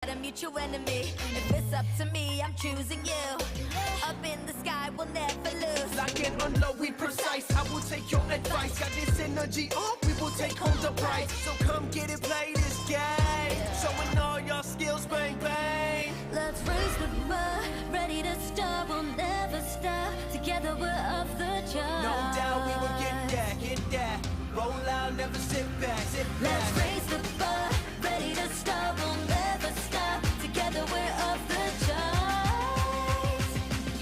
A mutual enemy. If it's up to me, I'm choosing you. Up in the sky, we'll never lose. Lock and unload, we precise. I will take your advice. Got this energy up, we will take home the prize. So come get it, play this game. Showing all your skills, bang bang. Let's raise the bar, ready to start, we'll never stop. Together we're off the charts. No doubt we will get that. Roll out, never sit back, sit back. Let's raise the bar, ready to start, we'll never stop. Together we're off the charts.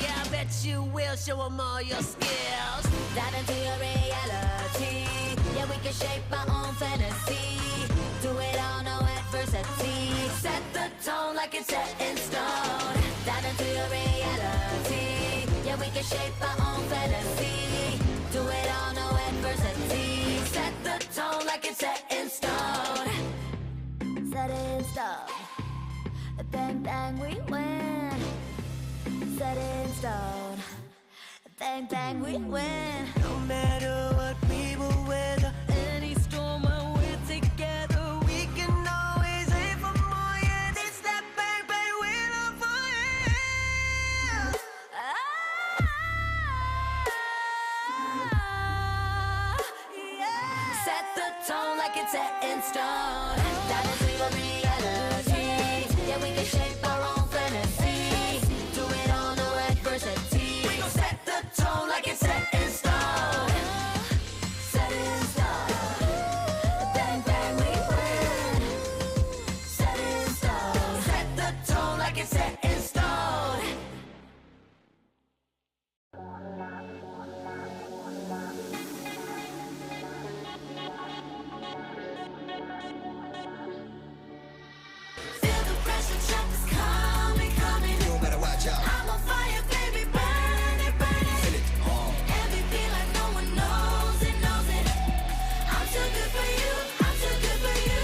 Yeah, I bet you will show them all your skills. Dive into your reality. Yeah, we can shape our own fantasy. Do it all, no adversity. Set the tone like it's set in stone. Dive into your reality. Yeah, we can shape our own fantasy. Do it all, no adversity. Set the tone like it's set in stone. Set it in stone. Bang bang we win. Set it in stone. Bang bang we win. No matter what we will weather, Any storm when we're together, we can always aim for more. Yeah, it's that bang bang we love for you. yeah. Set the tone like it's set in stone. That is your reality. Yeah, we can shape our own fantasy. Do it all, no adversity. We gon' set the tone like it's set in stone. Set it in stone. Bang bang we win. Set it in stone. Set the tone like it's set in stone. Feel the pressure, jump is coming, coming. You better watch out. I'm on fire, baby, burn it, burn it. Feel it. MVP like no one knows it, knows it. I'm too good for you, I'm too good for you.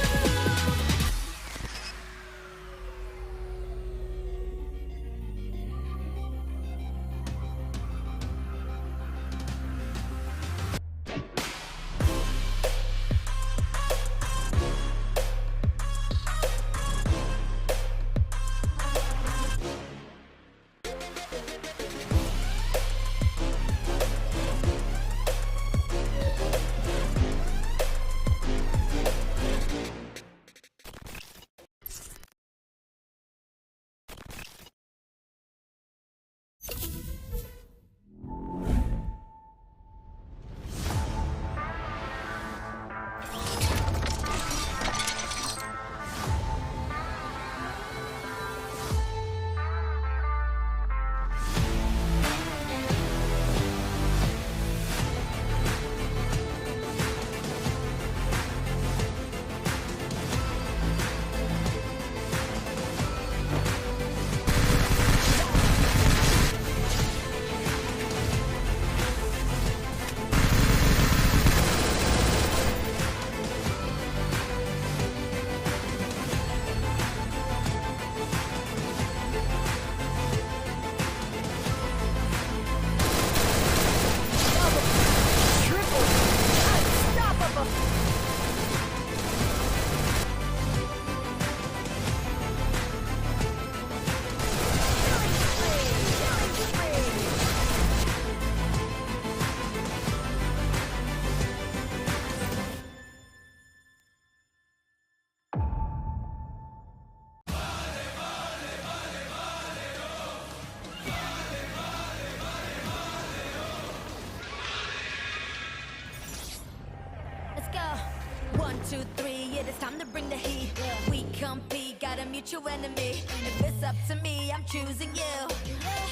Let's go. 1, 2, 3, yeah, it's time to bring the heat. We compete, got a mutual enemy. If it's up to me, I'm choosing you.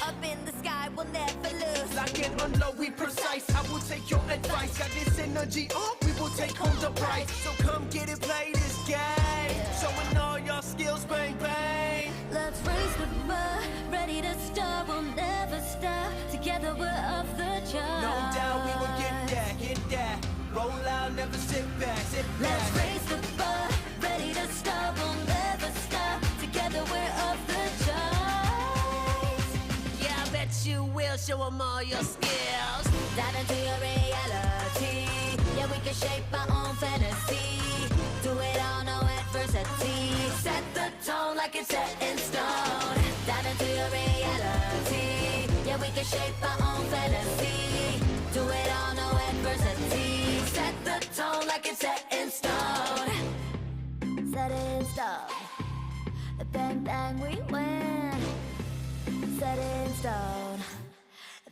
Up in the sky, we'll never lose. Lock and unload, we precise. I will take your advice. Got this energy up, we will take home the prize. So come get it, play this game. Showing all your skills, bang bang. Let's raise the bar, ready to start, we'll never stop. Together we're off the charts. No doubt we will get that. Roll out, never sit back, sit back. Let's raise the bar, ready to start, we'll never stop. Together we're off the charts. Yeah, I bet you will show them all your skills. Dive into your reality. Yeah, we can shape our own fantasy. Do it all, no adversity. Set the tone like it's set in stone. Dive into your reality. Yeah, we can shape our own fantasy. Do it all, no adversity. Set the tone like it's set in stone. Set in stone. Bang, bang, we win. Set in stone.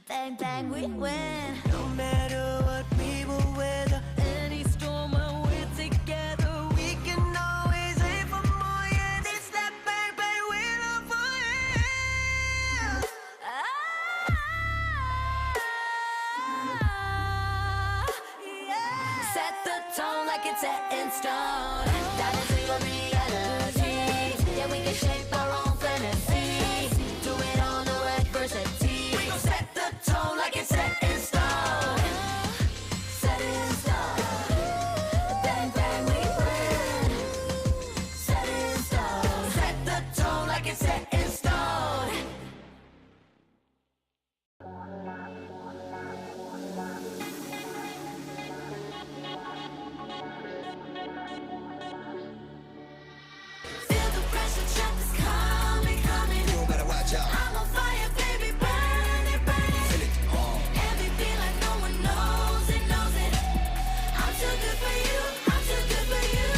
Bang, bang, we win. No matter what we will weather, Any storm when we're together, we can always aim for more. Yeah, this that bang bang we love for you. yeah. Set the tone like it's set in stone. Dive into your reality. Yeah, we can shape our own fantasy. Do it all, no adversity. We gon' set the tone like it's set in stone. Set in stone. Bang, bang, we win. Set in stone. Set the tone like it's set in stone. Feel the pressure, trap is coming, coming. You better watch out. I'm on fire, baby, burn it, burn it. Feel it. Every beat like no one knows it, knows it. I'm too good for you, I'm too good for you.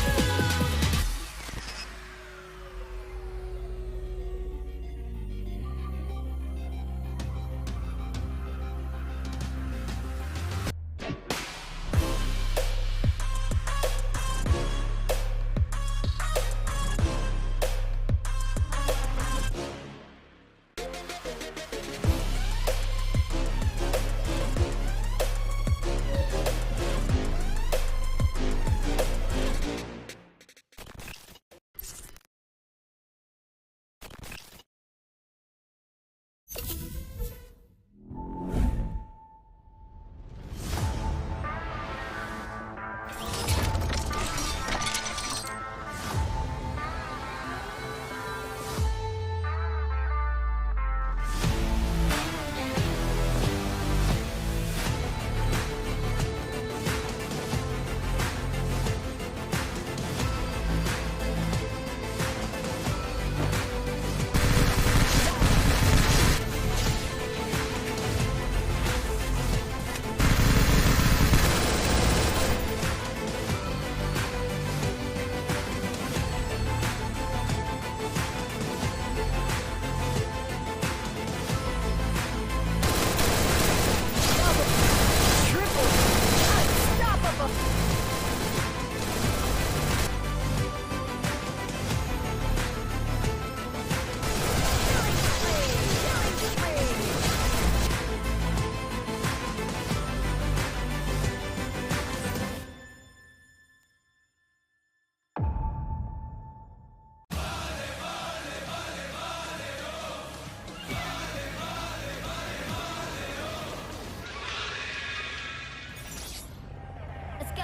Let's go.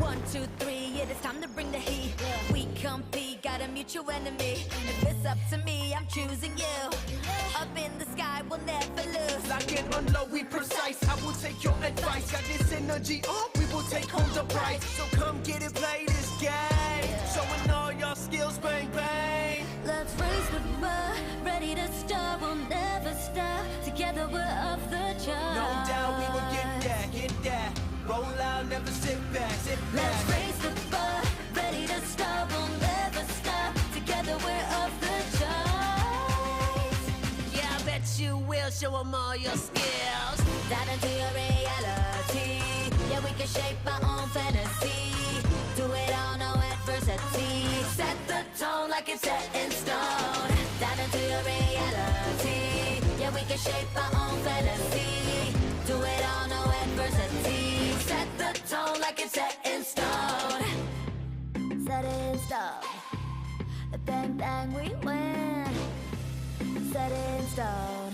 1, 2, 3, it is time to bring the heat. We compete, got a mutual enemy. If it's up to me, I'm choosing you. Up in the sky, we'll never lose. Lock and unload, we precise. I will take your advice. Got this energy we will take home the prize. So come get it, play this game. Showing all your skills, bang bang. Let's raise the bar, ready to start, we'll never stop. Together we're off the charts. No doubt we will get that, get that. Roll out, never sit back, sit back. Let's raise the bar, ready to start, we'll never stop. Together we're off the charts. Yeah, I bet you will show them all your skills. Dive into your reality. Yeah, we can shape our own fantasy. Do it all, no adversity. Set the tone like it's set in stone. Dive into your reality. Yeah, we can shape our own fantasy. Do it all, no adversity. Set the tone like it's set in stone. Set in stone. Bang, bang, we win. Set in stone.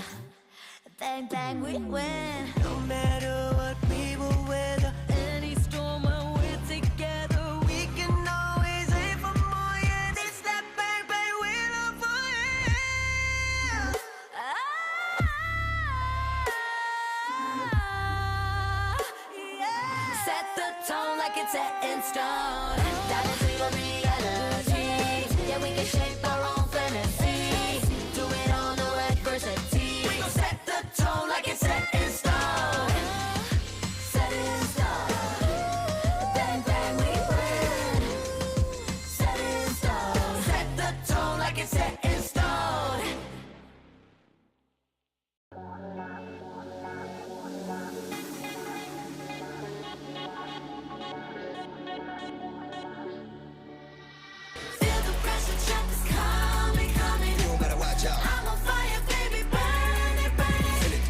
Bang, bang, we win. No matter what we will weather, Any storm when we're together, we can always aim for more. Yeah, this that bang bang we love for you. yeah. Set the tone like it's set in stone. Dive into your reality. Yeah, we can shape our own like it's set in stone. Feel the pressure, trap is coming, coming. You better watch out. I'm on fire, baby, burn it, burn it. Feel it.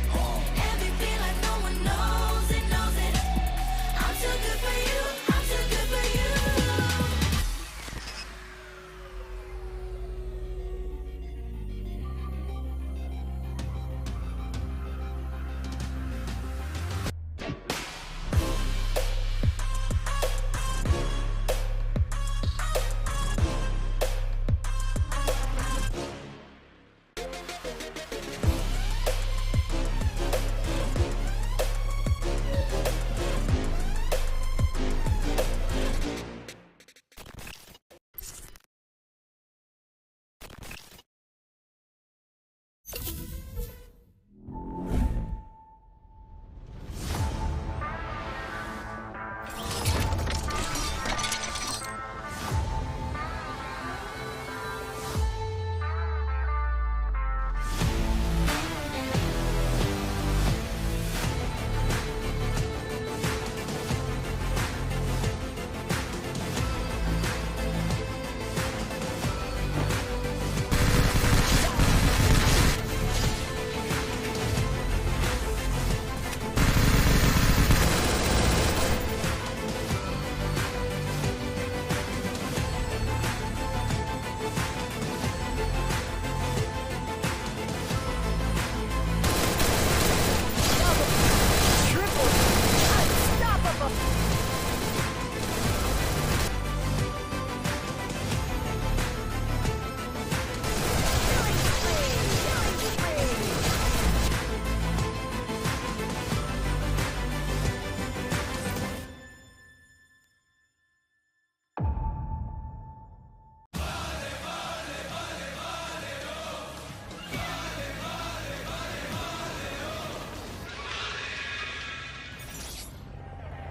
MVP like no one knows it, knows it. I'm too good for you, I'm too good for you.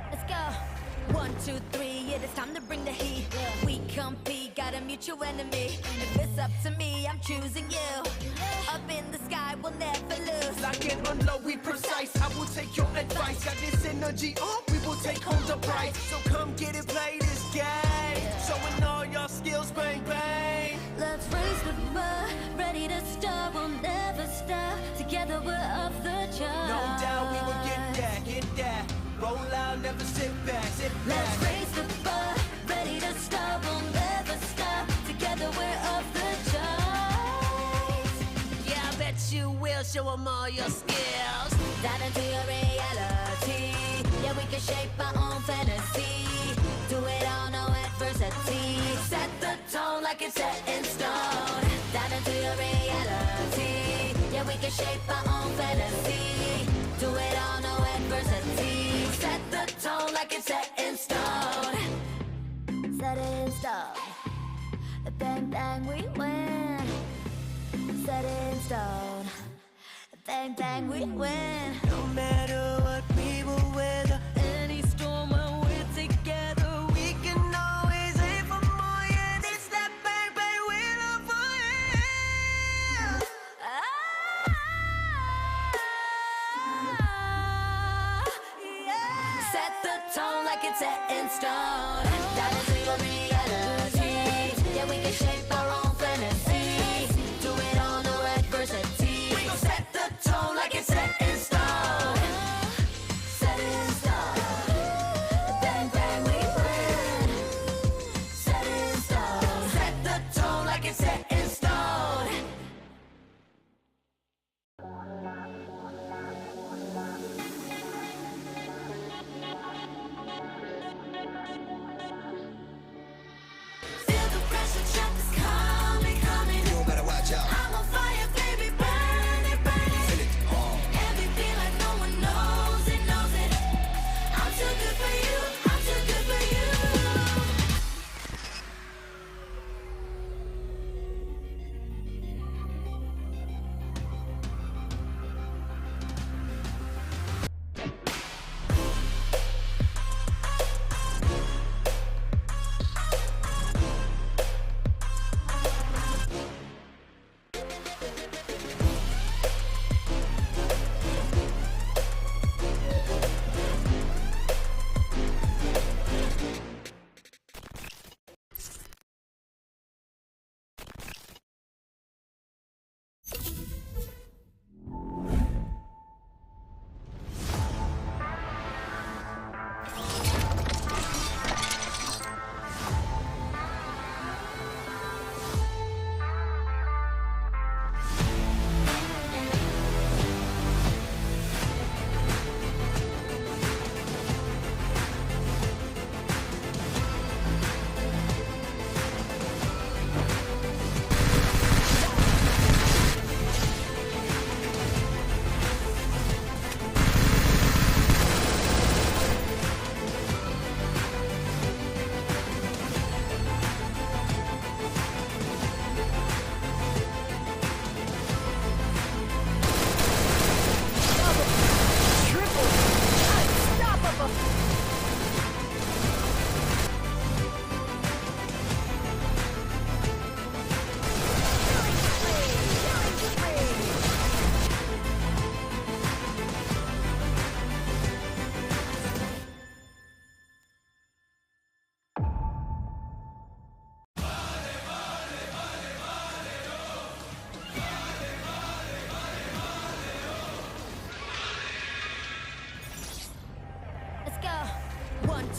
Let's go. 1, 2, 3, yeah, it's time to bring the heat. We compete, got a mutual enemy. If it's up to me, I'm choosing you. Up in the sky, we'll never lose. Lock and unload, we precise. I will take your advice. Got this energy, we will take home the prize. So come get it, play this game. Showing all your skills, bang, bang. Let's raise the bar, ready to start, we'll never stop. Together we're off the charts. No doubt we will get that, get that. Roll out, never sit back, sit back. Let's raise the bar, ready to start, we'll never stop. Together we're off the charts. Yeah, I bet you will show them all your skills. Dive into your reality. Yeah, we can shape our own fantasy. Do it all, no adversity. Set the tone like it's set in stone. Dive into your reality. Yeah, we can shape our own fantasy. Do it all, no adversity. Set the tone like it's set in stone. Set it in stone. Bang, bang, we win. Set it in stone. Bang, bang, we win. No matter what we will weather, Any storm when we're together, we can always aim for more. Yeah, this that bang, bang, we're up for it. yeah. Set the tone like it's set in stone. Dive into your reality. Yeah, we can shape our own fantasy. Do it all, no adversity. We gon' set the tone like it's set in stone. Set it in stone.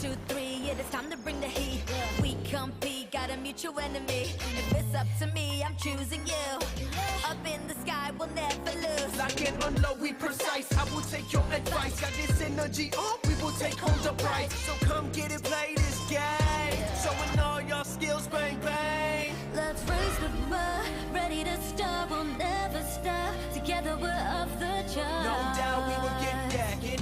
2, 3, yeah, it's time to bring the heat. We compete, got a mutual enemy. If it's up to me, I'm choosing you. Up in the sky, we'll never lose. Lock and unload, we precise. I will take your advice. Got this energy up, we will take home the prize. So come get it, play this game. Showing all your skills, bang, bang. Let's raise the bar, ready to start, we'll never stop. Together we're off the charts. No doubt we will get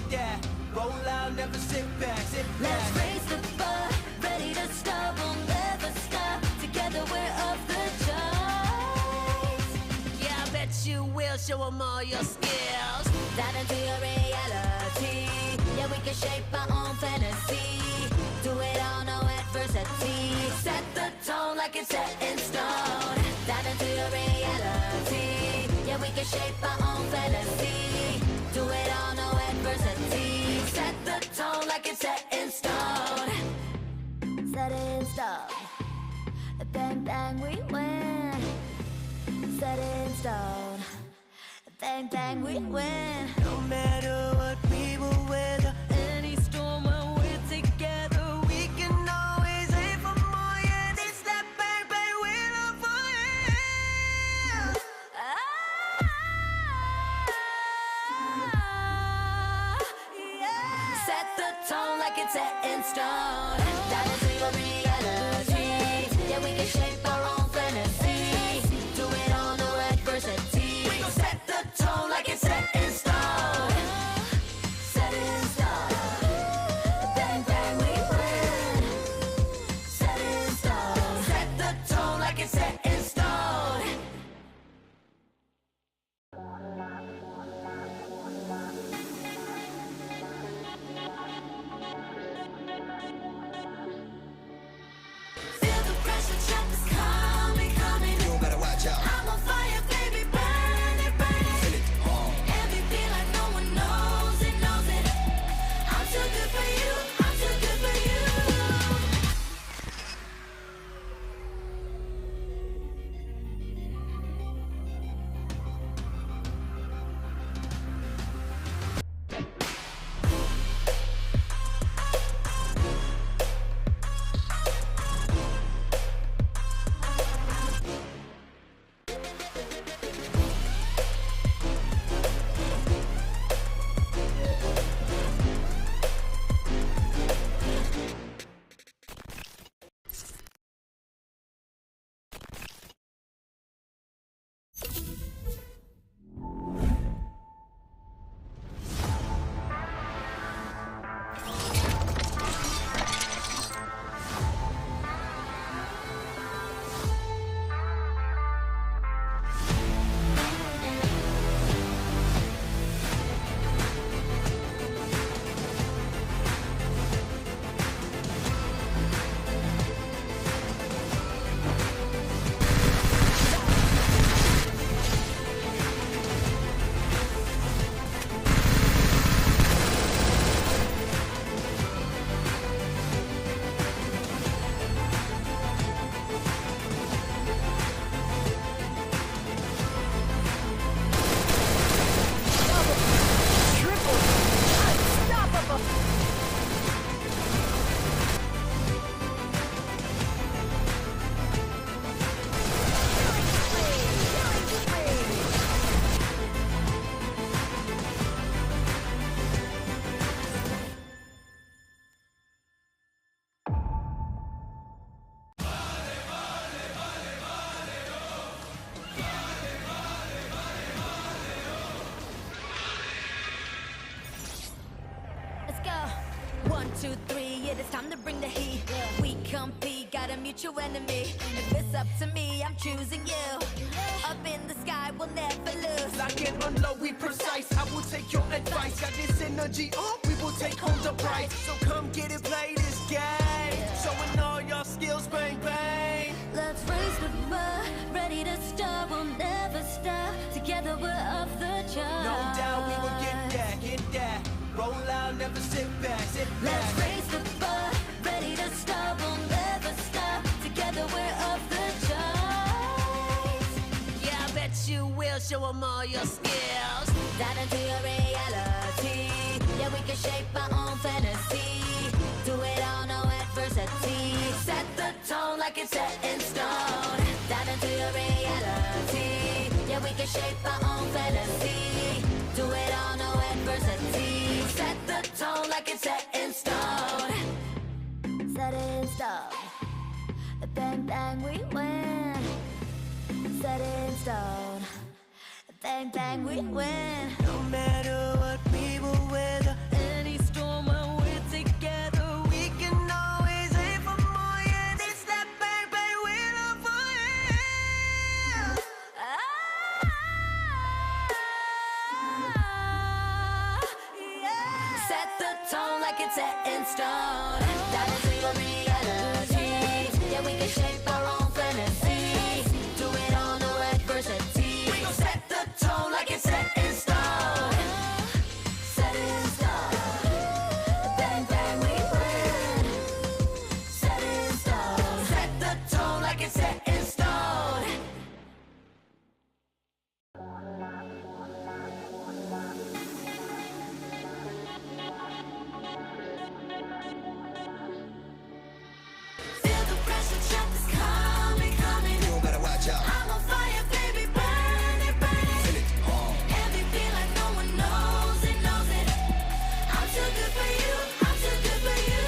that. Roll out, never sit back, sit back. Let's raise the bar, ready to start, we'll never stop. Together we're off the charts. Yeah, I bet you will show them all your skills. Dive into your reality. Yeah, we can shape our own fantasy. Do it all, no adversity. Set the tone like it's set in stone. Dive into your reality. Yeah, we can shape our own fantasy. Do it all, no adversity. Set the tone like it's set in stone. Set in stone. Bang, bang, we win. Set in stone. Bang, bang, we win. No matter what, we will weather Any storm when we're together, we can always aim for more. Yeah, this that bang, bang, we're on fire. Yeah. Set the tone like it's set in stone. Dive into your reality. Yeah, we can shape our own fantasy. Do it all, no adversity. We gon' set the tone like it's set in stone. Set in stone. Bang, bang, we win. Set in stone. Set the tone like it's set in stone. Feel the pressure, jump is coming, coming. You better watch out. I'm on fire, baby, burn it, burn it. Feel it. MVP like no one knows it, knows it. I'm too good for you, I'm too good for you. Let's go. 1, 2, 3, yeah, it's time to bring the heat. We compete, got a mutual enemy. If it's up to me, I'm choosing you. Up in the sky, we'll never lose. Lock and unload, we precise. I will take your advice. Got this energy up, we will take home the prize. So come get it, play this game. Showing all your skills, bang, bang. Let's raise the bar, ready to start, we'll never stop. Together we're off the charts. No doubt we will get that. Roll out, never sit back, sit back. Let's raise the bar, ready to start, we'll never stop. Together we're off the charts. Yeah, I bet you will show them all your skills. Dive into your reality. Yeah, we can shape our own fantasy. Do it all, adversity. Set the tone like it's set in stone. Dive into your reality. Yeah, we can shape our own fantasy. Do it all, no adversity. Set the tone like it's set in stone. Set in stone. Bang, bang, we win. Set in stone. Bang, bang, we win. No matter what we will weather, Any storm when we're together, we can always aim for more. Yeah, it's that bang bang we're love for you. yeah. Set the tone like it's set in stone. Dive into your reality. Yeah, we can shape our own fantasy. Do it all, no adversity. We gon' set the tone like it's set in stone. Set in stone. Bang, bang, we win. Set in stone. Set the tone like it's set in stone. Feel the pressure, trap is coming, coming. You better watch out. I'm on fire, baby, burn it, burn it. Feel it all. Heavy feel like no one knows it, knows it. I'm too good for you, I'm too good for you.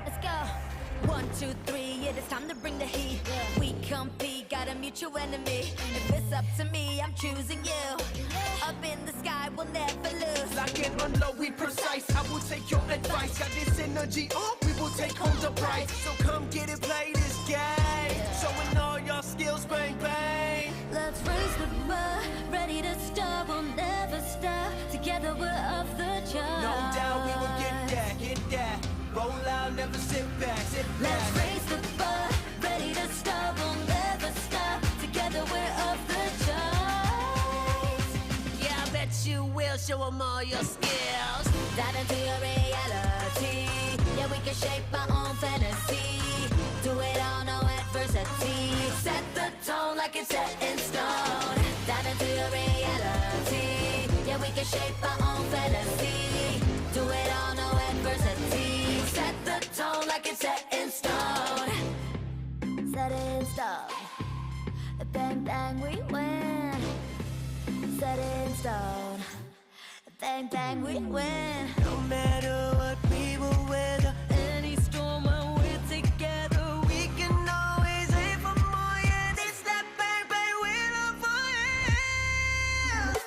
Let's go. 1, 2, 3, it is time to bring the heat. We compete, got a mutual enemy. If it's up to me, I'm choosing you. Up in the sky, we'll never lose. Lock and unload, we precise. I will take your advice. Got this energy, we will take home the prize. So come get it, play this game. Showing all your skills, bang bang. Let's raise the bar, ready to start, we'll never stop. Together we're off the charts. No doubt we will get that, get that. Roll out, never sit back, sit back. Let's raise the bar, ready to start, we'll never stop. Together we're off the charts. Yeah, I bet you will show them all your skills. Dive into your reality. Yeah, we can shape our own fantasy. Do it all, no adversity. Set the tone like it's set in stone. Dive into your reality. Yeah, we can shape our own fantasy. Do it all, no adversity. Set the tone like it's set in stone. Set in stone. Bang, bang, we win. Set in stone. Bang, bang, we win. No matter what we will weather, Any storm when we're together, we can always aim for more. Yeah, it's that bang bang we're love for you.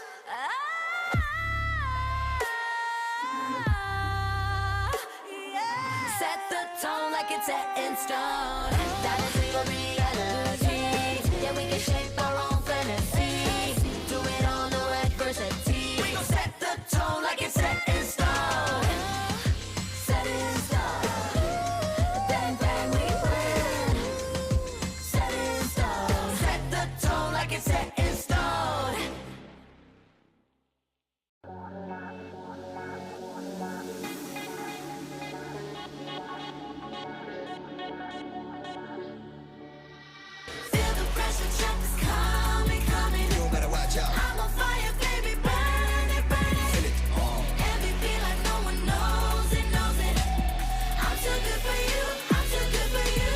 yeah. Set the tone like it's set in stone. Dive into your reality. can shape our own fantasy. Do it all, no adversity. We gon' set the tone like it's set in stone. Set in stone. Bang, bang, we win. Set in stone. Set the tone like it's set in stone. Feel the pressure, trap is coming, coming. You better watch out. I'm on fire, baby, burn it, burn it. Feel it. MVP like no one knows it, knows it. I'm too good for you, I'm too good for you.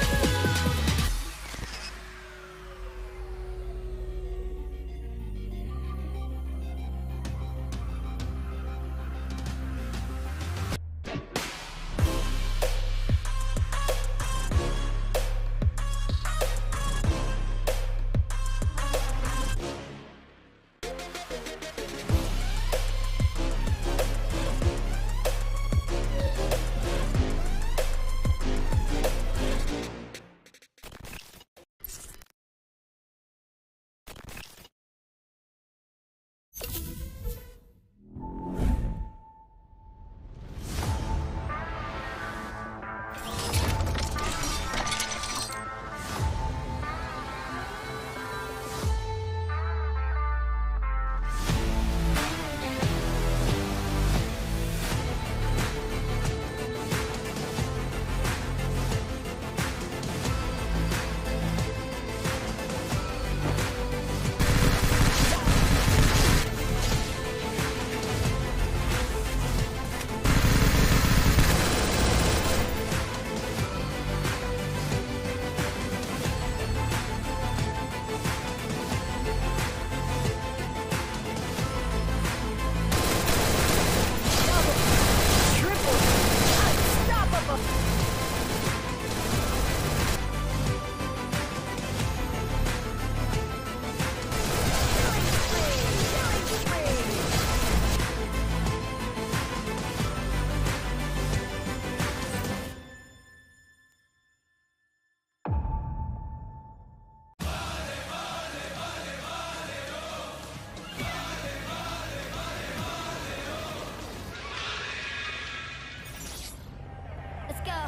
Let's go.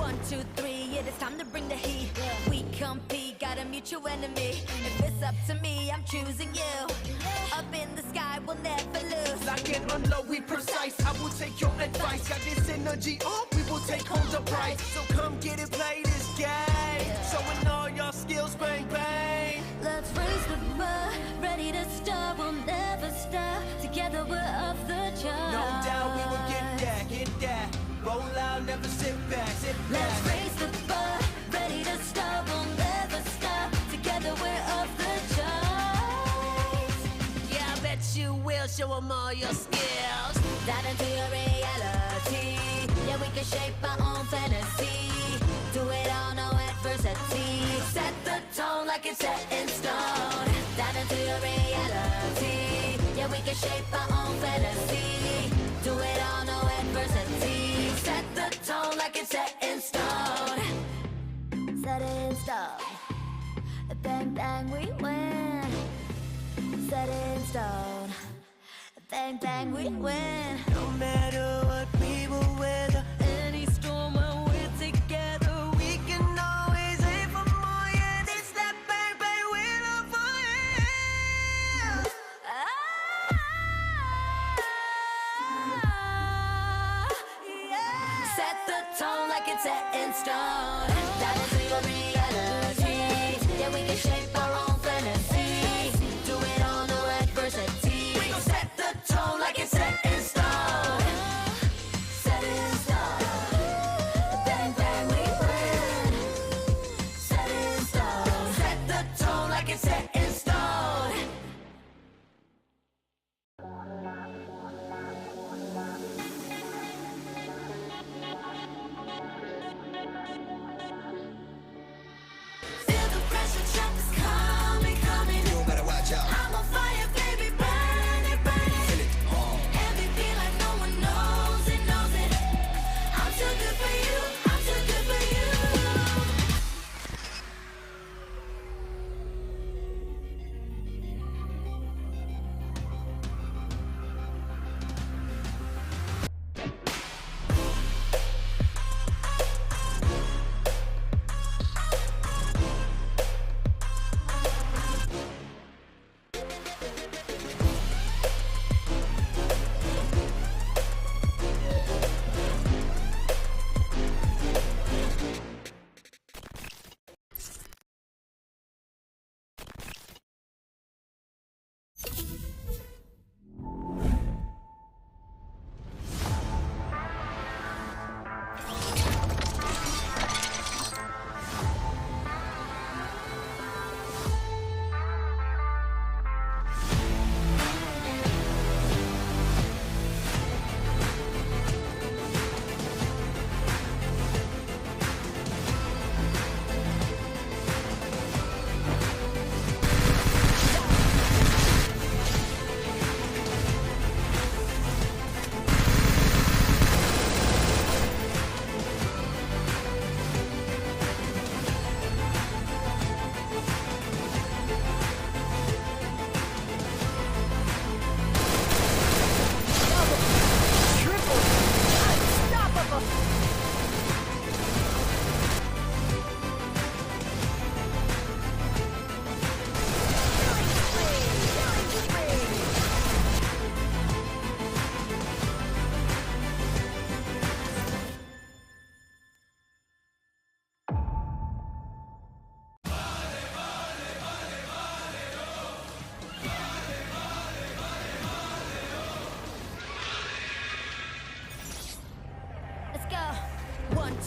1, 2, 3, yeah, it's time to bring the heat. We compete, got a mutual enemy. If it's up to me, I'm choosing you. Up in the sky, we'll never lose. Lock and unload, we precise. I will take your advice. Got this energy, we will take home the prize. So come get it, play this game. Showing all your skills, bang, bang. Let's raise the bar, ready to start, we'll never stop. Together we're off the charts. No doubt we will get that, get that. Roll out, never sit back, sit back. Let's raise the bar, ready to start, we'll never stop. Together we're off the charts. Yeah, I bet you will show 'em all your skills. Dive into your reality. Yeah, we can shape our own fantasy. Do it all, no adversity. Set the tone like it's set in stone. Dive into your reality. Yeah, we can shape our own fantasy. Do it all, no adversity. Set the tone like it's set in stone. Set in stone. Bang, bang, we win. Set in stone. Bang, bang, we win. No matter what we will weather, Any storm when we're together, we can always aim for more. Yeah, this that bang, bang, we're on fire. Yeah. Set the tone like it's set in stone. Dive into your reality. Yeah, we can shape our own fantasy. Do it all, no adversity. we gon' set the tone like it's set in stone. Set in stone. Bang, bang, we win. Set in stone. Set the tone like it's set in stone.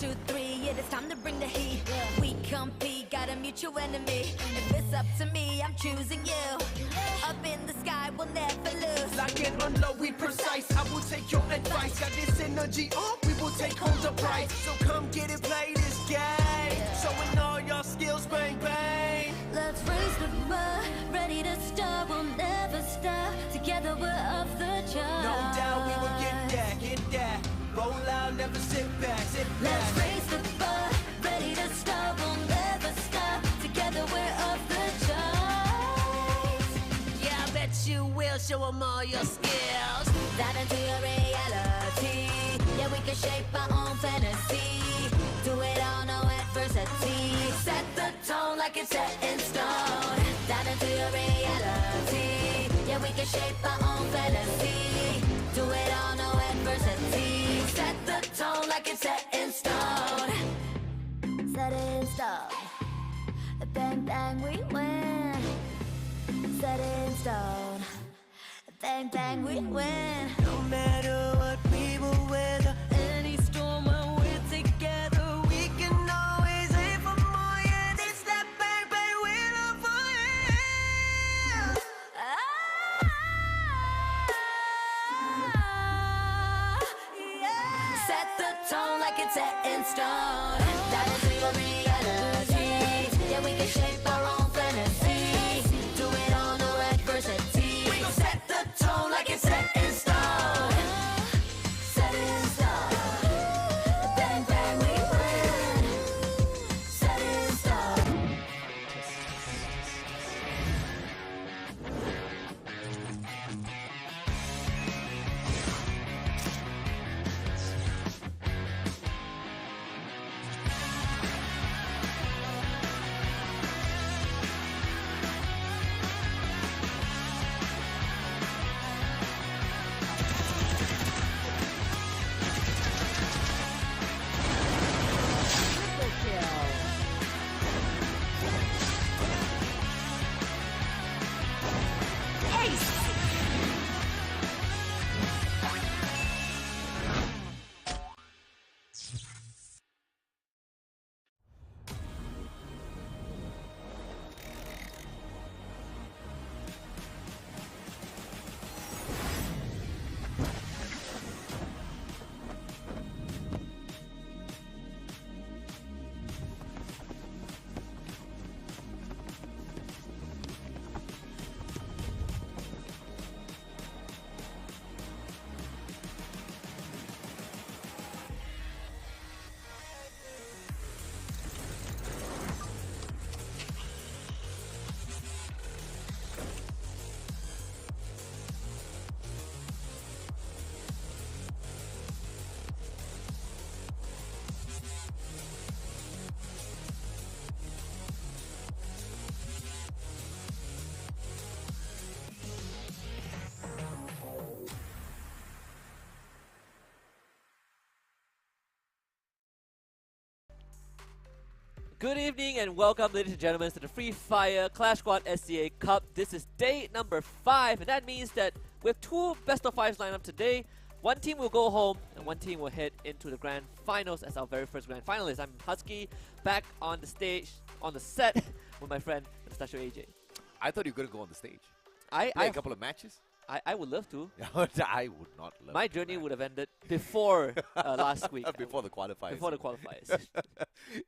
2, 3, yeah, it's time to bring the heat. We compete, got a mutual enemy. If it's up to me, I'm choosing you. Up in the sky, we'll never lose. Like an unlow, we precise. I will take your advice. Got this energy, we will take home the prize. So come get it, play this game. Showing all your skills, bang, bang. Let's raise the bar, ready to start, we'll never stop. Together we're off the charts. No doubt we will get that. Roll out, never sit back, Let's raise the bar, ready to start, we'll never stop. Together we're off the charts. Yeah, I bet you will show 'em all your skills. Dive into your reality. Yeah, we can shape our own fantasy. Do it all, no adversity. Set the tone like it's set in stone. Dive into your reality. Yeah, we can shape our own fantasy. Do it all, no adversity. Set the tone like it's set in stone. Set in stone. Bang, bang, we win. Set in stone. Bang, bang, we win. No matter what we will weather, Any storm when we're together, we can always aim for more. Yeah, it's that bang, bang, we're on fire. Yeah. Set the tone like it's set in stone. Dive into your reality. Yeah, we can shape our own fantasy. Do it all, no adversity. We gon' set the tone like it's set in stone. Set in stone. Bang, bang, we win. Set in stone. Good evening and welcome, ladies and gentlemen, to the Free Fire Clash Squad SCA Cup. This is day number 5, and that means that we have 2 best of 5s lined up today. One team will go home, and one team will head into the grand finals as our very first grand finalist. I'm Husky, back on the stage, on the set, with my friend, Anastasia AJ. I thought you were going to go on the stage. I Play a couple of matches. I would love to. I would not love My journey would have ended before last week. before the qualifiers. Before the qualifiers.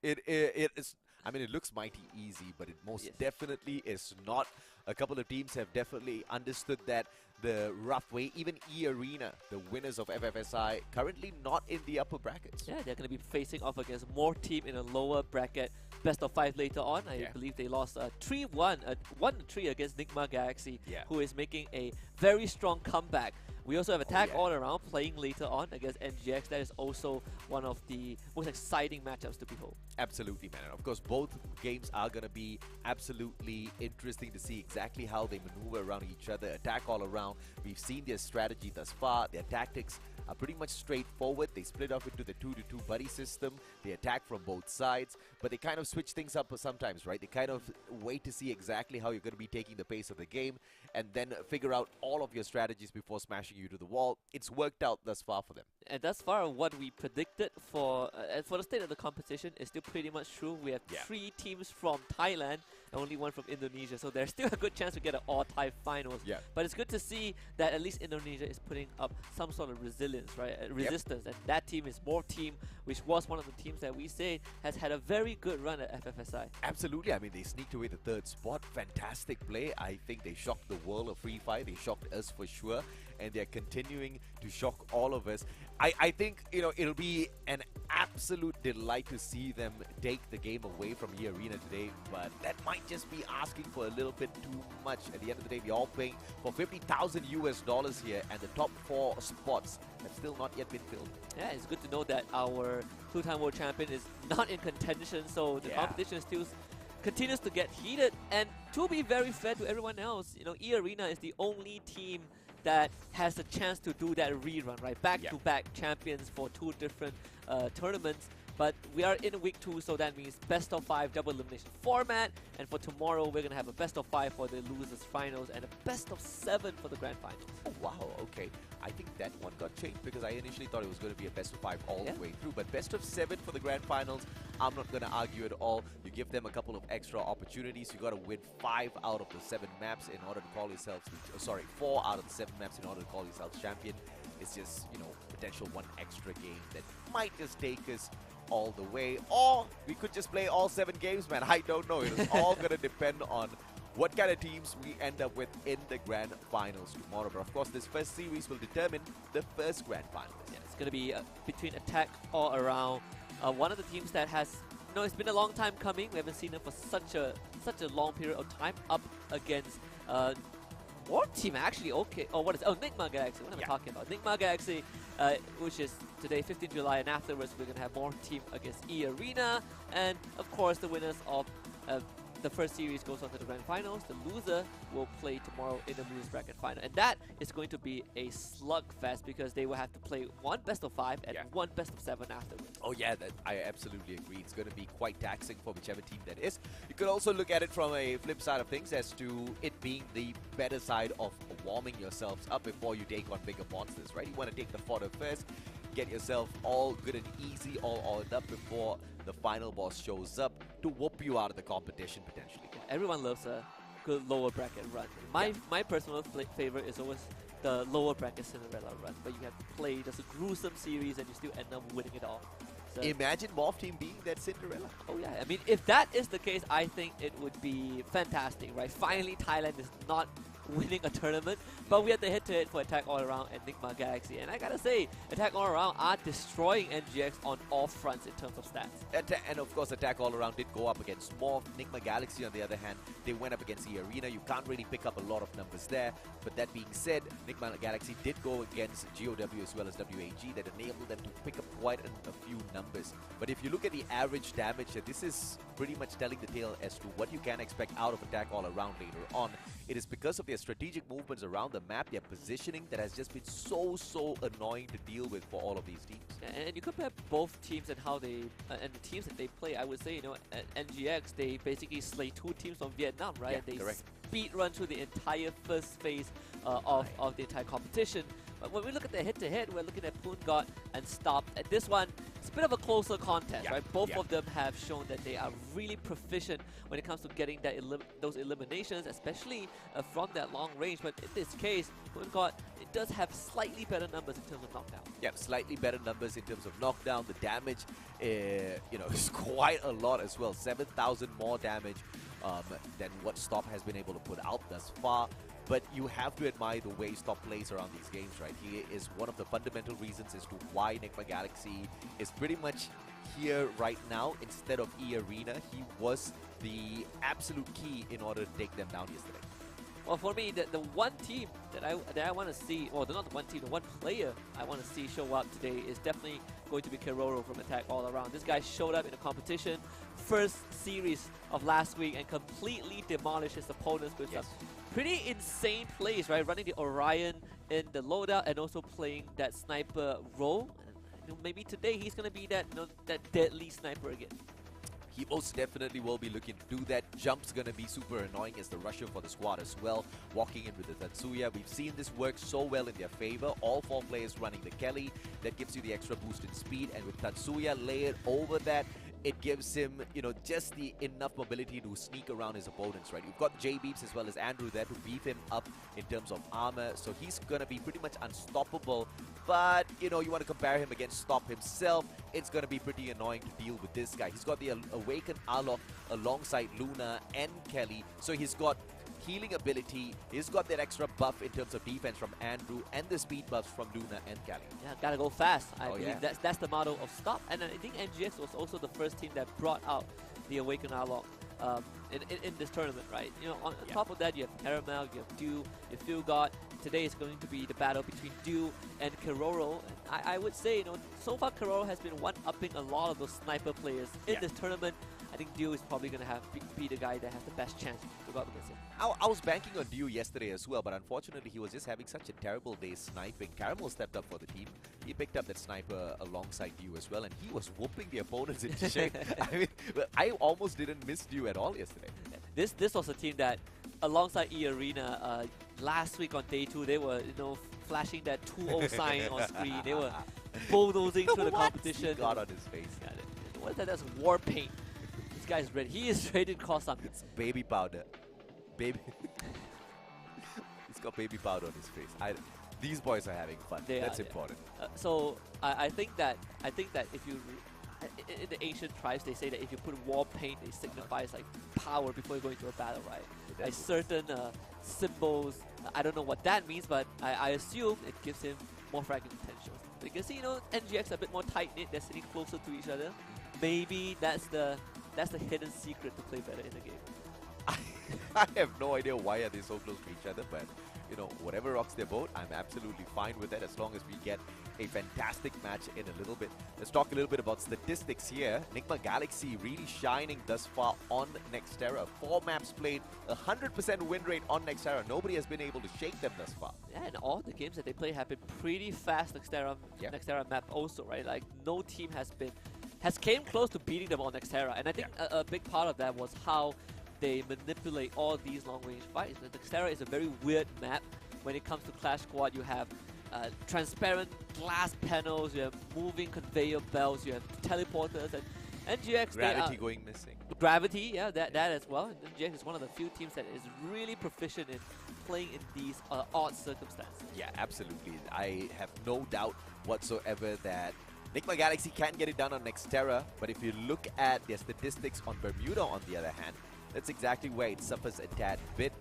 It is. I mean, it looks mighty easy, but it most Yes. definitely is not. A couple of teams have definitely understood that the rough way. Even E-Arena, the winners of FFSI, currently not in the upper brackets. Yeah, they're going to be facing off against more team in a lower bracket. Best of 5 later on. I believe they lost 3-1, 1-3 against Nigma Galaxy, who is making a very strong comeback. We also have Attack All Around playing later on against NGX. That is also one of the most exciting matchups to behold. Absolutely, man. And of course, both games are going to be absolutely interesting to see exactly how they maneuver around each other. Attack All Around, we've seen their strategy thus far. Their tactics are pretty much straightforward. They split off into the 2-2 buddy system. They attack from both sides, but they kind of switch things up sometimes, right? They kind of wait to see exactly how you're going to be taking the pace of the game and then figure out all of your strategies before smashing you to the wall. It's worked out thus far for them. And thus far, what we predicted for the state of the competition is still pretty much true. We have 3 teams from Thailand and only 1 from Indonesia, so there's still a good chance we get an all-Thai finals. Yeah. But it's good to see that at least Indonesia is putting up some sort of resilience, right? Resistance, and that team is more team, which was one of the teams that we say has had a very good run at FFSI. Absolutely. I mean, they sneaked away the 3rd spot. Fantastic play. I think they shocked the world of Free Fire. They shocked us for sure. And they're continuing to shock all of us. I think, you know, it'll be an absolute delight to see them take the game away from E Arena today, but that might just be asking for a little bit too much. At the end of the day, we're all paying for $50,000 US here, and the top 4 spots have still not yet been filled. Yeah, it's good to know that our 2-time world champion is not in contention, so the competition still continues to get heated. And to be very fair to everyone else, you know, E Arena is the only team that has a chance to do that rerun, right? Back-to-back champions for 2 different tournaments. But we are in week 2, so that means best of 5 double elimination format. And for tomorrow, we're gonna have a best of 5 for the losers finals and a best of 7 for the grand finals. Oh wow, okay. I think that one got changed because I initially thought it was going to be a best of 5 all the way through. But best of 7 for the grand finals, I'm not going to argue at all. You give them a couple of extra opportunities. You got to win 5 out of the 7 maps in order to call yourselves, 4 out of the 7 maps in order to call yourselves champion. It's just, you know, potential 1 extra game that might just take us all the way. Or we could just play all 7 games, man. I don't know. It's all going to depend on what kind of teams we end up with in the grand finals tomorrow. But of course, this first series will determine the first grand finals. Yeah, it's going to be between Attack All Around. One of the teams that has, you know, it's been a long time coming. We haven't seen them for such a long period of time, up against more team actually. Okay, what is Nigma Galaxy? What am I talking about? Nigma Galaxy, which is today, 15th July, and afterwards we're going to have more team against E Arena, and of course the winners of the first series goes on to the grand finals. The loser will play tomorrow in the losers bracket final, and that is going to be a slugfest because they will have to play 1 best of 5 and 1 best of 7 afterwards. Oh yeah, I absolutely agree. It's going to be quite taxing for whichever team that is. You could also look at it from a flip side of things as to it being the better side of warming yourselves up before you take on bigger monsters, right? You want to take the fodder first, get yourself all good and easy, all oiled up before the final boss shows up to whoop you out of the competition potentially. Everyone loves a good lower bracket run. My personal favorite is always the lower bracket Cinderella run, but you have to play just a gruesome series and you still end up winning it all. So imagine Morph Team being that Cinderella. Oh yeah, I mean, if that is the case, I think it would be fantastic, right? Finally, Thailand is not winning a tournament, but we had the head-to-head for Attack All Around and Nigma Galaxy, and I gotta say, Attack All Around are destroying NGX on all fronts in terms of stats. And of course, Attack All Around did go up against Morph. Nigma Galaxy, on the other hand, they went up against E Arena. You can't really pick up a lot of numbers there, but that being said, Nigma Galaxy did go against GOW as well as WAG that enabled them to pick up quite a few numbers. But if you look at the average damage, this is pretty much telling the tale as to what you can expect out of Attack All Around later on. It is because of their strategic movements around the map, their positioning, that has just been so annoying to deal with for all of these teams. And you compare both teams and how they and the teams that they play. I would say, you know, at NGX they basically slay 2 teams from Vietnam, right? Yeah, and they correct. speed run through the entire first phase of the entire competition. But when we look at the head-to-head, we're looking at Poongod and Stop. At this one, it's a bit of a closer contest, right? Both of them have shown that they are really proficient when it comes to getting that those eliminations, especially from that long range. But in this case, Poongod, it does have slightly better numbers in terms of knockdown. Yeah, slightly better numbers in terms of knockdown. The damage, you know, is quite a lot as well. 7,000 more damage than what Stop has been able to put out thus far. But you have to admire the way Stop plays around these games, right? He is one of the fundamental reasons as to why Nigma Galaxy is pretty much here right now instead of E Arena. He was the absolute key in order to take them down yesterday. Well, for me, the one team that I want to see, well, not the one team, the one player I want to see show up today is definitely going to be Keroro from Attack All Around. This guy showed up in a competition, first series of last week, and completely demolished his opponents with some pretty insane plays, right? Running the Orion in the loadout and also playing that sniper role. And, you know, maybe today he's going to be that, you know, that deadly sniper again. He most definitely will be looking to do that. Jump's gonna be super annoying as the rusher for the squad as well. Walking in with the Tatsuya, we've seen this work so well in their favor. All 4 players running the Kelly, that gives you the extra boost in speed, and with Tatsuya layered over that, it gives him, you know, just the enough mobility to sneak around his opponents, right? You've got J-Beeps as well as Andrew there to beef him up in terms of armor, so he's gonna be pretty much unstoppable. But, you know, you want to compare him against Stop himself, it's gonna be pretty annoying to deal with this guy. He's got the Awakened Arlok alongside Luna and Kelly, so he's got healing ability, he's got that extra buff in terms of defense from Andrew, and the speed buffs from Luna and Kelly. Yeah, gotta go fast. I believe yeah. that's the motto of Stop. And I think NGX was also the first team that brought out the Awakened Arlok in this tournament, right? You know, on top of that, you have Caramel, you have Dew, you have Phil God. Today is going to be the battle between Dew and Keroro. And I would say, you know, so far Keroro has been one-upping a lot of those sniper players in this tournament. I think Dew is probably going to be the guy that has the best chance to go up against him. I was banking on Dew yesterday as well, but unfortunately he was just having such a terrible day sniping. Caramel stepped up for the team. He picked up that sniper alongside Dew as well, and he was whooping the opponents into shape. I mean, I almost didn't miss Dew at all yesterday. This was a team that, alongside E-Arena, last week on day 2, they were, you know, flashing that 2-0 sign on screen. They were bulldozing through the competition. He got on his face. Yeah, what is that? That's war paint. This guy is ready. He is ready to cause something. It's baby powder. Baby. He's got baby powder on his face. These boys are having fun. That's important. So I think that if you in the ancient tribes, they say that if you put war paint, it signifies like power before you go into a battle, right? Like certain symbols. I don't know what that means, but I assume it gives him more fragging potential. But you can see, you know, NGX are a bit more tight knit. They're sitting closer to each other. Maybe that's the hidden secret to play better in the game. I have no idea why are they so close to each other, but you know, whatever rocks their boat, I'm absolutely fine with that as long as we get a fantastic match in a little bit. Let's talk a little bit about statistics here. Nigma Galaxy really shining thus far on Nextera. 4 maps played, 100% win rate on Nextera. Nobody has been able to shake them thus far. Yeah, and all the games that they play have been pretty fast Nextera map also, right? Like no team has came close to beating them on Nextera, and I think a big part of that was how they manipulate all these long-range fights. The Nextera is a very weird map. When it comes to Clash Squad, you have transparent glass panels, you have moving conveyor belts, you have teleporters, and NGX... Gravity going missing. Gravity, yeah, that as well. And NGX is one of the few teams that is really proficient in playing in these odd circumstances. Yeah, absolutely. I have no doubt whatsoever that Nigma Galaxy can get it done on Nextera, but if you look at their statistics on Bermuda, on the other hand, that's exactly where it suffers a tad bit.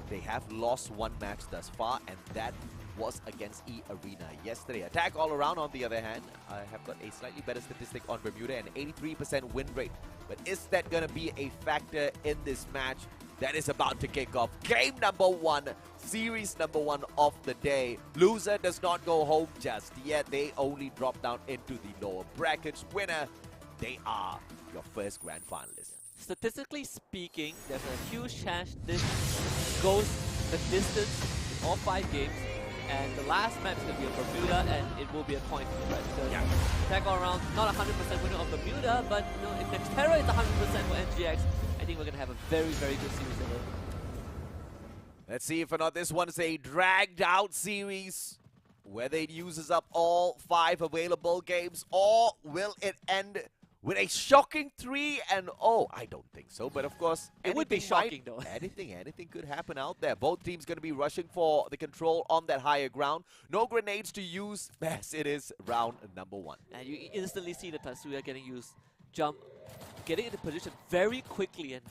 They have lost 1 match thus far, and that was against E-Arena yesterday. Attack all around, on the other hand, I have got a slightly better statistic on Bermuda, and 83% win rate. But is that going to be a factor in this match that is about to kick off? Game number 1, series number 1 of the day. Loser does not go home just yet. They only drop down into the lower brackets. Winner, they are your first grand finalist. Statistically speaking, there's a huge chance this goes the distance in all 5 games, and the last match is going to be a Bermuda, and it will be a coin flip, right? Because Attack All Around, not 100% winner of Bermuda, but you know, if Nextera is 100% for NGX, I think we're going to have a very, very good series ahead. Let's see if or not this one is a dragged out series, whether it uses up all 5 available games, or will it end with a shocking 3-0? I don't think so, but of course, it would be shocking though. Anything could happen out there. Both teams going to be rushing for the control on that higher ground. No grenades to use as it is round number 1. And you instantly see the Tatsuya getting used, getting into position very quickly, and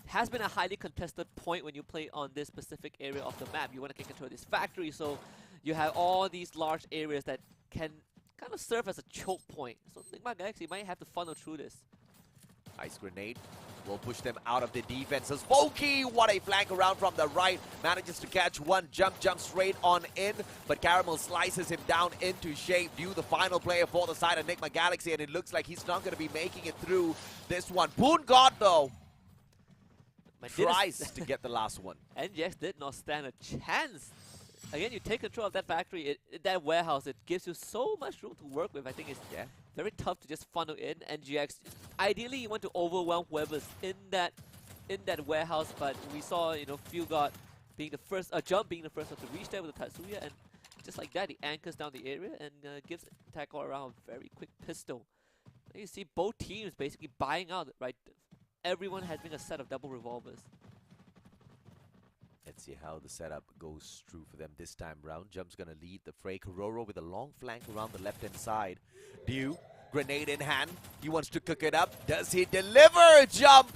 has been a highly contested point when you play on this specific area of the map. You want to get control of this factory, so you have all these large areas that can kind of serve as a choke point. So Nigma Galaxy might have to funnel through this. Ice grenade will push them out of the defenses. Voki, what a flank around from the right. Manages to catch one, jump straight on in. But Caramel slices him down into shape. Dew, the final player for the side of Nigma Galaxy, and it looks like he's not going to be making it through this one. Boon God, though, tries to get the last one. NGX did not stand a chance again, you take control of that factory, that warehouse, it gives you so much room to work with. I think it's very tough to just funnel in NGX. Ideally, you want to overwhelm whoever's in that warehouse, but we saw, you know, Fugard being the first, Jump being the first one to reach there with the Tatsuya, and just like that, he anchors down the area and gives Attack All Around a very quick pistol. And you see both teams basically buying out, right? Everyone having a set of double revolvers. Let's see how the setup goes through for them this time round. Jump's gonna lead the fray. Kororo with a long flank around the left-hand side. Dew, grenade in hand. He wants to cook it up. Does he deliver? Jump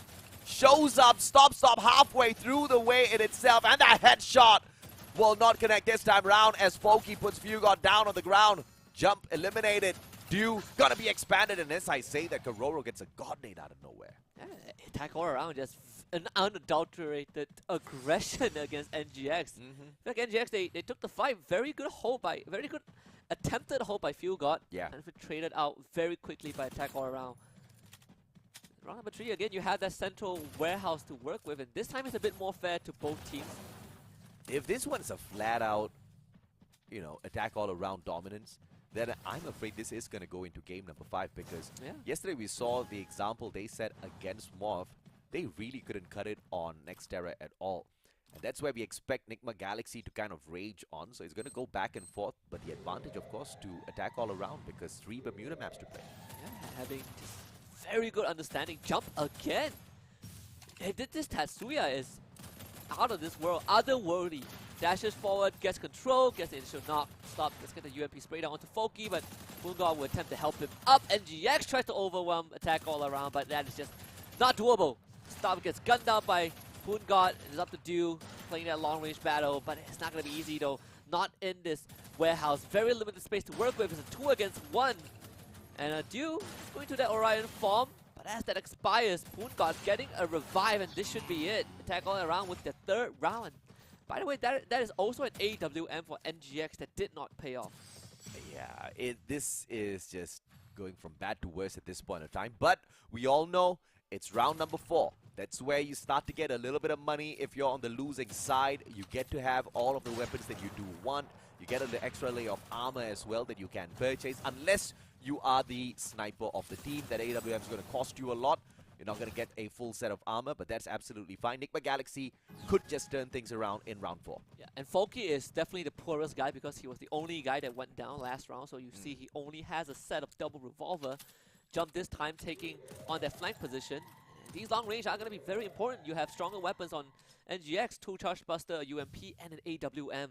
shows up, stop halfway through the way in itself, and that headshot will not connect this time round as Foki puts Fugard down on the ground. Jump eliminated. Dew gonna be expanded, and as I say that, Kororo gets a god nade out of nowhere. Yeah, Attack All Around, just an unadulterated aggression against NGX. Like NGX, they took the fight. Very good attempted hold by Fugard. Yeah. And traded out very quickly by Attack All Around. Round number 3, again, you have that central warehouse to work with, and this time it's a bit more fair to both teams. If this one's a flat-out, you know, Attack All Around dominance, then I'm afraid this is going to go into game number 5, because yesterday we saw the example they set against Morph. They really couldn't cut it on Nextera at all. And that's where we expect Nigma Galaxy to kind of rage on. So it's going to go back and forth. But the advantage, of course, to Attack All Around, because 3 Bermuda maps to play. Yeah, having just very good understanding. Jump again. This Tatsuya is out of this world, otherworldly. Dashes forward, gets control, gets the initial knock, stop, let's get the UMP spray down onto Foki, but Moongard will attempt to help him up. NGX tries to overwhelm Attack All Around, but that is just not doable. Stop gets gunned down by Moongard, and it's up to Dew, playing that long-range battle, but it's not going to be easy though. Not in this warehouse. Very limited space to work with. It's a 2 against 1. And Dew is going to that Orion form, but as that expires, Moongard getting a revive, and this should be it. Attack All Around with the 3rd round. By the way, that is also an AWM for NGX that did not pay off. Yeah, this is just going from bad to worse at this point in time. But we all know it's round number 4. That's where you start to get a little bit of money if you're on the losing side. You get to have all of the weapons that you do want. You get an extra layer of armor as well that you can purchase. Unless you are the sniper of the team, that AWM is going to cost you a lot. You're not going to get a full set of armor, but that's absolutely fine. Nigma Galaxy could just turn things around in round 4. Yeah, and Foki is definitely the poorest guy because he was the only guy that went down last round. So you see he only has a set of double revolver. Jump this time taking on that flank position. And these long range are going to be very important. You have stronger weapons on NGX, 2 Charge Buster, a UMP, and an AWM.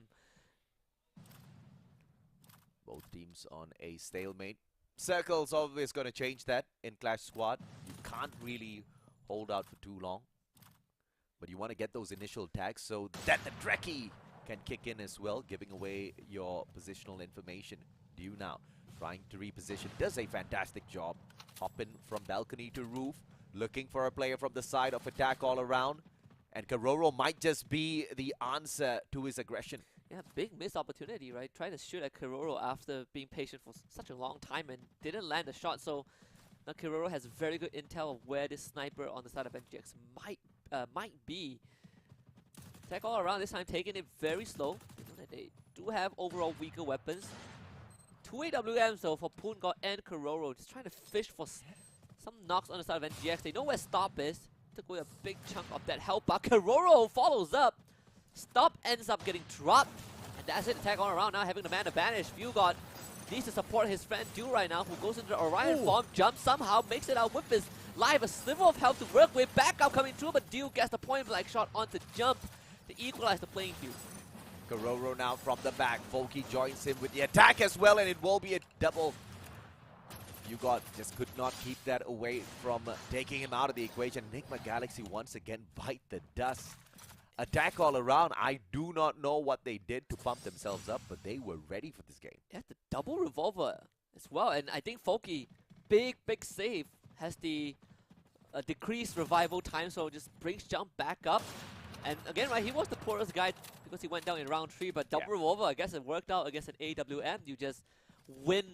Both teams on a stalemate. Circle's always going to change that in Clash Squad. You can't really hold out for too long. But you want to get those initial tags so that the Dreki can kick in as well, giving away your positional information. Dew now trying to reposition. Does a fantastic job. Hopping from balcony to roof. Looking for a player from the side of Attack All Around. And Kororo might just be the answer to his aggression. Yeah, big missed opportunity, right? Trying to shoot at Kororo after being patient for such a long time and didn't land the shot. So now Kororo has very good intel of where this sniper on the side of NGX might be. Attack All Around this time taking it very slow. You know that they do have overall weaker weapons. 2 AWMs though for Poongard and Kororo, just trying to fish for some knocks on the side of NGX. They know where Stop is. Took away a big chunk of that health, but Kororo follows up. Stop ends up getting dropped, and that's it. Attack All Around now having the man advantage. Fugard needs to support his friend Dew right now, who goes into the Orion form, jumps somehow, makes it out with his life, a sliver of health to work with. Backup coming through, but Dew gets the point blank shot onto Jump to equalize the playing field. Kororo now from the back. Foki joins him with the attack as well, and it will be a double. Fugard just could not keep that away from taking him out of the equation. Nigma Galaxy once again bite the dust. Attack All Around, I do not know what they did to pump themselves up, but they were ready for this game. Yeah, the double revolver as well, and I think Foki, big save, has the decreased revival time, so just brings Jump back up. And again, right, he was the poorest guy because he went down in round 3, but double revolver, I guess it worked out against an AWM. You just win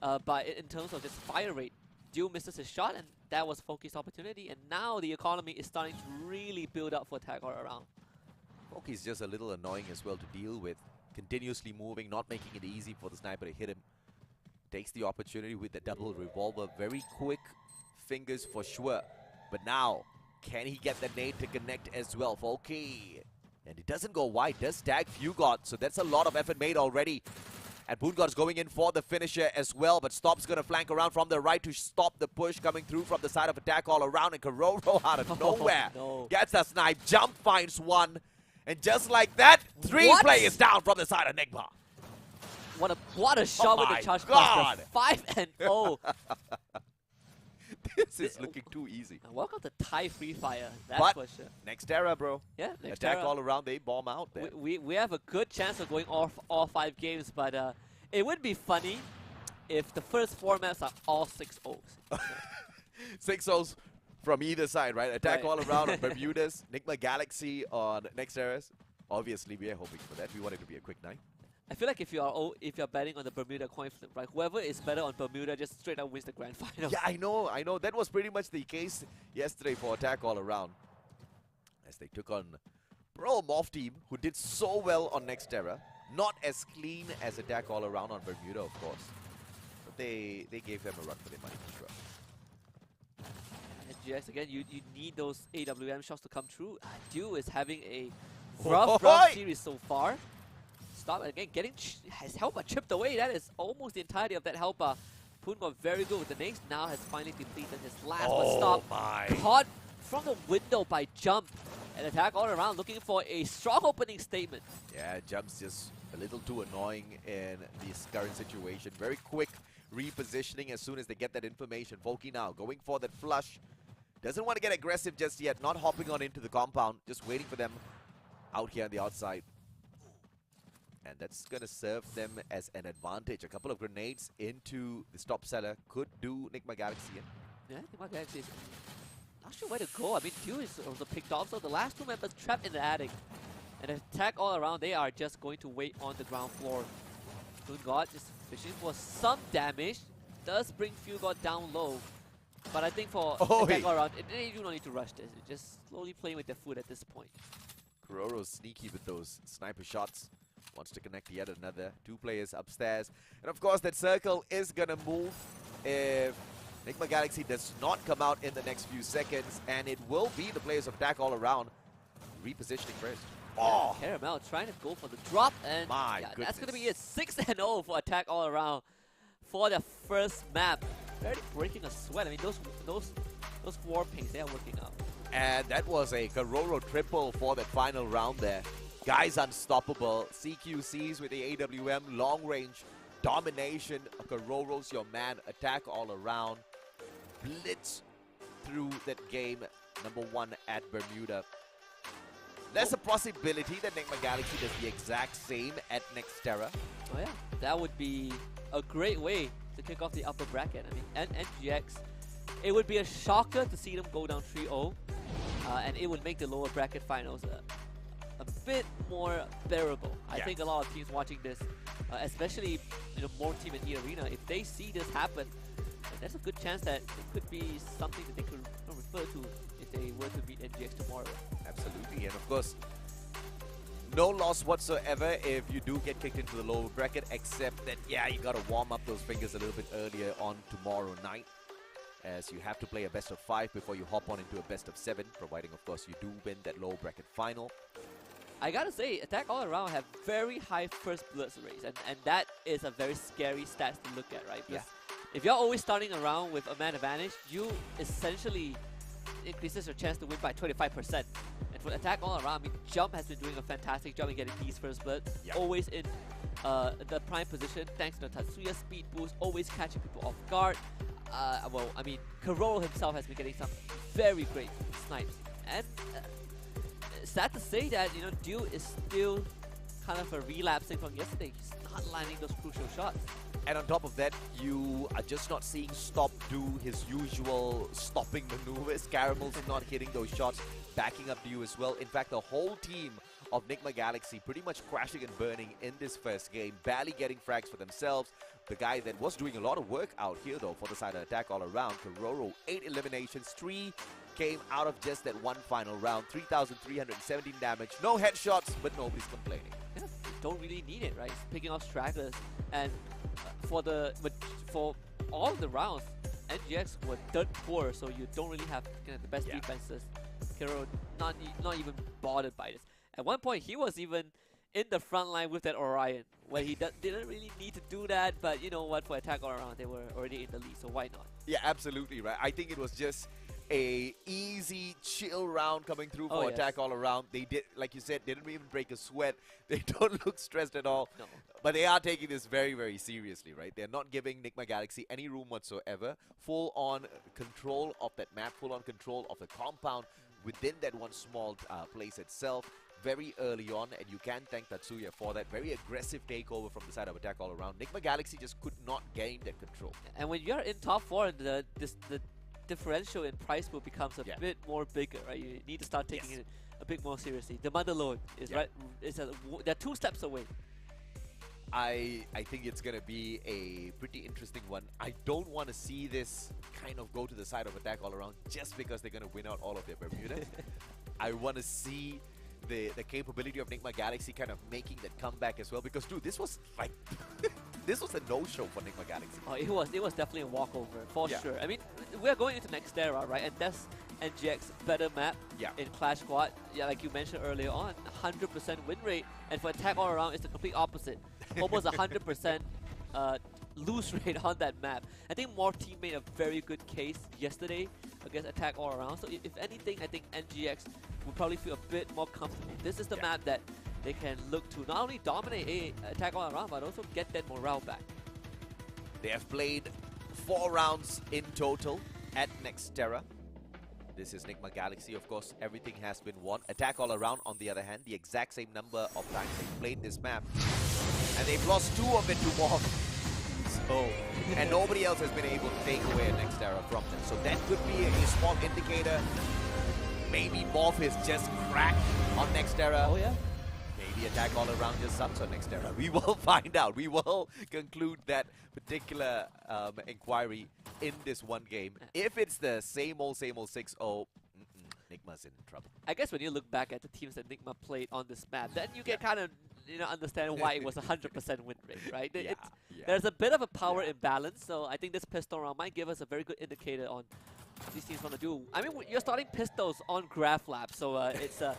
in terms of just fire rate. Dew misses his shot, and that was Foki's opportunity, and now the economy is starting to really build up for Attack All Around. Foki's just a little annoying as well to deal with. continuously moving, not making it easy for the sniper to hit him. Takes the opportunity with the double revolver. Very quick fingers for sure. But now, can he get the nade to connect as well for OK? And it doesn't go wide, does tag Fugod, so that's a lot of effort made already. And Boongod's going in for the finisher as well, but Stop's going to flank around from the right to stop the push coming through from the side of attack all around, and Kororo out of nowhere gets the snipe, jump finds one, and just like that, 3 players down from the side of Nigma. What a shot with the charge cluster. 5-0. This is looking too easy. Welcome to Thai Free Fire, that's for sure. Next era, bro. Yeah, next attack era. all around, they bomb out there. We have a good chance of going off all 5 games, but it would be funny if the first 4 maps are all 6-0s. 6-0s from either side, right? Attack all around on Bermudas, Nigma Galaxy on next eras. Obviously, we are hoping for that. We want it to be a quick night. I feel like if you're betting on the Bermuda coin flip, right, whoever is better on Bermuda just straight up wins the grand final. Yeah, I know. That was pretty much the case yesterday for Attack All Around, as they took on Pro Morph team, who did so well on Next Era. Not as clean as Attack All Around on Bermuda, of course, but they gave them a run for their money for sure. And GX, again, you need those AWM shots to come true. Dew is having a rough series so far. Stop again, has Helper chipped away. That is almost the entirety of that Helper. Poon got very good with the nades. Now has finally depleted his last, but Stop caught from the window by Jump. And attack all around, looking for a strong opening statement. Yeah, Jump's just a little too annoying in this current situation. Very quick repositioning as soon as they get that information. Volky now going for that flush. Doesn't want to get aggressive just yet. Not hopping on into the compound. Just waiting for them out here on the outside. And that's going to serve them as an advantage. A couple of grenades into the Stop Seller could do Nigma Galaxy in. Yeah, Nigma Galaxy is not sure where to go. I mean, Dew is also picked off, so the last 2 members trapped in the attic. And attack all around, they are just going to wait on the ground floor. Fugod is fishing for some damage. Does bring Fugod down low. But I think for attack all around, they do not need to rush this. They're just slowly playing with their food at this point. Kororo's sneaky with those sniper shots. Wants to connect yet another. 2 players upstairs. And of course, that circle is going to move if Nigma Galaxy does not come out in the next few seconds. And it will be the players of attack all around repositioning first. Oh! Caramel trying to go for the drop. And that's going to be a 6-0 for attack all around for the first map. Barely breaking a sweat. I mean, those war pings, they are working out. And that was a Kororo triple for that final round there. Guys unstoppable. CQCs with the AWM, long range domination. Kororo's your man. Attack all around. Blitz through that game. #1 at Bermuda. There's a possibility that Nigma Galaxy does the exact same at Nextera. Oh yeah, that would be a great way to kick off the upper bracket. I mean, and GX, it would be a shocker to see them go down 3-0, and it would make the lower bracket finals a bit more bearable. I think a lot of teams watching this, especially more team in E-Arena, if they see this happen, there's a good chance that it could be something that they could refer to if they were to beat NGX tomorrow. Absolutely, and of course, no loss whatsoever if you do get kicked into the lower bracket, except that, you got to warm up those fingers a little bit earlier on tomorrow night, as you have to play a best of 5 before you hop on into a best of 7, providing, of course, you do win that lower bracket final. I gotta say, attack all around have very high first bloods rates, and that is a very scary stats to look at, right? Because if you're always starting around with a man advantage, you essentially increases your chance to win by 25%. And for attack all around, I mean, Jump has been doing a fantastic job in getting these first bloods, always in the prime position, thanks to the Tatsuya speed boost, always catching people off guard. Well, I mean, Kororo himself has been getting some very great snipes. And sad to say that, Dew is still kind of relapsing from yesterday. He's not landing those crucial shots. And on top of that, you are just not seeing Stop do his usual stopping maneuvers. Caramel's not hitting those shots, backing up Dew as well. In fact, the whole team of Nigma Galaxy pretty much crashing and burning in this first game, barely getting frags for themselves. The guy that was doing a lot of work out here, though, for the side of attack all around, Kororo, 8 eliminations, 3 came out of just that one final round. 3,317 damage, no headshots, but nobody's complaining. Yeah, don't really need it, right? It's picking off stragglers, and for all of the rounds, NGX were dirt poor, so you don't really have the best defenses. Kiro not even bothered by this. At one point, he was even in the front line with that Orion, where he didn't really need to do that, but you know what, for attack all around, they were already in the lead, so why not? Yeah, absolutely right. I think it was just a easy, chill round coming through for attack all around. They did, like you said, they didn't even break a sweat. They don't look stressed at all. No. But they are taking this very, very seriously, right? They're not giving Nigma Galaxy any room whatsoever. Full-on control of that map, full-on control of the compound within that one small place itself. Very early on, and you can thank Tatsuya for that very aggressive takeover from the side of attack all around. Nigma Galaxy just could not gain that control. And when you're in top 4, the differential in price pool becomes a bit more bigger, right? You need to start taking it a bit more seriously. The mother load is they're 2 steps away. I think it's going to be a pretty interesting one. I don't want to see this kind of go to the side of attack all around just because they're going to win out all of their Bermudas. I want to see the capability of Nigma Galaxy kind of making that comeback as well, because dude, this was like this was a no-show for Nigma Galaxy. Oh, it was definitely a walkover for sure. I mean, we're going into next era, right? And that's NGX better map in Clash Squad. Yeah, like you mentioned earlier on, 100% win rate, and for attack all around, it's the complete opposite. Almost 100% lose rate on that map. I think More Team made a very good case yesterday against attack all around. So if anything, I think NGX will probably feel a bit more comfortable. This is the map that they can look to not only dominate attack all around, but also get that morale back. They have played 4 rounds in total at Nextera. This is Nigma Galaxy, of course. Everything has been won. Attack all around, on the other hand, the exact same number of times they've played this map. And they've lost 2 of it to Morph. So, and nobody else has been able to take away a Nextera from them. So that could be a small indicator. Maybe Morph is just cracked on Nextera. Oh yeah. Maybe attack all around just sucks on Nextera. We will find out. We will conclude that particular inquiry in this one game. If it's the same old 6-0, Nigma's in trouble. I guess when you look back at the teams that Nigma played on this map, then you can kind of understand why it was 100% win rate, right? There's a bit of a power imbalance, so I think this pistol round might give us a very good indicator on what these teams want to do. I mean, you're starting pistols on Graph Lab, so it's a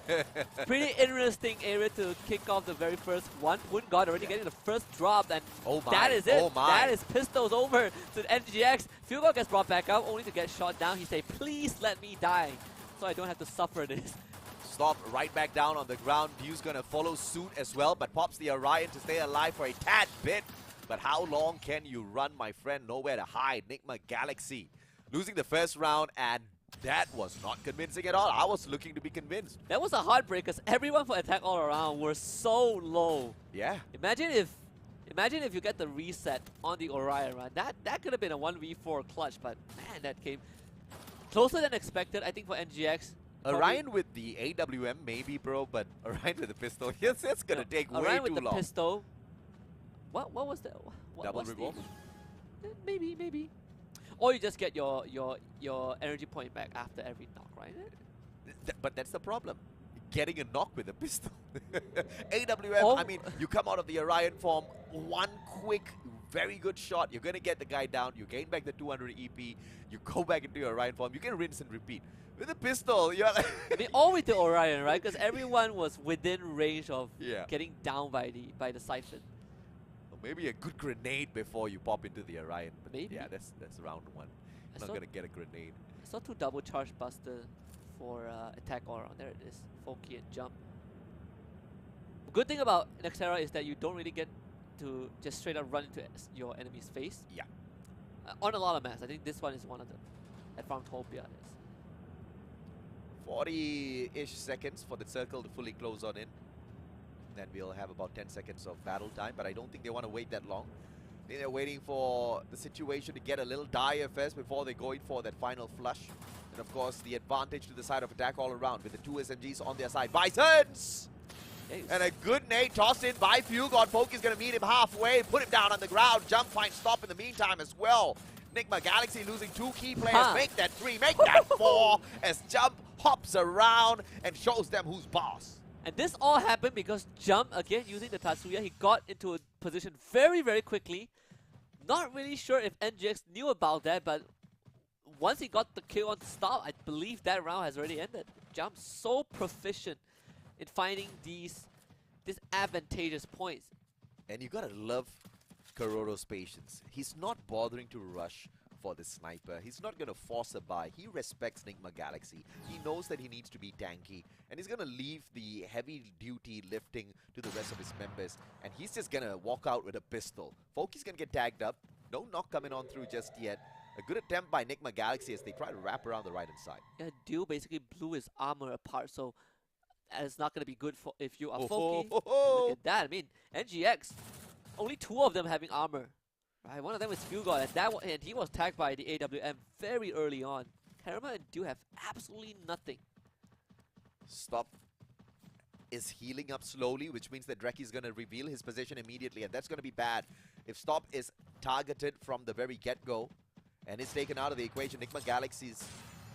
pretty interesting area to kick off the very first one. Woon God already getting the first drop, and that is it. That is pistols over to NGX. Fugo gets brought back up, only to get shot down. He say, please let me die, so I don't have to suffer this. Stop right back down on the ground. View's gonna follow suit as well, but pops the Orion to stay alive for a tad bit. But how long can you run, my friend? Nowhere to hide. Nigma Galaxy losing the first round, and that was not convincing at all. I was looking to be convinced. That was a heartbreak because everyone for attack all around were so low. Yeah. Imagine if you get the reset on the Orion run. That could have been a 1v4 clutch, but man, that came closer than expected, I think, for NGX. Orion with the AWM, maybe, bro, but Orion with the pistol, yes, it's gonna take way Orion too with the long. Pistol. What was that? Double revolve? Maybe. Or you just get your energy point back after every knock, right? But that's the problem. Getting a knock with a pistol. AWM, I mean, you come out of the Orion form, one quick, very good shot, you're gonna get the guy down, you gain back the 200 EP, you go back into your Orion form, you can rinse and repeat. With a pistol, you're like I mean, all with the Orion, right? Because everyone was within range of getting down by the siphon. Or maybe a good grenade before you pop into the Orion. But maybe. Yeah, that's round 1. Not gonna get a grenade. I saw 2 double charge buster for attack all around. There it is. Funky and jump. Good thing about Nextera is that you don't really get to just straight up run into your enemy's face. Yeah. On a lot of maps. I think this one is one of them. At Farmtopia is. 40-ish seconds for the circle to fully close on in. Then we'll have about 10 seconds of battle time, but I don't think they want to wait that long. I think they're waiting for the situation to get a little dire first before they go in for that final flush. And of course, the advantage to the side of attack all around with the 2 SMGs on their side. Bisons! And a good nade tossed in by Fugon. Poki's going to meet him halfway, put him down on the ground. Jump finds stop in the meantime as well. Nigma Galaxy losing 2 key players. Make that 3, make that 4 as Jump hops around and shows them who's boss. And this all happened because Jump, again using the Tatsuya, he got into a position very, very quickly. Not really sure if NGX knew about that, but once he got the kill on Stop, I believe that round has already ended. Jump so proficient in finding these advantageous points. And you gotta love Kororo's patience. He's not bothering to rush for the sniper. He's not gonna force a buy. He respects Nigma Galaxy. He knows that he needs to be tanky, and he's gonna leave the heavy duty lifting to the rest of his members, and he's just gonna walk out with a pistol. Foki's gonna get tagged up. No knock coming on through just yet. A good attempt by Nigma Galaxy as they try to wrap around the right-hand side. Yeah, Dew basically blew his armor apart, so it's not gonna be good for if you are Foki. Look at that. I mean, NGX, only 2 of them having armor. Right, one of them is Fugod, and he was tagged by the AWM very early on. Karama and Dew have absolutely nothing. Stop is healing up slowly, which means that Dreki is going to reveal his position immediately, and that's going to be bad. If Stop is targeted from the very get-go and is taken out of the equation, Nigma Galaxy's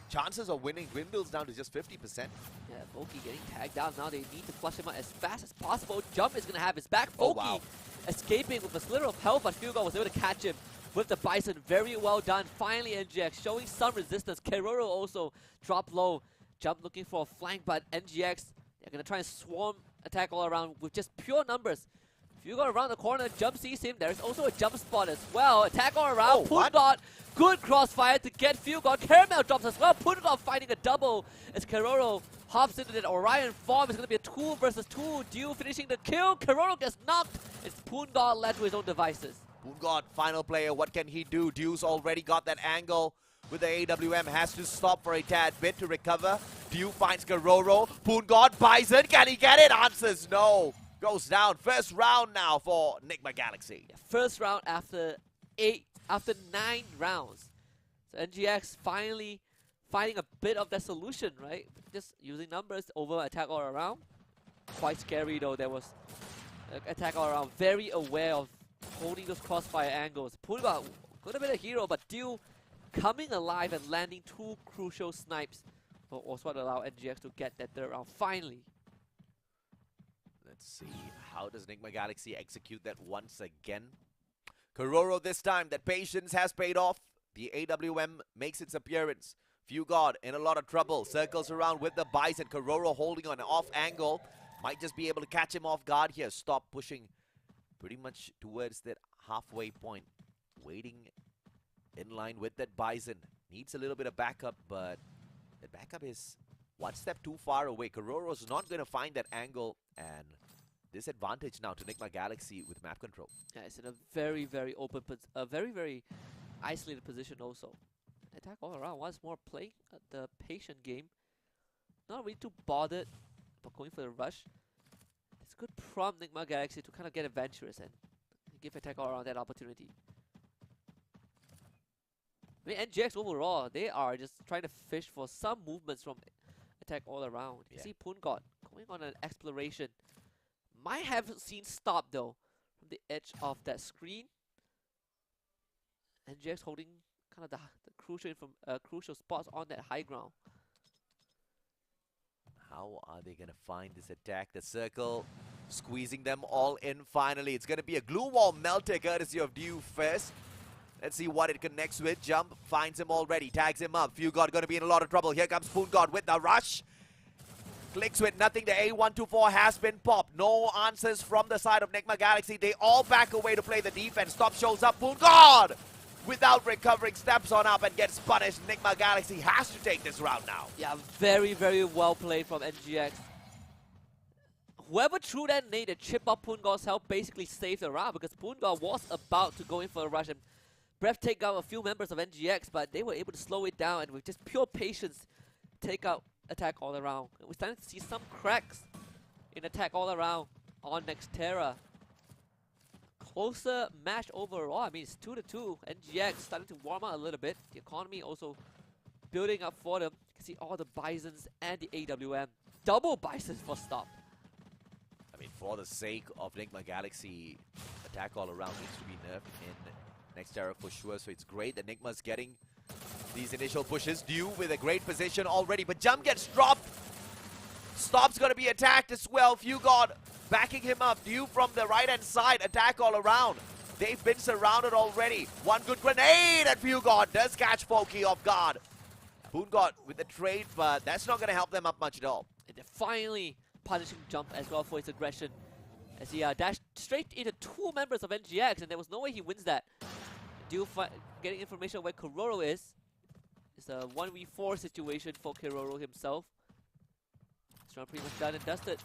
chances of winning dwindles down to just 50%. Yeah, Foki getting tagged down now. They need to flush him out as fast as possible. Jump is going to have his back. Oh, Foki wow. escaping with a slither of health, but Fugod was able to catch him with the Bison. Very well done. Finally, NGX showing some resistance. Keroro also dropped low. Jump looking for a flank, but NGX, they're going to try and swarm attack all around with just pure numbers. Fugod around the corner, Jump sees him. There's also a jump spot as well. Attack all around. Pungod, good crossfire to get Fugod. Caramel drops as well. Pungod finding a double as Keroro hops into that Orion form. It's going to be a 2 versus 2. Dew finishing the kill. Keroro gets knocked. It's Pungod led to his own devices. Pungod, final player, what can he do? Dew's already got that angle with the AWM, has to stop for a tad bit to recover. Dew finds Keroro. Pungod, Bison, can he get it? Answers no. Goes down. First round now for Nigma Galaxy. Yeah, first round after 9 rounds. So NGX finally finding a bit of that solution, right? Just using numbers over attack all around. Quite scary though. There was attack all around. Very aware of holding those crossfire angles. Pungod could have been a hero, but Dew coming alive and landing 2 crucial snipes was what allowed NGX to get that 3rd round finally. Let's see, how does Nigma Galaxy execute that once again? Kororo this time, that patience has paid off. The AWM makes its appearance. Fugod in a lot of trouble, circles around with the Bison. Kororo holding on an off angle. Might just be able to catch him off guard here. Stop pushing pretty much towards that halfway point. Waiting in line with that Bison. Needs a little bit of backup, but the backup is one step too far away. Kororo's not going to find that angle, and disadvantage now to Nigma Galaxy with map control. Yeah, it's in a very, very open, very, very isolated position also. Attack all around. Once more playing the patient game. Not really too bothered about going for the rush. It's good prompt Nigma Galaxy to kind of get adventurous and give attack all around that opportunity. I mean, NGX overall, they are just trying to fish for some movements from attack all around. You see Pungod going on an exploration. Might have seen Stop though from the edge of that screen. NGX holding kind of the crucial spots on that high ground. How are they going to find this attack? The circle squeezing them all in finally. It's going to be a glue wall melter courtesy of Dew first. Let's see what it connects with. Jump finds him already, tags him up. Fugod going to be in a lot of trouble. Here comes Pungod with the rush. Clicks with nothing. The A124 has been popped. No answers from the side of Nigma Galaxy. They all back away to play the defense. Stop shows up. Pungod, without recovering, steps on up and gets punished. Nigma Galaxy has to take this round now. Yeah, very, very well played from NGX. Whoever threw that nade to chip up Pungod's health basically saved the round, because Pungod was about to go in for a rush and take out a few members of NGX, but they were able to slow it down and with just pure patience take out attack all around. And we're starting to see some cracks in attack all around on Nextera. Closer match overall. I mean, it's 2-2. NGX starting to warm up a little bit. The economy also building up for them. You can see all the Bisons and the AWM. Double Bisons for Stop. I mean, for the sake of Nigma Galaxy, attack all around needs to be nerfed in Nextera for sure. So it's great that Nigma's getting these initial pushes. Dew with a great position already, but Jump gets dropped. Stop's gonna be attacked as well. Fugod backing him up. Due from the right-hand side. Attack all around. They've been surrounded already. One good grenade, and Fugod does catch Foki off guard. Boongod with the trade, but that's not gonna help them up much at all. And they're finally punishing Jump as well for his aggression. As he dashed straight into 2 members of NGX, and there was no way he wins that. Due getting information on where Kororo is. It's a 1v4 situation for Kororo himself. This round pretty much done and dusted.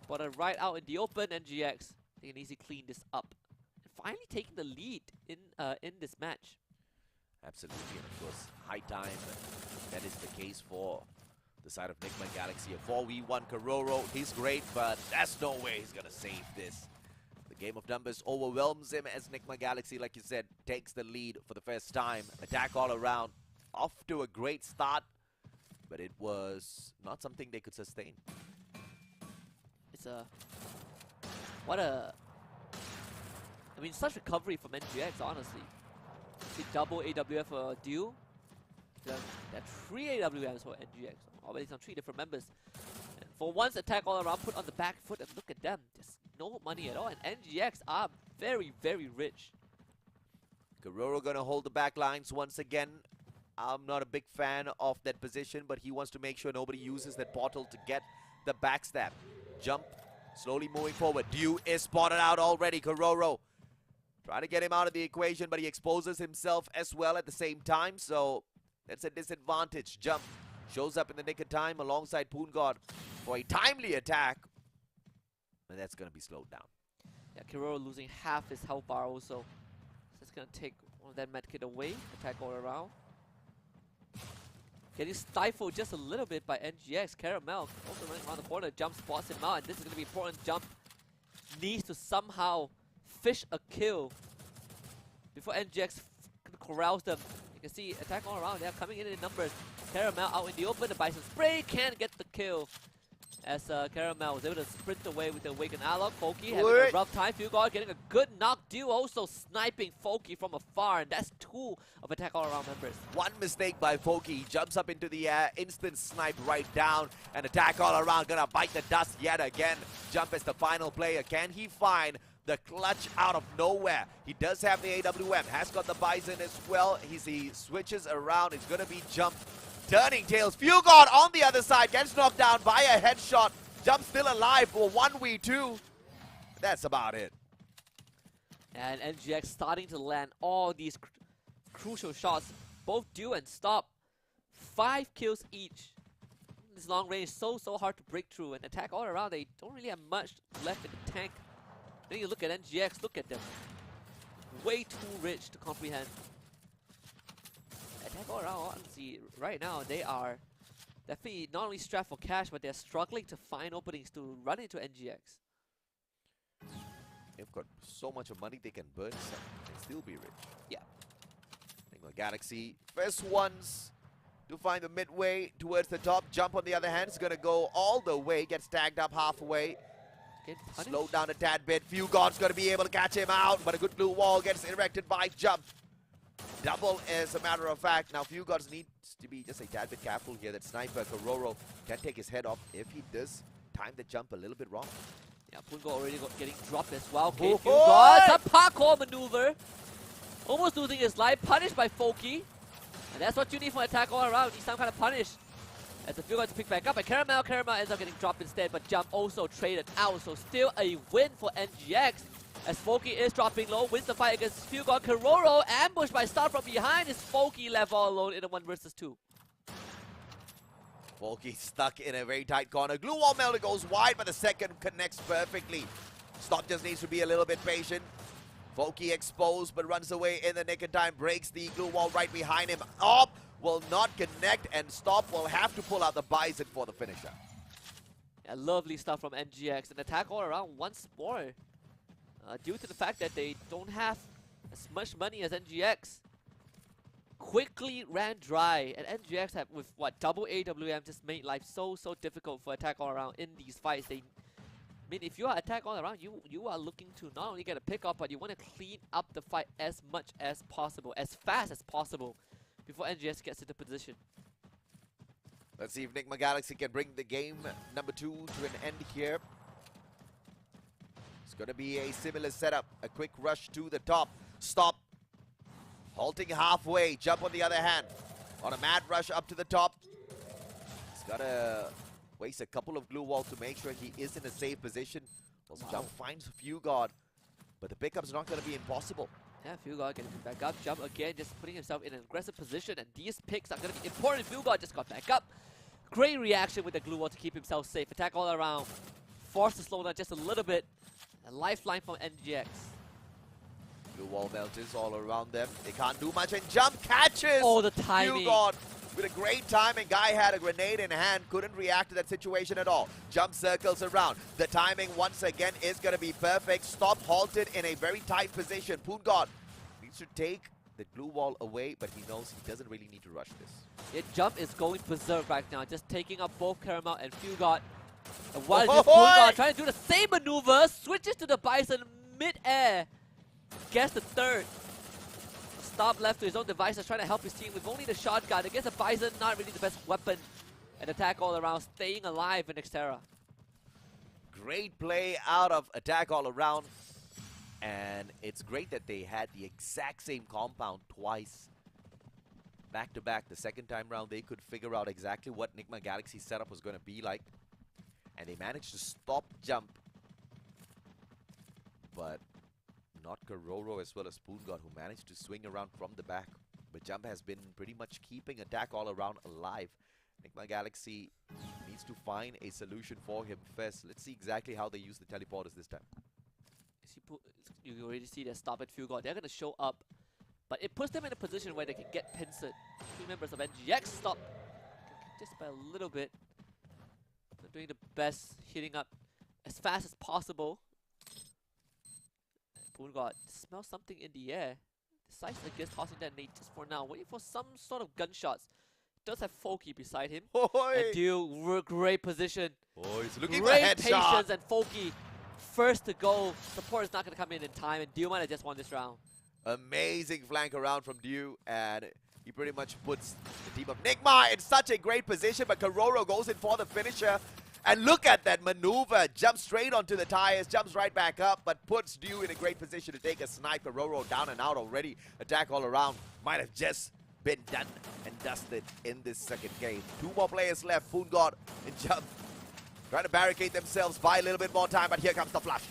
Spotted right out in the open, NGX. They can easily clean this up. And finally taking the lead in this match. Absolutely, and of course, high time. That is the case for the side of Nigma Galaxy. A 4v1 Kororo, he's great, but there's no way he's gonna save this. The game of numbers overwhelms him as Nigma Galaxy, like you said, takes the lead for the first time. Attack all around, off to a great start, but it was not something they could sustain. It's I mean, such recovery from NGX, honestly. See double AWF for Dew. There are 3 AWMs for NGX. Already some 3 different members. And for once, attack all around, put on the back foot, and look at them. There's no money at all, and NGX are very, very rich. Kororo gonna hold the back lines once again. I'm not a big fan of that position, but he wants to make sure nobody uses that portal to get the backstab. Jump, slowly moving forward. Dew is spotted out already. Kororo trying to get him out of the equation, but he exposes himself as well at the same time, so that's a disadvantage. Jump shows up in the nick of time alongside Boongod for a timely attack, and that's going to be slowed down. Yeah, Kororo losing half his health bar also. So it's going to take one of that medkit away. Attack all around. Getting stifled just a little bit by NGX. Caramel also running around the corner. Jump spots him out, and this is going to be important. Jump needs to somehow fish a kill before NGX corrals them. You can see attack all around. They are coming in numbers. Caramel out in the open. The Bison Spray can't get the kill as Caramel was able to sprint away with the Awakened Alloc. Foki having a rough time. Fugard getting a good knock. Dew also sniping Foki from afar, and that's 2 of attack all around members. One mistake by Foki. He jumps up into the air, instant snipe right down, and attack all around. Gonna bite the dust yet again. Jump as the final player. Can he find the clutch out of nowhere? He does have the AWM, has got the Bison as well. He switches around. It's gonna be Jump turning tails. Fugard on the other side gets knocked down by a headshot. Jump still alive for 1v2. That's about it. And NGX starting to land all these crucial shots. Both Dew and Stop. 5 kills each. This long range is so hard to break through, and attack all around. They don't really have much left in the tank. Then you look at NGX, look at them. Way too rich to comprehend. Attack all around, honestly, right now they are definitely not only strapped for cash, but they're struggling to find openings to run into NGX. They've got so much of money they can burn some and still be rich. Yeah. Nigma Galaxy, first ones to find the midway towards the top. Jump on the other hand is gonna go all the way, gets tagged up halfway. Slowed down a tad bit. Fugard's gonna be able to catch him out, but a good blue wall gets erected by Jump. Double as a matter of fact. Now Fugard needs to be just a tad bit careful here. That sniper Kororo can take his head off if he does time the jump a little bit wrong. Yeah, Pungo already getting dropped as well. Okay, Fugard, a parkour maneuver. Almost losing his life, punished by Foki. And that's what you need for attack all around. You need some kind of punish. As the Fugard to pick back up, and Caramel ends up getting dropped instead, but Jump also traded out. So still a win for NGX. As Foki is dropping low, wins the fight against Fugard. Kororo ambushed by Star from behind. Is Foki left all alone in a 1 versus 2? Foki stuck in a very tight corner. Glue wall melter goes wide, but the second connects perfectly. Stop just needs to be a little bit patient. Foki exposed, but runs away in the nick of time. Breaks the glue wall right behind him. Up will not connect, and Stop will have to pull out the Bison for the finisher. Yeah, lovely stuff from NGX. And attack all around once more. Due to the fact that they don't have as much money as NGX. Quickly ran dry. And NGX have, with what, double AWM, just made life so difficult for attack all around in these fights. I mean, if you are attack all around, you are looking to not only get a pick up, but you want to clean up the fight as much as possible, as fast as possible, before NGX gets into position. Let's see if Nigma Galaxy can bring the game number 2 to an end here. It's going to be a similar setup. A quick rush to the top. Stop. Halting halfway. Jump on the other hand. On a mad rush up to the top. He's got to waste a couple of glue walls to make sure he is in a safe position. Also, Jump finds Fugard. But the pickup's not going to be impossible. Yeah, Fugard getting back up. Jump again, just putting himself in an aggressive position. And these picks are going to be important. Fugard just got back up. Great reaction with the glue wall to keep himself safe. Attack all around. Forced to slow down just a little bit. A lifeline from NGX. Blue wall melters all around them. They can't do much, and Jump catches! Oh, the timing. Fugard with a great timing. Guy had a grenade in hand, couldn't react to that situation at all. Jump circles around. The timing once again is going to be perfect. Stop halted in a very tight position. Poongod needs to take the glue wall away, but he knows he doesn't really need to rush this. Jump is going berserk right now, just taking up both Caramel and Fugard. And while this Poongod trying to do the same maneuver, switches to the Bison mid-air. Gets the third. Stop left to his own devices, trying to help his team with only the shotgun. Against the Bison, not really the best weapon. And attack all around, staying alive in Xterra. Great play out of Attack All Around. And it's great that they had the exact same compound twice. Back to back, the second time round, they could figure out exactly what Nigma Galaxy's setup was going to be like. And they managed to stop Jump. But not Kororo as well as Poongod, who managed to swing around from the back. But Jump has been pretty much keeping Attack All Around alive. Nigma Galaxy needs to find a solution for him first. Let's see exactly how they use the teleporters this time. You already see that stop at Fugard. They're going to show up. But it puts them in a position where they can get pincered. Two members of NGX stop just by a little bit. They're doing the best, hitting up as fast as possible. Poongod smells something in the air. Decides against tossing that nade just for now. Waiting for some sort of gunshots. Does have Folky beside him. And Dew, great position. Oh, he's looking great for a headshot. Patience and Folky first to go. Support is not going to come in time, and Dew might have just won this round. Amazing flank around from Dew, and he pretty much puts the team of Nigma in such a great position, but Kororo goes in for the finisher. And look at that maneuver. Jumps straight onto the tires, jumps right back up, but puts Dew in a great position to take a snipe. Kororo down and out already. Attack All Around might have just been done and dusted in this second game. Two more players left, Poongod and Jump. Trying to barricade themselves, buy a little bit more time, but here comes the flush.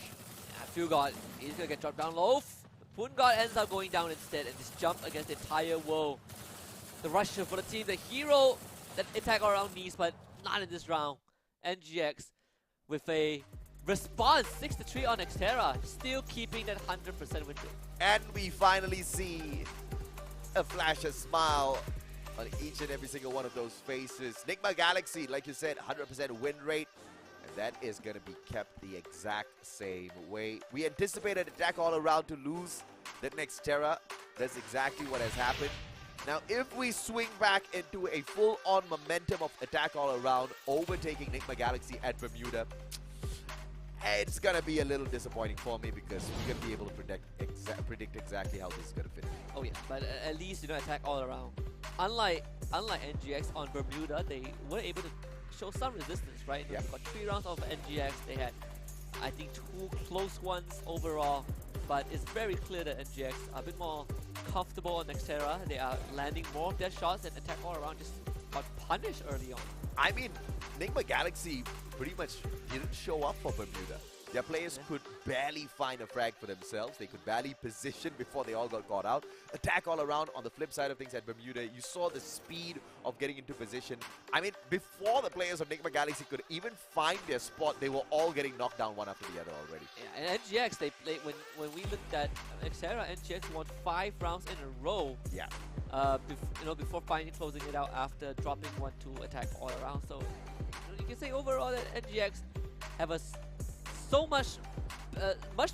Fugard, he's going to get dropped down low. Poongod ends up going down instead, and this Jump against the entire world. The rusher for the team, the hero that Attack All Around needs, but not in this round. NGX with a response 6-3 on Xterra, still keeping that 100% win rate. And we finally see a flash, a smile on each and every single one of those faces. Nigma Galaxy, like you said, 100% win rate. And that is going to be kept the exact same way. We anticipated Attack All Around to lose that next Terra. That's exactly what has happened. Now, if we swing back into a full-on momentum of Attack All Around, overtaking Nigma Galaxy at Bermuda, it's going to be a little disappointing for me because we're going to be able to predict exactly how this is going to finish. Oh yeah, but at least, you know, Attack All Around. Unlike NGX on Bermuda, they were able to show some resistance, right? Yeah. They got 3 rounds of NGX. They had, I think, 2 close ones overall. But it's very clear that NGX are a bit more comfortable on Xterra. They are landing more of their shots, and Attack All Around just got punished early on. I mean, Nigma Galaxy pretty much didn't show up for Bermuda. Their players could barely find a frag for themselves. They could barely position before they all got caught out. Attack All Around on the flip side of things at Bermuda. You saw the speed of getting into position. I mean, before the players of Nigma Galaxy could even find their spot, they were all getting knocked down one after the other already. Yeah, and NGX, they played, when we looked at Xterra, NGX won 5 rounds in a row. Yeah. Before finally closing it out after dropping 1 to Attack All Around. So you can say overall that NGX have a so much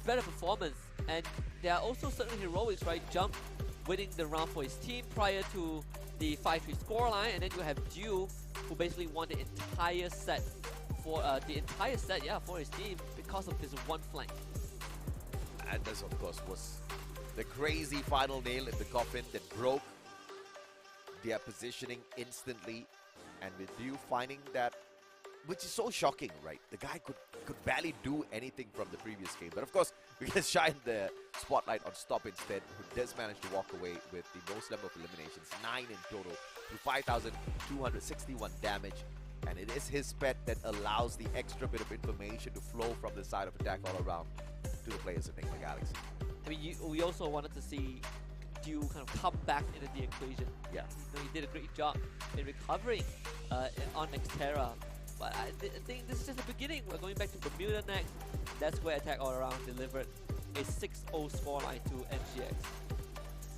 better performance, and there are also certain heroics, right? Jump winning the round for his team prior to the 5-3 scoreline, and then you have Dew, who basically won the entire set for his team because of this one flank. And this, of course, was the crazy final nail in the coffin that broke their positioning instantly. And with you finding that, which is so shocking, right? The guy could barely do anything from the previous game. But of course, we can shine the spotlight on Stop instead, who does manage to walk away with the most number of eliminations, 9 in total, through 5,261 damage. And it is his pet that allows the extra bit of information to flow from the side of attack all around to the players of Enigma Galaxy. I mean, we also wanted to see Dew kind of come back into the equation. Yeah. You know, he did a great job in recovering on Nextera. But I think this is just the beginning. We're going back to Bermuda next. That's where Attack All Around delivered a 6-0 scoreline to NGX.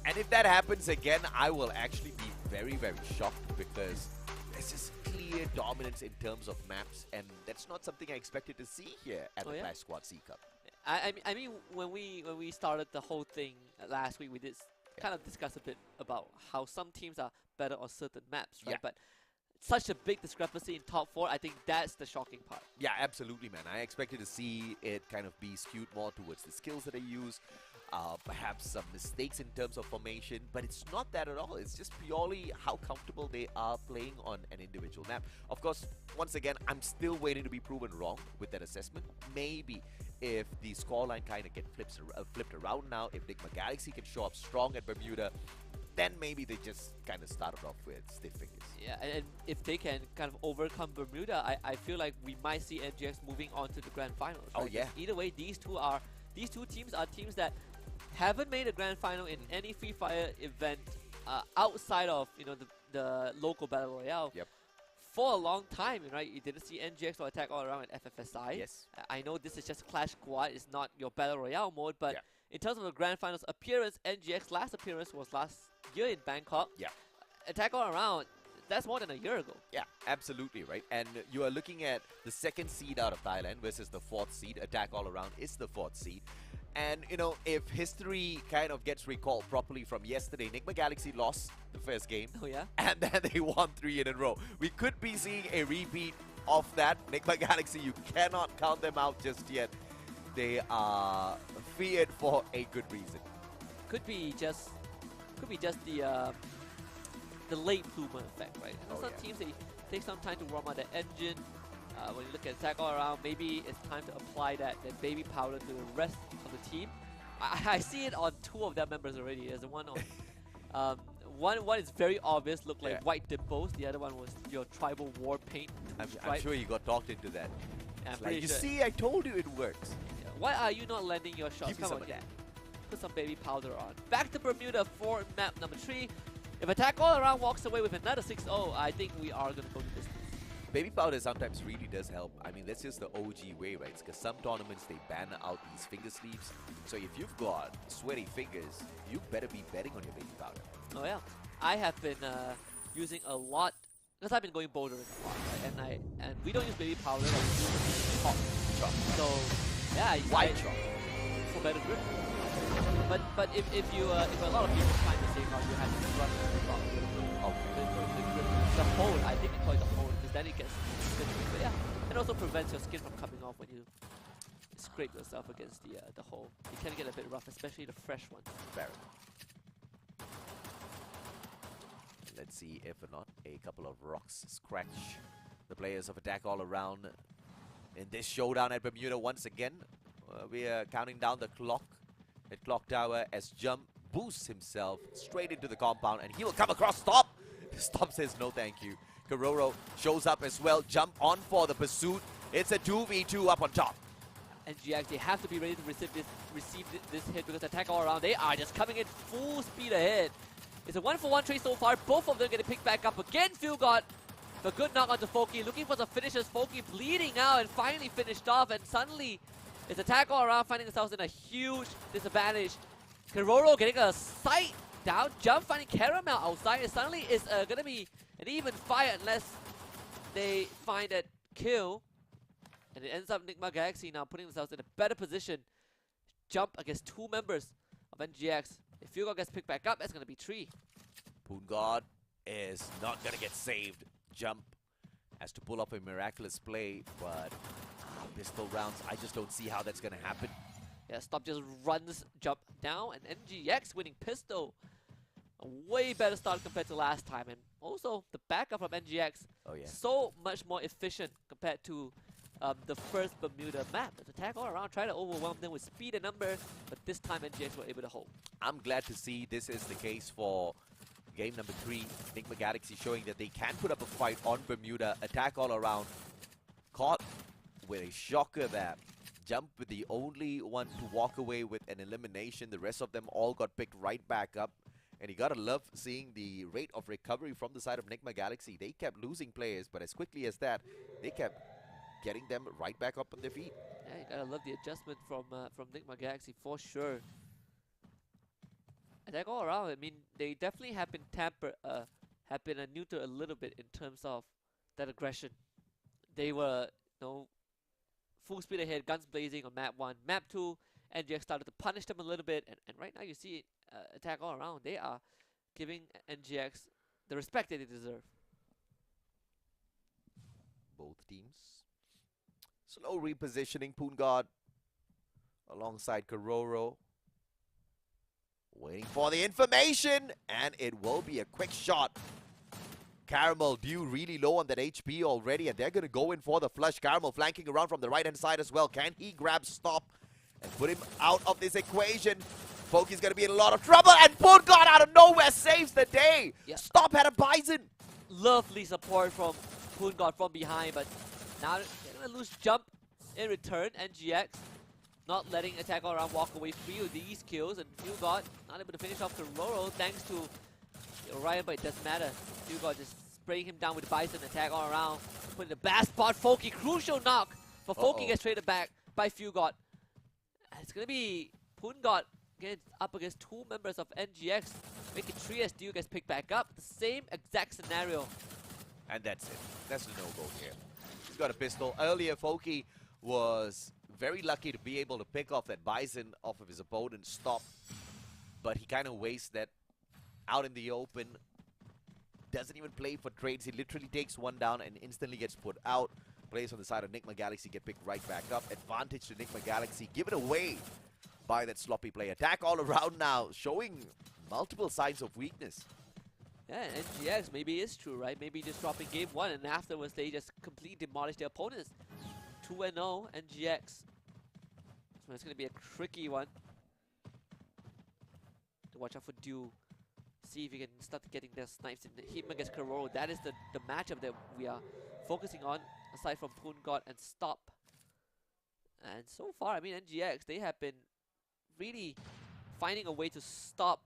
And if that happens again, I will actually be very, very shocked because there's just clear dominance in terms of maps, and that's not something I expected to see here at the Clash Squad C Cup. I mean, when we started the whole thing last week, we did kind of discuss a bit about how some teams are better on certain maps, right? Yeah. But such a big discrepancy in top 4, I think that's the shocking part. Yeah, absolutely, man. I expected to see it kind of be skewed more towards the skills that they use, perhaps some mistakes in terms of formation, but it's not that at all. It's just purely how comfortable they are playing on an individual map. Of course, once again, I'm still waiting to be proven wrong with that assessment. Maybe if the scoreline kind of gets flipped around now, if Enigma Galaxy can show up strong at Bermuda, then maybe they just kind of started off with stiff fingers. Yeah, and if they can kind of overcome Bermuda, I feel like we might see NGX moving on to the grand finals. Right? Oh yeah. Either way, these two teams are teams that haven't made a grand final in any Free Fire event outside of the local battle royale. Yep. For a long time, right? You didn't see NGX or Attack All Around at FFSI. Yes. I know this is just Clash Squad, it's not your battle royale mode, but Yeah. in terms of the grand finals appearance, NGX last appearance was last year in Bangkok. Yeah. Attack All Around, that's more than a year ago. Yeah, absolutely, right? And you are looking at the 2nd seed out of Thailand versus the 4th seed. Attack All Around is the 4th seed. And, if history kind of gets recalled properly from yesterday, Enigma Galaxy lost the first game. Oh yeah? And then they won 3 in a row. We could be seeing a repeat of that. Enigma Galaxy, you cannot count them out just yet. They are feared for a good reason. Could be just the late bloomer effect, right? Oh, Some yeah. teams, they take some time to warm up their engine. When you look at Attack All Around, maybe it's time to apply that baby powder to the rest of the team. I see it on 2 of their members already. There's one on one is very obvious, looked like Yeah. white dimples. The other one was your tribal war paint. I'm stripe. sure you got talked into that. I'm It's pretty like, you sure. see, I told you it works. Yeah. Why are you not landing your shots? Give me Come some on, of that. put some baby powder on. Back to Bermuda for map number 3. If Attack All Around walks away with another 6-0, I think we are going to go to distance. Baby powder sometimes really does help. I mean, that's just the OG way, right? Because some tournaments, they ban out these finger sleeves. So if you've got sweaty fingers, you better be betting on your baby powder. Oh yeah, I have been using a lot because I've been going bouldering a lot, right? And we don't use baby powder, like we use chalk. So yeah, White chalk. for better grip. But if a lot of people find the same route, you have to run the chalk. The hold, I think they call it the hold, because then it gets slippery. But yeah, it also prevents your skin from coming off when you scrape yourself against the hole. It can get a bit rough, especially the fresh ones. Fair enough. Let's see if or not a couple of rocks scratch the players of Attack All Around in this showdown at Bermuda once again. We are counting down the clock at Clock Tower as Jump boosts himself straight into the compound, and he will come across Stop. Stop says no thank you. Kororo shows up as well. Jump on for the pursuit. It's a 2v2 up on top. NGX, they have to be ready to receive this hit because Attack All Around, they are just coming in full speed ahead. It's a 1-for-1 trade so far. Both of them getting picked back up again. Phil got the good knock onto Foki, looking for some finishes. Foki bleeding out and finally finished off, and suddenly it's Attack All Around finding themselves in a huge disadvantage. Kororo getting a sight down jump, finding Caramel outside, and suddenly it's going to be an even fight unless they find that kill. And it ends up Enigma Galaxy now putting themselves in a better position. Jump against 2 members of NGX. If Fugo gets picked back up, that's going to be 3. Poon God is not going to get saved. Jump has to pull up a miraculous play, but pistol rounds, I just don't see how that's going to happen. Yeah, Stop just runs Jump down, and NGX winning pistol. A way better start compared to last time. And also, the backup from NGX Oh yeah. So much more efficient compared to the first Bermuda map. The attack all around, try to overwhelm them with speed and number, but this time NGX were able to hold. I'm glad to see this is the case for game number 3. Enigma Galaxy showing that they can put up a fight on Bermuda, attack all around. Caught with a shocker there. Jump with the only one to walk away with an elimination. The rest of them all got picked right back up. And you gotta love seeing the rate of recovery from the side of Enigma Galaxy. They kept losing players, but as quickly as that, they kept getting them right back up on their feet. Yeah, you gotta love the adjustment from Enigma Galaxy for sure. Attack all around. I mean, they definitely have been neutered a little bit in terms of that aggression. They were, you know, full speed ahead, guns blazing on map 1. Map 2, NGX started to punish them a little bit, and right now you see attack all around. They are giving NGX the respect that they deserve. Both teams. Slow repositioning. Poongod alongside Kororo. Waiting for the information, and it will be a quick shot. Caramel due really low on that HP already, and they're going to go in for the flush. Caramel flanking around from the right-hand side as well. Can he grab Stop and put him out of this equation? Pokey's going to be in a lot of trouble, and Poongod out of nowhere saves the day. Yeah. Stop had a Bison. Lovely support from Poongod from behind, but now they're going to lose jump in return. NGX not letting attack all around walk away free with these kills, and Poongod not able to finish off Kororo thanks to Orion, but it doesn't matter. Poongod just spraying him down with Bison, attack all around, put in the bad spot. Foki, crucial knock for Foki, gets traded back by Poongod. It's going to be Poongod up against 2 members of NGX, making 3 as Dio gets picked back up. The same exact scenario. And that's it. That's the no-go here. He's got a pistol. Earlier, Foki was very lucky to be able to pick off that Bison off of his opponent's Stop. But he kind of wastes that out in the open. Doesn't even play for trades. He literally takes one down and instantly gets put out. Players on the side of Enigma Galaxy get picked right back up. Advantage to Enigma Galaxy. Given away by that sloppy play. Attack all around now, showing multiple signs of weakness. Yeah, NGX, maybe it's true, right? Maybe just dropping game 1 and afterwards they just completely demolish their opponents. 2-0, NGX. So it's going to be a tricky one. To watch out for Dew. See if you can start getting their snipes in him against Kororo. That is the matchup that we are focusing on, aside from Poongod and Stop. And so far, I mean, NGX, they have been really finding a way to stop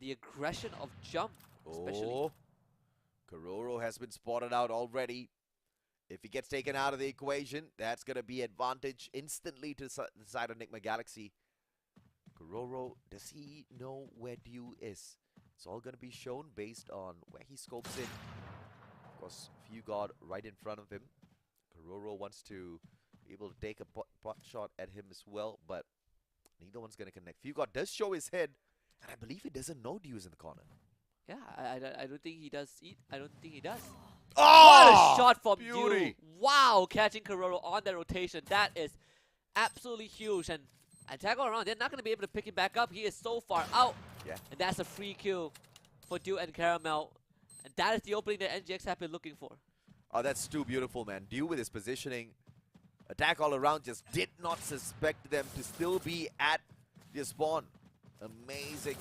the aggression of Jump, especially. Oh, Kororo has been spotted out already. If he gets taken out of the equation, that's going to be advantage instantly to the side of Enigma Galaxy. Kororo, does he know where Dew is? It's all going to be shown based on where he scopes in. Of course, Poongod right in front of him. Kororo wants to be able to take a pot shot at him as well, but neither one's going to connect. Poongod does show his head, and I believe he doesn't know Dew's in the corner. Yeah, I don't think he does. I don't think he does. Oh! What a shot from beauty. Dew. Wow, catching Kororo on that rotation. That is absolutely huge. And attack all around, they're not going to be able to pick him back up. He is so far out. Yeah. And that's a free kill for Dew and Caramel. And that is the opening that NGX have been looking for. Oh, that's too beautiful, man. Dew with his positioning. Attack all around, just did not suspect them to still be at their spawn. Amazing.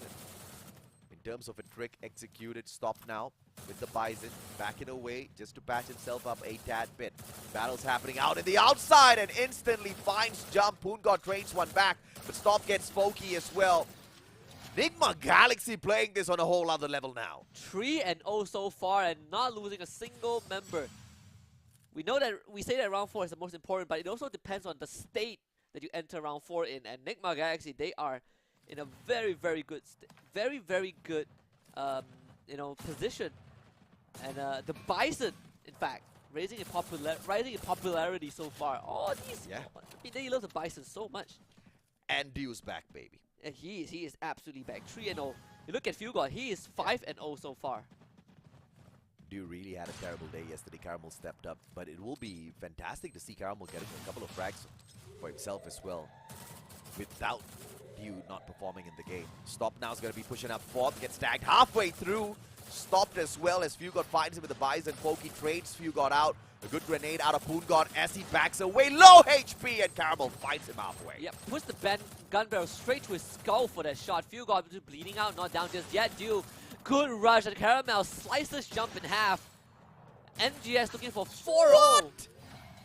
In terms of a trick executed. Stop now with the Bison. Backing away just to patch himself up a tad bit. Battle's happening out in the outside and instantly finds Jump. Poongod trades one back, but Stop gets Foki as well. Enigma Galaxy playing this on a whole other level now. 3-0 so far and not losing a single member. We know that we say that round 4 is the most important, but it also depends on the state that you enter round 4 in. And Enigma Galaxy, they are in a very, very good, position. And the Bison, in fact, rising in popularity so far. Oh, these, Yeah. I mean, they love the Bison so much. And Dew's back, baby. And he is absolutely back. 3-0. You look at Poongod, he is 5-0 so far. Dew really had a terrible day yesterday. Caramel stepped up, but it will be fantastic to see Caramel getting a couple of frags for himself as well, without Dew not performing in the game. Stop now is going to be pushing up fourth, gets tagged halfway through. stopped as well as Fugod finds him with the Bison. Pokey trades Fugod out. A good grenade out of Poongod as he backs away. Low HP and Caramel finds him halfway. Yep, puts the gun barrel straight to his skull for that shot. Fugod bleeding out, not down just yet. Good rush, and Caramel slices Jump in half. MGS looking for 4-0.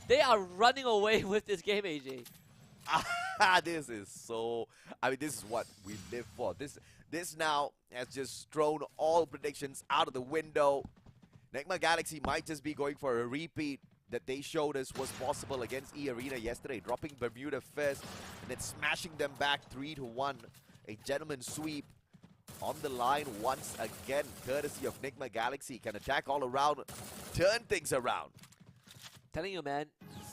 They are running away with this game, AJ. This is so... I mean, this is what we live for. This now has just thrown all predictions out of the window. Negma Galaxy might just be going for a repeat that they showed us was possible against E-Arena yesterday, dropping Bermuda first and then smashing them back 3-1. A gentleman sweep on the line once again, courtesy of Negma Galaxy. Can attack all around, turn things around. Telling you, man,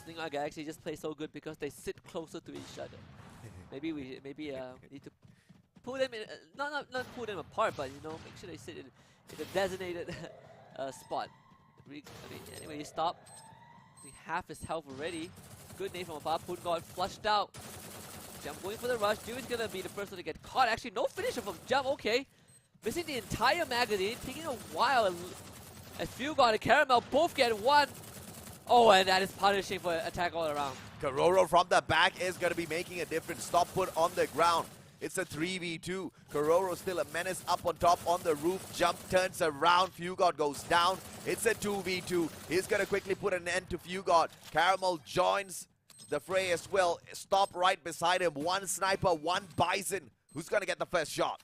Negma Galaxy just play so good because they sit closer to each other. Maybe we need to pull them in, not pull them apart, but you know, make sure they sit in a designated spot. I mean, anyway, you stop. Half his health already. Good nade from above. Poongod flushed out. Jump going for the rush. Dude is gonna be the first one to get caught. Actually, no finisher from Jump. Okay, missing the entire magazine, taking a while. As Fugod and Caramel both get one. Oh, and that is punishing for attack all around. Kororo from the back is going to be making a difference. Stop put on the ground. It's a 3v2. Kororo still a menace up on top on the roof. Jump turns around. Fugod goes down. It's a 2v2. He's going to quickly put an end to Fugod. Caramel joins the fray as well. Stop right beside him. One sniper, one Bison. Who's going to get the first shot?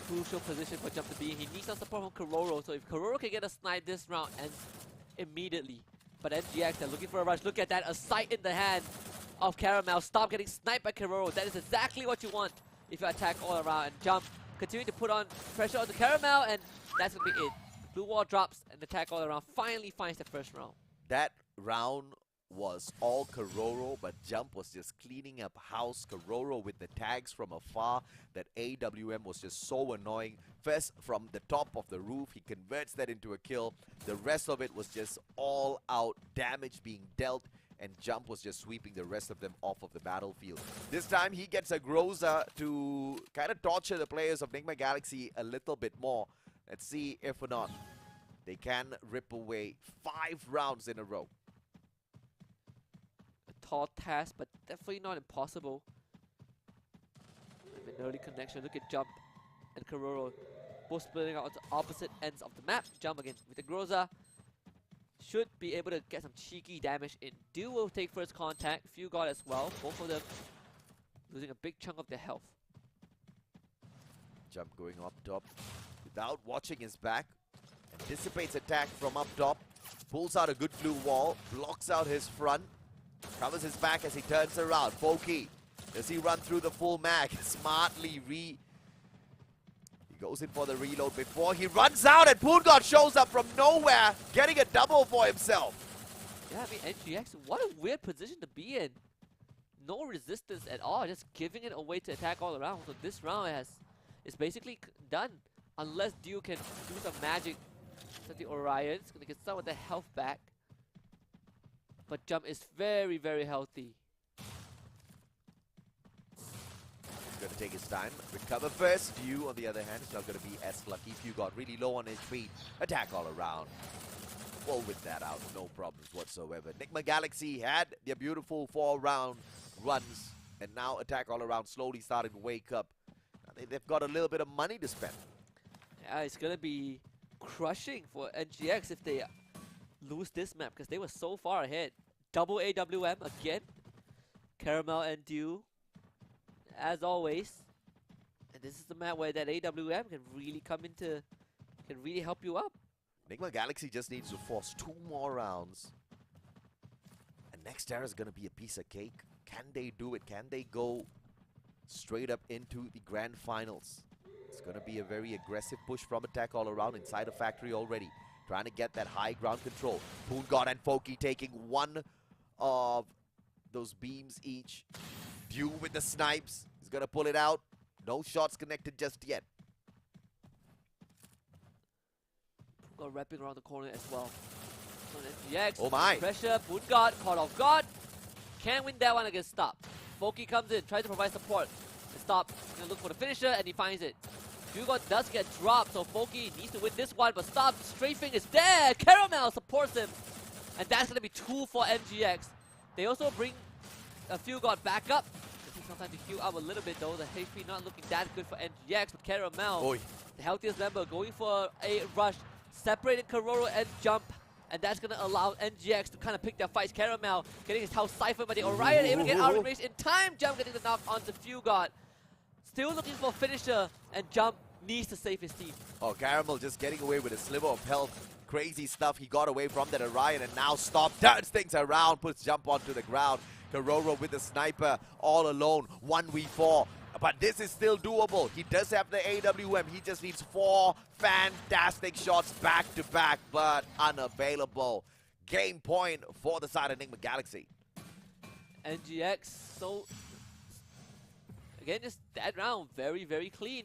Crucial position for Jump to be in. He needs some support from Kororo. So if Kororo can get a snipe this round, ends immediately. But MGX, they're looking for a rush. Look at that, a sight in the hand of Caramel. Stop getting sniped by Kororo. That is exactly what you want if you attack all around. And Jump continue to put on pressure on the Caramel, and that's going to be it. Blue wall drops and attack all around finally finds the first round. That round was all Kororo, but Jump was just cleaning up house. Kororo with the tags from afar. That AWM was just so annoying. First, from the top of the roof, he converts that into a kill. The rest of it was just all out damage being dealt, and Jump was just sweeping the rest of them off of the battlefield. This time, he gets a Groza to kind of torture the players of Negma Galaxy a little bit more. Let's see if or not they can rip away 5 rounds in a row. Tall task, but definitely not impossible. An early connection. Look at Jump and Kororo both splitting out to opposite ends of the map. Jump again with the Groza. Should be able to get some cheeky damage in. Do will take first contact. Fugod as well. Both of them losing a big chunk of their health. Jump going up top without watching his back. Anticipates attack from up top. Pulls out a good blue wall. Blocks out his front. Covers his back as he turns around. Pokey. Does he run through the full mag? Smartly He goes in for the reload before he runs out, and Poongod shows up from nowhere, getting a double for himself. Yeah, I mean, NGX, what a weird position to be in. No resistance at all, just giving it away to attack all around. So this round is basically done. Unless Dew can do some magic. So the Orion's gonna get some of the health back. But Jump is very, very healthy. He's going to take his time. Recover first. Dew, on the other hand, is not going to be as lucky. Fugod really low on HP. Attack all around. We'll win that out. No problems whatsoever. Negma Galaxy had their beautiful 4-round runs. And now attack all around slowly starting to wake up. They've got a little bit of money to spend. Yeah, it's going to be crushing for NGX if they lose this map, because they were so far ahead. Double AWM again. Caramel and Dew, as always. And this is the map where that AWM can really come into, can really help you up. Negma Galaxy just needs to force 2 more rounds. And next era is going to be a piece of cake. Can they do it? Can they go straight up into the grand finals? It's going to be a very aggressive push from attack all around inside the factory already. Trying to get that high ground control. Poongod and Foki taking one of those beams each. Dew with the snipes. He's going to pull it out. No shots connected just yet. Poongod wrapping around the corner as well. NGX, oh my. Pressure. Poongod caught off guard. Can't win that one against Stop. Foki comes in, tries to provide support. And Stop is going to look for the finisher, and he finds it. Fugon does get dropped, so Foki needs to win this one, but stop. Strafing is there. Caramel supports him. And that's going to be 2 for MGX. They also bring a Fugon back up. It takes some time to heal up a little bit though. The HP not looking that good for MGX, but Caramel, the healthiest member, going for a rush. Separating Kororo and Jump. And that's going to allow NGX to kind of pick their fights. Caramel getting his house siphoned, but the Orion able to get out of range in time. Jump getting the knock onto Fugon. Still looking for a finisher, and Jump needs to save his team. Oh, Caramel just getting away with a sliver of health. Crazy stuff he got away from that Orion, and now Stop turns things around, puts Jump onto the ground. Kororo with the sniper all alone, 1v4. But this is still doable. He does have the AWM. He just needs 4 fantastic shots back to back, but unavailable. Game point for the side of Enigma Galaxy. NGX, so again, just that round, very, very clean.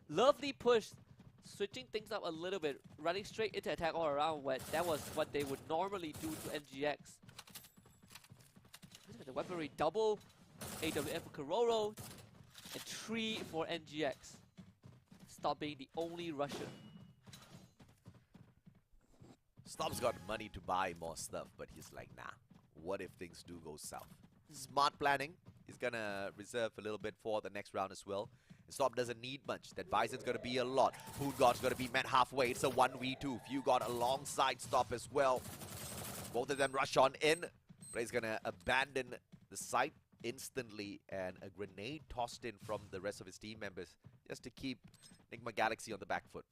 Lovely push, switching things up a little bit, running straight into attack all around. That was what they would normally do to NGX. The weaponry double, AWM for Kororo, and 3 for NGX. Stop being the only Rusher. Stop's got money to buy more stuff, but he's like, nah, what if things do go south? Smart planning. He's gonna reserve a little bit for the next round as well. Stop doesn't need much. That Bison's gonna be a lot. Poongod's gonna be met halfway. It's a 1v2. Fugon alongside Stop as well. Both of them rush on in. But he's gonna abandon the site instantly, and a grenade tossed in from the rest of his team members just to keep Enigma Galaxy on the back foot.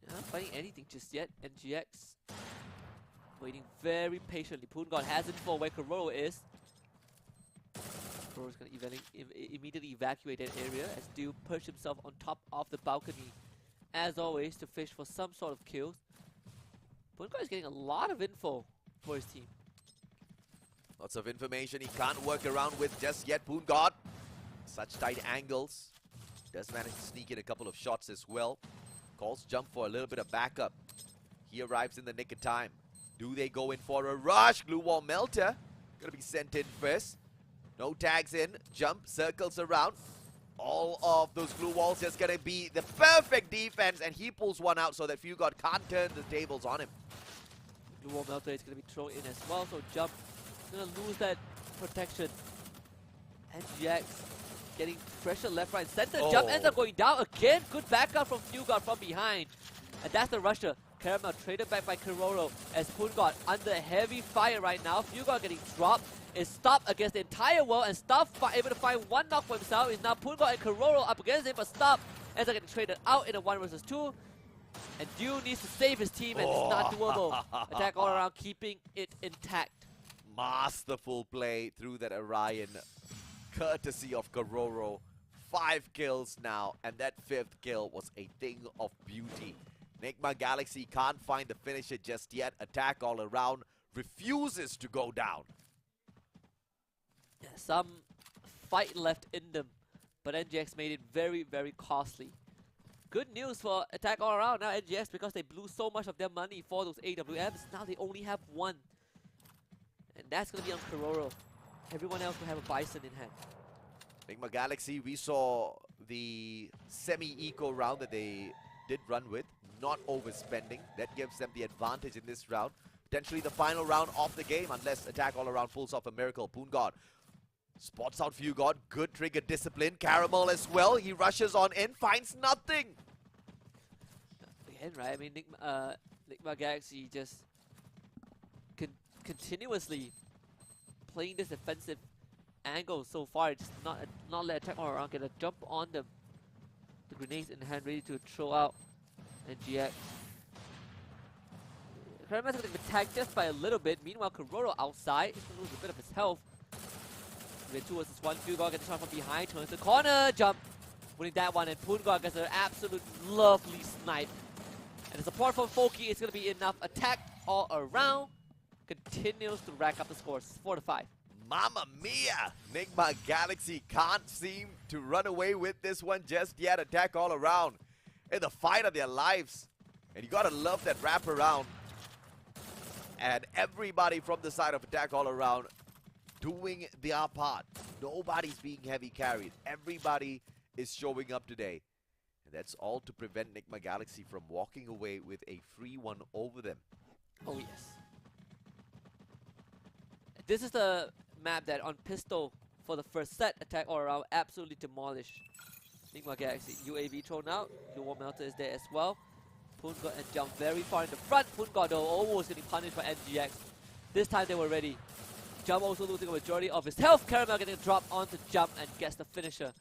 Not fighting anything just yet. NGX waiting very patiently. Poongon has info where Kororo is. Kororo's going to immediately evacuate that area as Dew pushed himself on top of the balcony, as always, to fish for some sort of kills. Poongon is getting a lot of info for his team. Lots of information he can't work around with just yet. Poongod, such tight angles. Does manage to sneak in a couple of shots as well. Calls Jump for a little bit of backup. He arrives in the nick of time. Do they go in for a rush? Glue wall melter. Gonna be sent in first. No tags in. Jump circles around. All of those glue walls just gonna be the perfect defense, and he pulls one out so that Fugon can't turn the tables on him. Glue wall melter is going to be thrown in as well, so Jump gonna lose that protection. NGX getting pressure left, right, center. Jump ends up going down again. Good backup from Fugon from behind. And that's the Rusher. Caramel traded back by Kororo as Poongon under heavy fire right now. Fugon getting dropped. Is stopped against the entire world, and Stop able to find one knock for himself. Is now Poongon and Kororo up against him, but Stop ends up getting traded out in a 1 versus 2. And Dew needs to save his team, and it's not doable. Attack all around, keeping it intact. Masterful play through that Orion, courtesy of Kororo. 5 kills now, and that 5th kill was a thing of beauty. Enigma Galaxy can't find the finisher just yet. Attack all around refuses to go down. Yeah, some fight left in them, but NGX made it very, very costly. Good news for Attack all around now, NGX, because they blew so much of their money for those AWMs. Now they only have 1. And that's going to be on Kororo. Everyone else will have a Bison in hand. Enigma Galaxy, we saw the semi-eco round that they did run with. Not overspending. That gives them the advantage in this round. Potentially the final round of the game, unless Attack all around pulls off a miracle. Poongod spots out Fugon. Good trigger discipline. Caramel as well. He rushes on in, finds nothing. Again, right? I mean, Enigma Galaxy just continuously playing this defensive angle so far. Just not let Attack all around get a jump on them. The grenades in hand, ready to throw out. And GX. Karaman's going to attack just by a little bit. Meanwhile, Kororo outside. He's going to lose a bit of his health. With 2 versus 1. Fugon gets a shot from behind. Turns the corner. Jump. Winning that one. And Poongon gets an absolute lovely snipe. And the support from Foki is going to be enough. Attack all around. Continues to rack up the scores. 4-5. Mamma mia! Enigma Galaxy can't seem to run away with this one just yet. Attack all around. In the fight of their lives. And you gotta love that wraparound. And everybody from the side of Attack all around doing their part. Nobody's being heavy carried. Everybody is showing up today. That's all to prevent Nigma Galaxy from walking away with a free one over them. Oh yes. This is the map that on pistol for the first set attack all around absolutely demolished Nigma Galaxy. UAV thrown out. Dual Melter is there as well. Poongod and Jump very far in the front. Poongod though almost getting punished by NGX. This time they were ready. Jump also losing a majority of his health. Caramel getting dropped onto Jump and gets the finisher.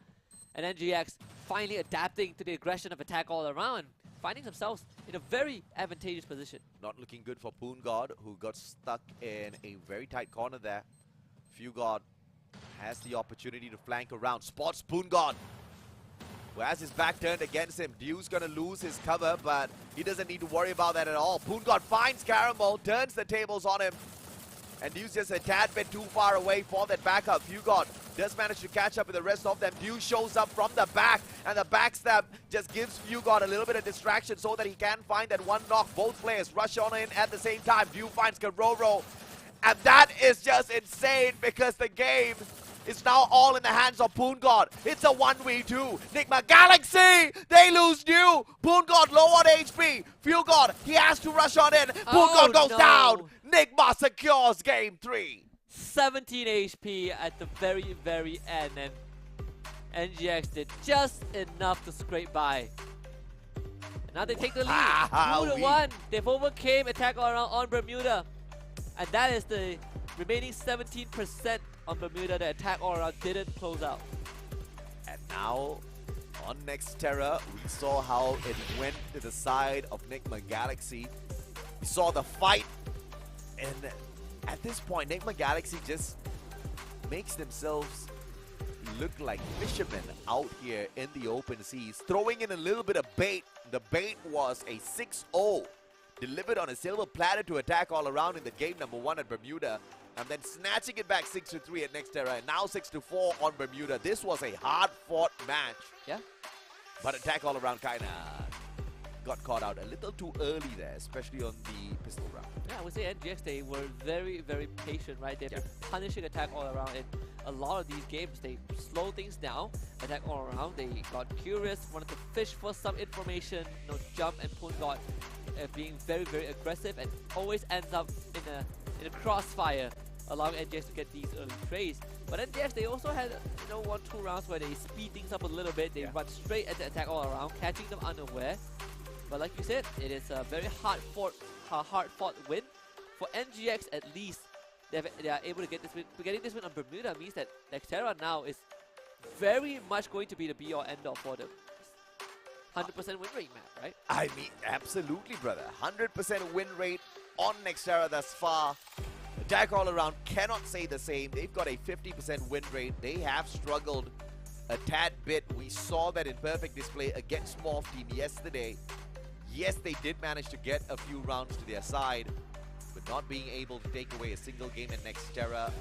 And NGX finally adapting to the aggression of attack all around, finding themselves in a very advantageous position. Not looking good for Poongod, who got stuck in a very tight corner there. Fugod has the opportunity to flank around. Spots Poongod, who has his back turned against him. Dew's gonna lose his cover, but he doesn't need to worry about that at all. Poongod finds Caramel, turns the tables on him. And Dew's just a tad bit too far away for that backup. Fugod does manage to catch up with the rest of them. Dew shows up from the back, and the backstab just gives Fugod a little bit of distraction so that he can find that one knock. Both players rush on in at the same time. Dew finds Karoro, and that is just insane because the game is now all in the hands of Poongod. It's a 1v2. Nigma Galaxy, they lose Dew. Poongod low on HP. Fugod, he has to rush on in. Poongod goes down. Nigma secures game 3. 17 HP at the very, very end, and NGX did just enough to scrape by. And now they take the lead. 2-1. They've overcame attack all around on Bermuda. And that is the remaining 17% on Bermuda. The attack all around didn't close out. And now, on Nexterra, we saw how it went to the side of Nigma Galaxy. We saw the fight. And at this point, Nigma Galaxy just makes themselves look like fishermen out here in the open seas, throwing in a little bit of bait. The bait was a 6-0, delivered on a silver platter to attack all around in the game number 1 at Bermuda, and then snatching it back 6-3 at Nexterra, and now 6-4 on Bermuda. This was a hard-fought match. Yeah. But attack all around kind of got caught out a little too early there, especially on the pistol round. Yeah, I would say NGX, they were very, very patient, right? They've been punishing attack all around. In a lot of these games, they slow things down, attack all around. They got curious, wanted to fish for some information, Jump and Poongod being very, very aggressive, and always ends up in a crossfire, allowing NGX to get these early trades. But NGX, they also had 1-2 rounds where they speed things up a little bit. They run straight at the attack all around, catching them unaware. But like you said, it is a very hard-fought win. For NGX, at least, they are able to get this win. Getting this win on Bermuda means that Nexterra now is very much going to be the be-all, end-all for them. 100% win rate map, right? I mean, absolutely, brother. 100% win rate on Nexterra thus far. Attack all around cannot say the same. They've got a 50% win rate. They have struggled a tad bit. We saw that in perfect display against Morph Team yesterday. Yes, they did manage to get a few rounds to their side, but not being able to take away a single game at Nexterra,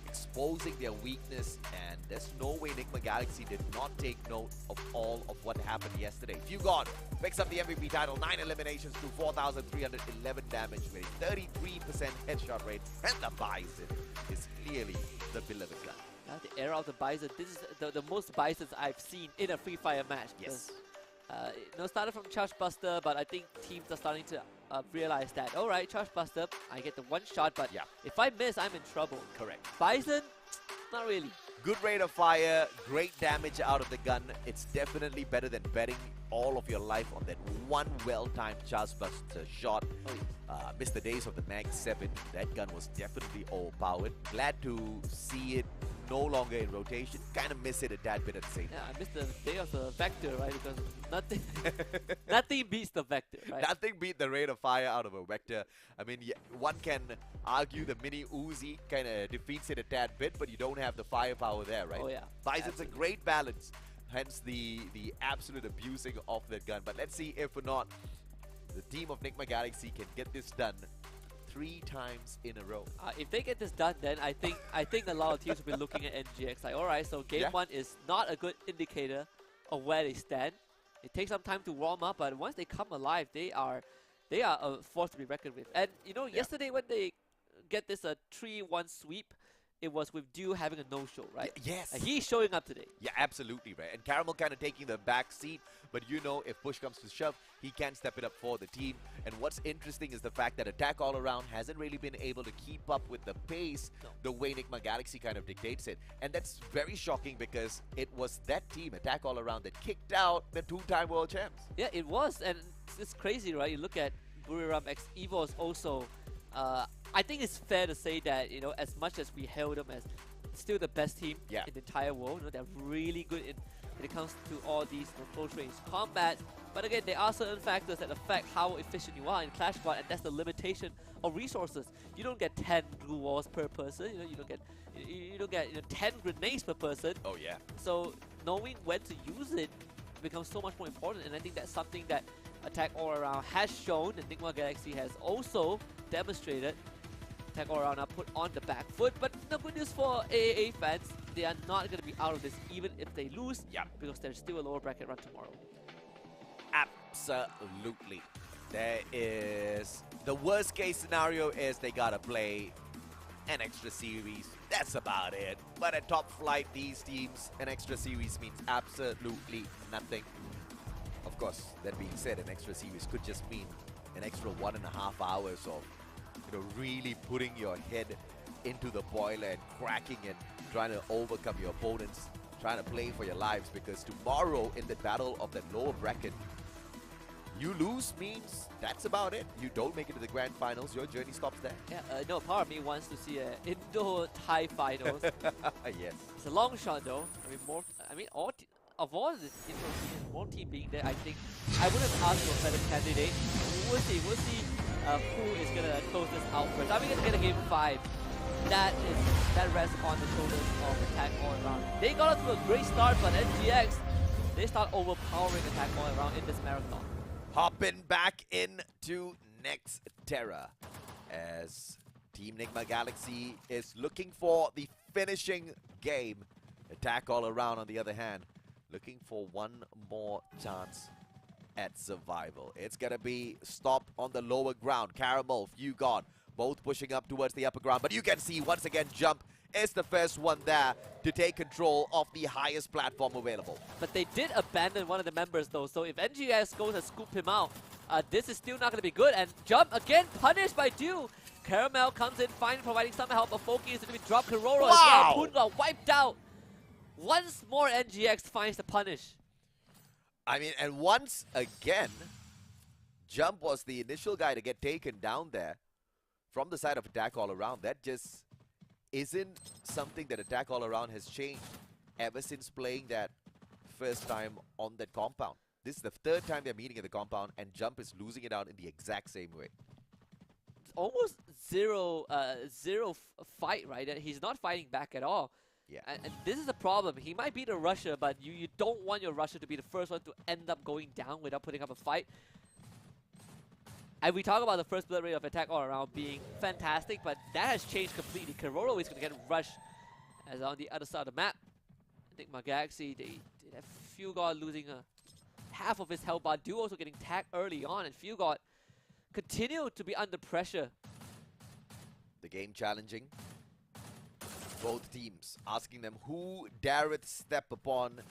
exposing their weakness, and there's no way Nigma Galaxy did not take note of all of what happened yesterday. Fugod picks up the MVP title, 9 eliminations to 4,311 damage with a 33% headshot rate, and the Bison is clearly the beloved gun. The era of the Bison. This is the most Bisons I've seen in a Free Fire match. Yes. Started from Charge Buster, but I think teams are starting to realize that, alright, Charge Buster, I get the one shot, but if I miss, I'm in trouble. Correct. Bison, not really. Good rate of fire, great damage out of the gun. It's definitely better than betting all of your life on that one well-timed Charge Buster shot. Oh, yes. Missed the days of the Mag 7. That gun was definitely overpowered. Glad to see it no longer in rotation. Kind of miss it a tad bit at the same time. Yeah, I missed the day of the Vector, right? Because nothing beats the Vector, right? Nothing beat the rate of fire out of a Vector. I mean, one can argue the mini Uzi kind of defeats it a tad bit, but you don't have the firepower there, right? Oh yeah. Bison's a great balance, hence the absolute abusing of that gun. But let's see if or not the team of Nigma Galaxy can get this done 3 times in a row. If they get this done, then I think a lot of teams will be looking at NGX like, alright, so game 1 is not a good indicator of where they stand. It takes some time to warm up, but once they come alive, they are a force to be reckoned with. And yesterday when they get this 3-1 sweep, it was with Dew having a no-show, right? Yes. And he's showing up today. Yeah, absolutely, right. And Caramel kind of taking the back seat, but you know, if push comes to shove, he can step it up for the team. And what's interesting is the fact that Attack All Around hasn't really been able to keep up with the pace the way Enigma Galaxy kind of dictates it. And that's very shocking because it was that team, Attack All Around, that kicked out the two-time world champs. Yeah, it was, and it's crazy, right? You look at Buriram X Evos also. I think it's fair to say that, you know, as much as we hailed them as still the best team Yeah. in the entire world, you know, they're really good when it comes to all these, you know, close range combat. But again, there are certain factors that affect how efficient you are in Clash Squad, and that's the limitation of resources. You don't get 10 glue walls per person. You know, you don't get you know, 10 grenades per person. Oh, yeah. So knowing when to use it becomes so much more important, and I think that's something that Attack All Around has shown, and Enigma Galaxy has also demonstrated. Attack All Around are put on the back foot, but the good news for AAA fans, they are not going to be out of this even if they lose, because there's still a lower bracket run tomorrow. Absolutely. There is... The worst case scenario is they gotta play an extra series. That's about it. But at Top Flight, these teams, an extra series means absolutely nothing. Of course, that being said, an extra series could just mean an extra 1.5 hours of, you know, really putting your head into the boiler and cracking and trying to overcome your opponents, trying to play for your lives, because tomorrow in the battle of that lower bracket, you lose means that's about it. You don't make it to the grand finals, your journey stops there. Yeah, no, part of me wants to see an Indo-Thai finals. Yes. It's a long shot though. I mean, of all the Indo teams, one team being there, I think I wouldn't ask for a better candidate. We'll see. We'll see who is gonna close this out first. Are we gonna get a game 5? That rests on the shoulders of Attack All Around. They got off to a great start, but NGX, they start overpowering Attack All Around in this marathon. Hopping back into Next Terra as Team Enigma Galaxy is looking for the finishing game. Attack All Around, on the other hand, looking for one more chance at survival. It's gonna be stop on the lower ground. Caramel, Fugod, both pushing up towards the upper ground, but you can see once again Jump is the first one there to take control of the highest platform available. But they did abandon one of the members though, so if NGS goes and scoop him out, this is still not going to be good. And Jump again punished by Dew. Caramel comes in fine, providing some help, but Foki is going to be dropped. Kororo as well. Poon got wiped out. Once more NGX finds the punish. I mean, and once again, Jump was the initial guy to get taken down there from the side of Attack All Around. That just isn't something that Attack All Around has changed ever since playing that first time on that compound. This is the third time they're meeting at the compound, and Jump is losing it out in the exact same way. It's almost zero fight, right? He's not fighting back at all. Yeah. And this is a problem. He might be the rusher, but you don't want your rusher to be the first one to end up going down without putting up a fight. And we talk about the first blood rate of Attack All Around being fantastic, but that has changed completely. Kororo is going to get rushed as on the other side of the map. Enigma Galaxy, they have Fugod losing half of his health bar. Dew also getting tagged early on, and Fugod continued to be under pressure. The game challenging. Both teams asking them who dareth step upon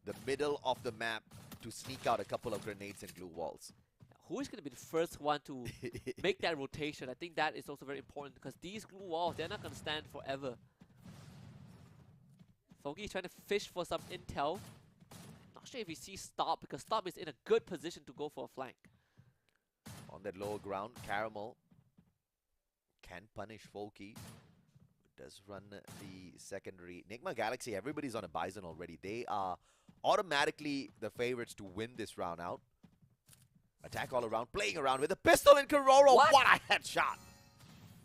the middle of the map to sneak out a couple of grenades and glue walls. Who is going to be the first one to make that rotation? I think that is also very important because these glue walls, they're not going to stand forever. Fogi is trying to fish for some intel. Not sure if he sees Stop because Stop is in a good position to go for a flank. On that lower ground, Caramel can punish Foki. Does run the secondary. Enigma Galaxy, everybody's on a Bison already. They are automatically the favorites to win this round out. Attack All Around, playing around with a pistol in Kororo. What a headshot!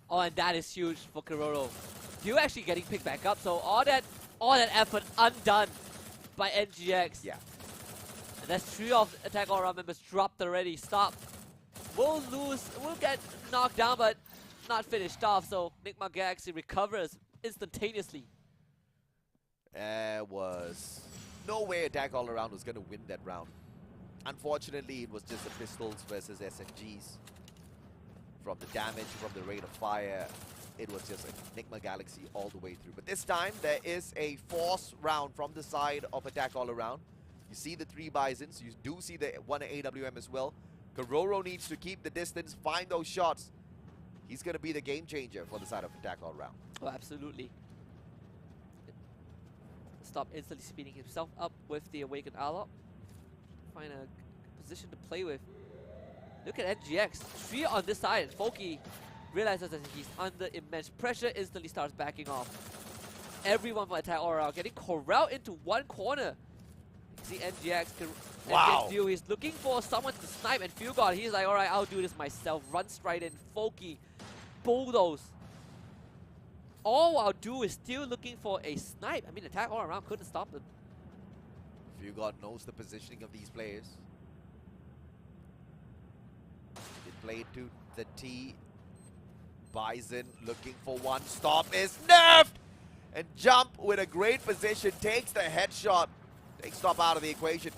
Oh, and that is huge for Kororo. Dew actually getting picked back up, so all that effort undone by NGX. Yeah. And that's 3 of Attack All Around members dropped already. Stop. We'll lose. We'll get knocked down, but not finished off. So Enigma Galaxy recovers instantaneously. There was no way Attack All Around was going to win that round. Unfortunately, it was just the pistols versus SMGs. From the damage, from the rate of fire, it was just a Nigma Galaxy all the way through. But this time, there is a force round from the side of Attack All Around. You see the 3 Bisons. You do see the 1 AWM as well. Kororo needs to keep the distance, find those shots. He's going to be the game changer for the side of Attack All Around. Oh, absolutely. Stop instantly speeding himself up with the Awakened Alop. Find a position to play with. Look at NGX. 3 on this side. Foki realizes that he's under immense pressure, instantly starts backing off. Everyone from Attack All Around getting corralled into one corner. You see NGX can Wow. do. He's looking for someone to snipe, and Fugard, he's like, alright, I'll do this myself. Runs right in. Foki bulldoze. All I'll do is still looking for a snipe. I mean, Attack All Around couldn't stop them. Fugard knows the positioning of these players. They played to the T. Bison looking for one. Stop is nerfed! And Jump with a great position takes the headshot. Takes Stop out of the equation.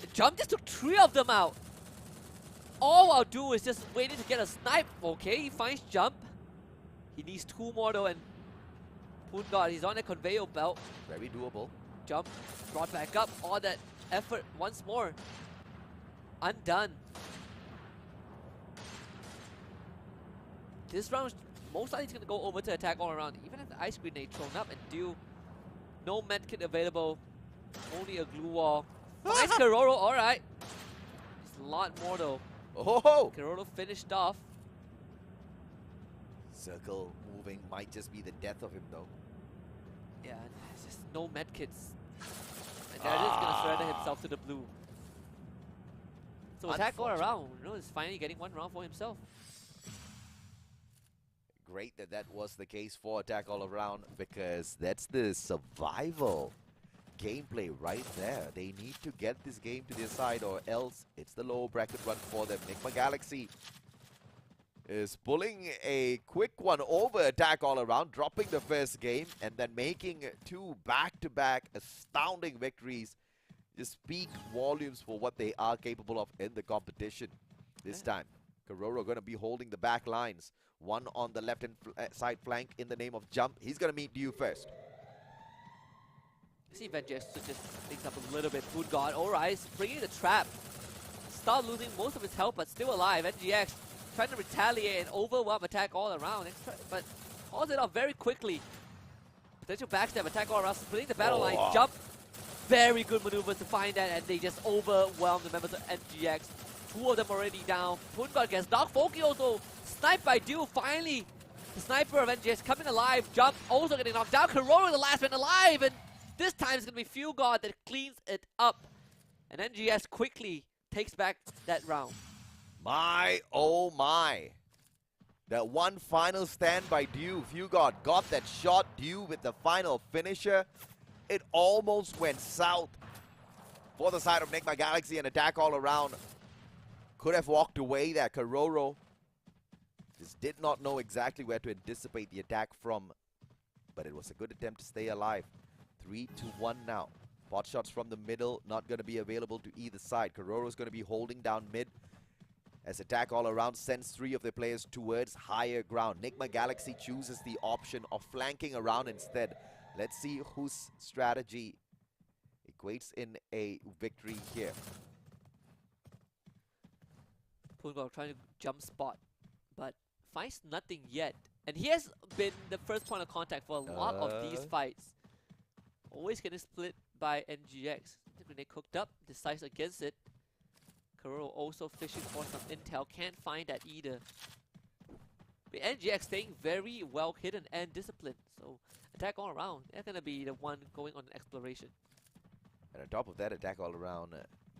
The Jump just took 3 of them out. All I'll do is just waiting to get a snipe. Okay, he finds Jump. He needs 2 more though, and Poongard, he's on a conveyor belt. Very doable. Jump brought back up. All that effort once more. Undone. This round, most likely, is going to go over to Attack All Around. Even if the Ice Grenade thrown up and do no medkit available, only a glue wall. Nice Kororo, alright. There's a lot more though. Oh! Kororo finished off. Circle moving might just be the death of him though. Yeah, there's just no medkits. And they're just going to surrender himself to the blue. So Attack All Around, you know, is finally getting 1 round for himself. Great that that was the case for Attack All Around, because that's the survival gameplay right there. They need to get this game to their side, or else it's the low bracket run for them. Nigma Galaxy is pulling a quick one over Attack All Around, dropping the first game, and then making 2 back-to-back astounding victories. Just speak volumes for what they are capable of in the competition. This time, Kororo going to be holding the back lines. 1 on the left-hand side flank in the name of Jump. He's going to meet you first. See Vengeance switches things up a little bit. Food God, alright, bringing the trap. Start losing most of his health, but still alive. NGX trying to retaliate and overwhelm Attack All Around, but calls it off very quickly. Potential backstab, Attack All Around, splitting the battle line. Jump. Very good maneuvers to find that, and they just overwhelm the members of NGX. 2 of them already down. Poongard gets knocked. Foki also sniped by Dew. Finally, the sniper of NGX coming alive. Jump also getting knocked down. Kororo, the last man alive, and this time it's going to be Fugard that cleans it up. And NGS quickly takes back that round. My, oh my. That one final stand by Dew. Fugard got that shot. Dew with the final finisher. It almost went south for the side of Nigma Galaxy, and Attack All Around could have walked away there. Kororo just did not know exactly where to anticipate the attack from, but it was a good attempt to stay alive. 3-1 now. Pot shots from the middle not going to be available to either side. Kororo is going to be holding down mid as Attack All Around sends 3 of their players towards higher ground. Nigma Galaxy chooses the option of flanking around instead. Let's see whose strategy equates in a victory here. Poongard trying to jump spot, but finds nothing yet. And he has been the first point of contact for a lot of these fights. Always getting split by NGX. The grenade cooked up, decides against it. Kororo also fishing for some intel, can't find that either. But NGX staying very well hidden and disciplined. So Attack All Around, they're gonna be the one going on an exploration. And on top of that, Attack All Around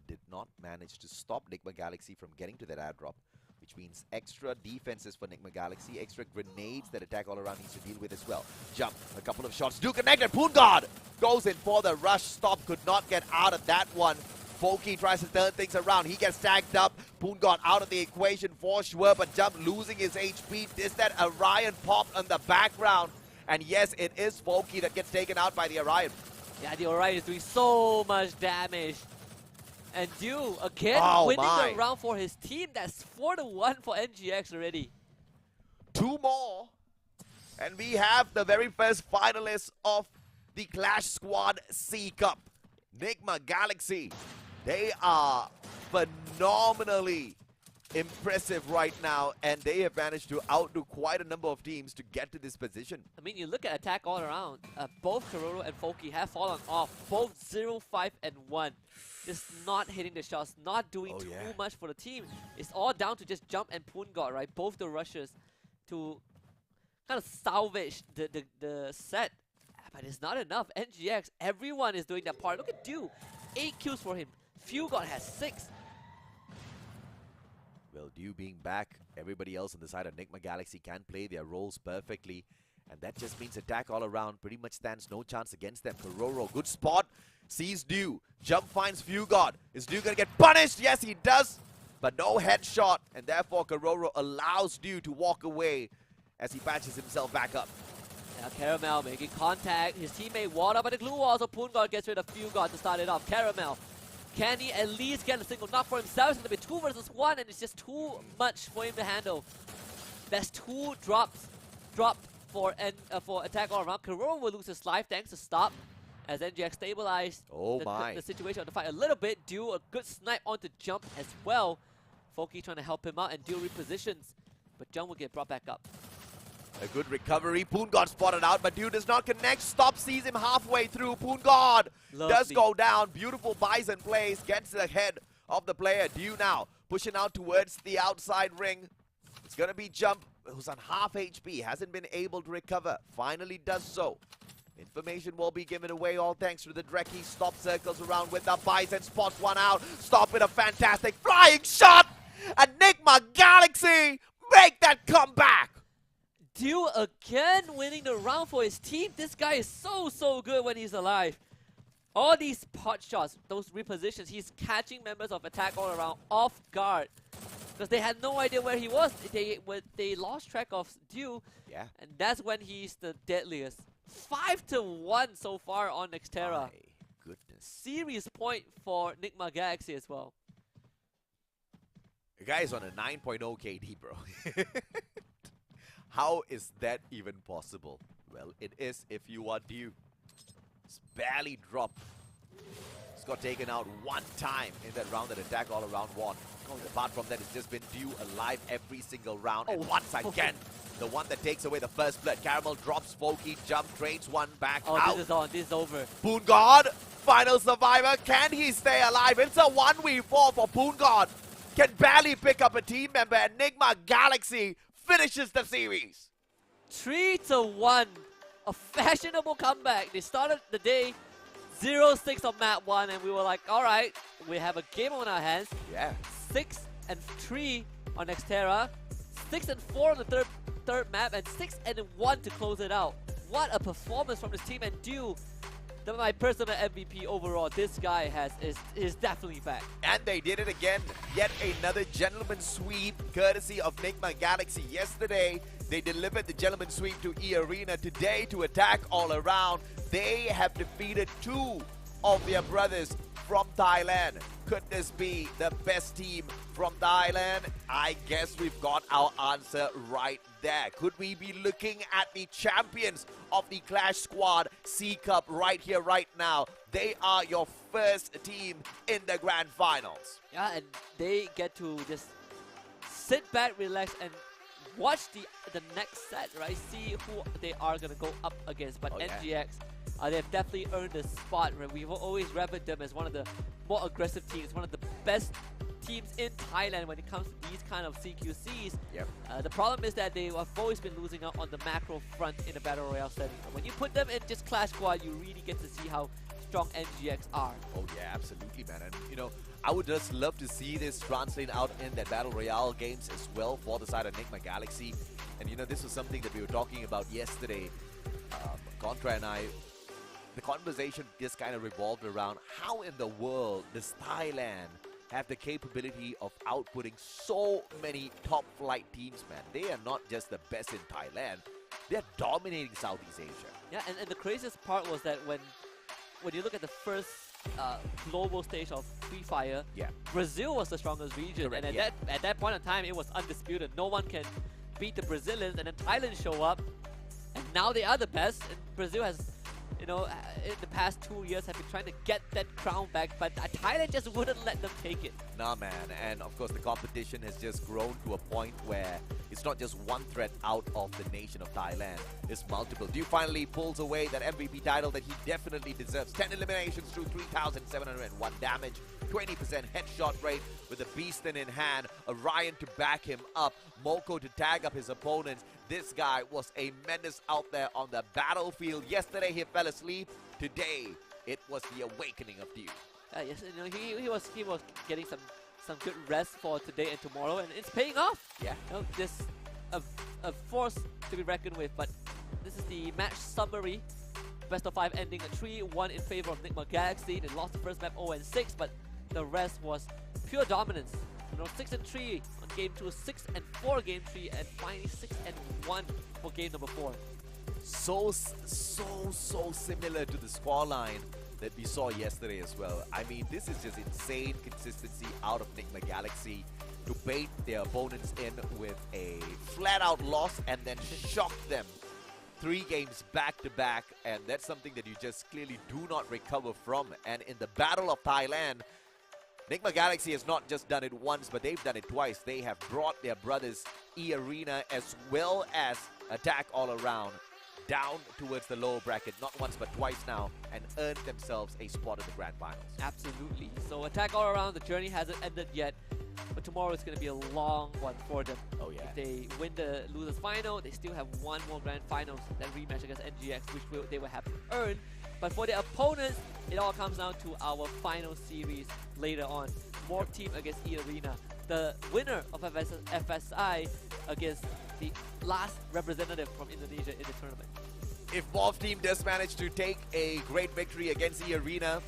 did not manage to stop Nigma Galaxy from getting to that airdrop, which means extra defenses for Nigma Galaxy, extra grenades that Attack All Around needs to deal with as well. Jump, a couple of shots do connect, and Poongard goes in for the rush. Stop, could not get out of that one. Foki tries to turn things around. He gets tagged up. Poongard out of the equation for sure, but Jump losing his HP. Is that Orion pop on the background? And yes, it is Foki that gets taken out by the Orion. Yeah, the Orion is doing so much damage. And Dew again winning the round for his team. That's 4-1 for NGX already. 2 more. And we have the very first finalist of the Clash Squad C Cup, Nigma Galaxy. They are phenomenally impressive right now, and they have managed to outdo quite a number of teams to get to this position. I mean, you look at attack all around. Both Kororo and Foki have fallen off. Both 0, 5, and 1. Just not hitting the shots, not doing too much for the team. It's all down to just Jump and Poongod, right? Both the rushes to kind of salvage the set. But it's not enough. NGX, everyone is doing that part. Look at Dew. 8 kills for him. Fugod has 6. Well, Dew being back, everybody else on the side of Nigma Galaxy can play their roles perfectly. And that just means attack all around pretty much stands no chance against them. Kororo, good spot, sees Dew. Jump finds Fugod. Is Dew gonna get punished? Yes, he does. But no headshot. And therefore, Kororo allows Dew to walk away as he patches himself back up. Now Caramel making contact. His teammate walled up by the glue wall, so Poongod gets rid of Fugod to start it off. Caramel, can he at least get a single knock for himself? It's going to be 2 versus 1, and it's just too much for him to handle. That's 2 dropped for attack all around. Kororo will lose his life thanks to stop, as NGX stabilized the situation on the fight a little bit. Dew a good snipe onto Jump as well. Foki trying to help him out, and Dew repositions, but Jump will get brought back up. A good recovery. Poongod spotted out, but Dew does not connect. Stop sees him halfway through. Poongod does go down. Beautiful Bison plays. Gets ahead of the player. Dew now pushing out towards the outside ring. It's going to be Jump, who's on half HP. Hasn't been able to recover. Finally does so. Information will be given away, all thanks to the Dreki. Stop circles around with the Bison. Spots one out. Stop with a fantastic flying shot. And Nigma Galaxy make that comeback. Dew again winning the round for his team. This guy is so good when he's alive. All these pot shots, those repositions, he's catching members of attack all around off guard. Because they had no idea where he was. They lost track of Dew. Yeah. And that's when he's the deadliest. 5-1 so far on Nextera. My goodness. Serious point for Nigma Galaxy as well. The guy is on a 9.0 KD, bro. How is that even possible? Well, it is if you are Dew. It's barely dropped. It's got taken out one time in that round that attack all around won. Apart from that, it's just been Dew alive every single round. And once again, the one that takes away the first blood. Caramel drops Foki, Jump, trades one back out. This is on. This is over. Poongod, final survivor. Can he stay alive? It's a 1v4 for Poongod. Can barely pick up a team member, and Nigma Galaxy finishes the series. 3-1. A fashionable comeback. They started the day 0-6 on map 1, and we were like, alright, we have a game on our hands. Yeah. 6-3 on Nextera. 6-4 on the third map, and 6-1 to close it out. What a performance from this team, and Dew, my personal MVP overall, this guy is definitely back. And they did it again. Yet another gentleman sweep courtesy of Nigma Galaxy. Yesterday, they delivered the gentleman sweep to E-Arena. Today, to attack all around, they have defeated 2 of their brothers from Thailand. Could this be the best team from Thailand? I guess we've got our answer right there. Could we be looking at the champions of the Clash Squad C Cup right here, right now? They are your first team in the grand finals. Yeah, and they get to just sit back, relax, and watch the next set, right? See who they are going to go up against. But NGX, they've definitely earned the spot, right? We've always revered them as one of the more aggressive teams, one of the best teams in Thailand when it comes to these kind of CQCs. Yep. The problem is that they have always been losing out on the macro front in a Battle Royale setting. When you put them in just Clash Squad, you really get to see how strong NGX are. Oh yeah, absolutely, man. And you know, I would just love to see this translate out in that Battle Royale games as well for the side of Nigma Galaxy. And you know, this was something that we were talking about yesterday. Contra and I, the conversation just kind of revolved around how in the world does Thailand have the capability of outputting so many top flight teams, man. They are not just the best in Thailand, they're dominating Southeast Asia. Yeah, and the craziest part was that when you look at the first global stage of Free Fire, Brazil was the strongest region. Correct, and at that point in time, it was undisputed. No one can beat the Brazilians, and then Thailand show up, now they are the best, and Brazil has, you know, in the past 2 years have been trying to get that crown back, but Thailand just wouldn't let them take it. Nah, man. And of course, the competition has just grown to a point where it's not just one threat out of the nation of Thailand. It's multiple. Dew finally pulls away that MVP title that he definitely deserves. 10 eliminations through 3,701 damage. 20% headshot rate with a beastin in hand. Orion to back him up. Moko to tag up his opponents. This guy was a menace out there on the battlefield. Yesterday he fell asleep. Today it was the awakening of Dew. Yes, you know, he was getting some good rest for today and tomorrow, and it's paying off. Yeah. You know, this a force to be reckoned with. But this is the match summary. Best of 5 ending at 3-1 in favor of Nigma Galaxy. They lost the first map 0-6, but the rest was pure dominance. You know, 6-3 on game 2, 6-4 game 3, and finally 6-1 for game number 4. So similar to the scoreline that we saw yesterday as well. I mean, this is just insane consistency out of Nigma Galaxy to bait their opponents in with a flat-out loss and then shock them 3 games back-to-back, and that's something that you just clearly do not recover from. And in the Battle of Thailand, Nigma Galaxy has not just done it once, but they've done it twice. They have brought their brothers E-Arena as well as Attack All Around down towards the lower bracket, not once but twice now, and earned themselves a spot in the Grand Finals. Absolutely. So Attack All Around, the journey hasn't ended yet, but tomorrow is going to be a long one for them. Oh yeah. If they win the losers final, they still have one more Grand Finals, that rematch against NGX, which they will have to earn. But for their opponents, it all comes down to our final series later on. Morph Team against E-Arena. The winner of FSI against the last representative from Indonesia in the tournament. If Morph Team does manage to take a great victory against E-Arena,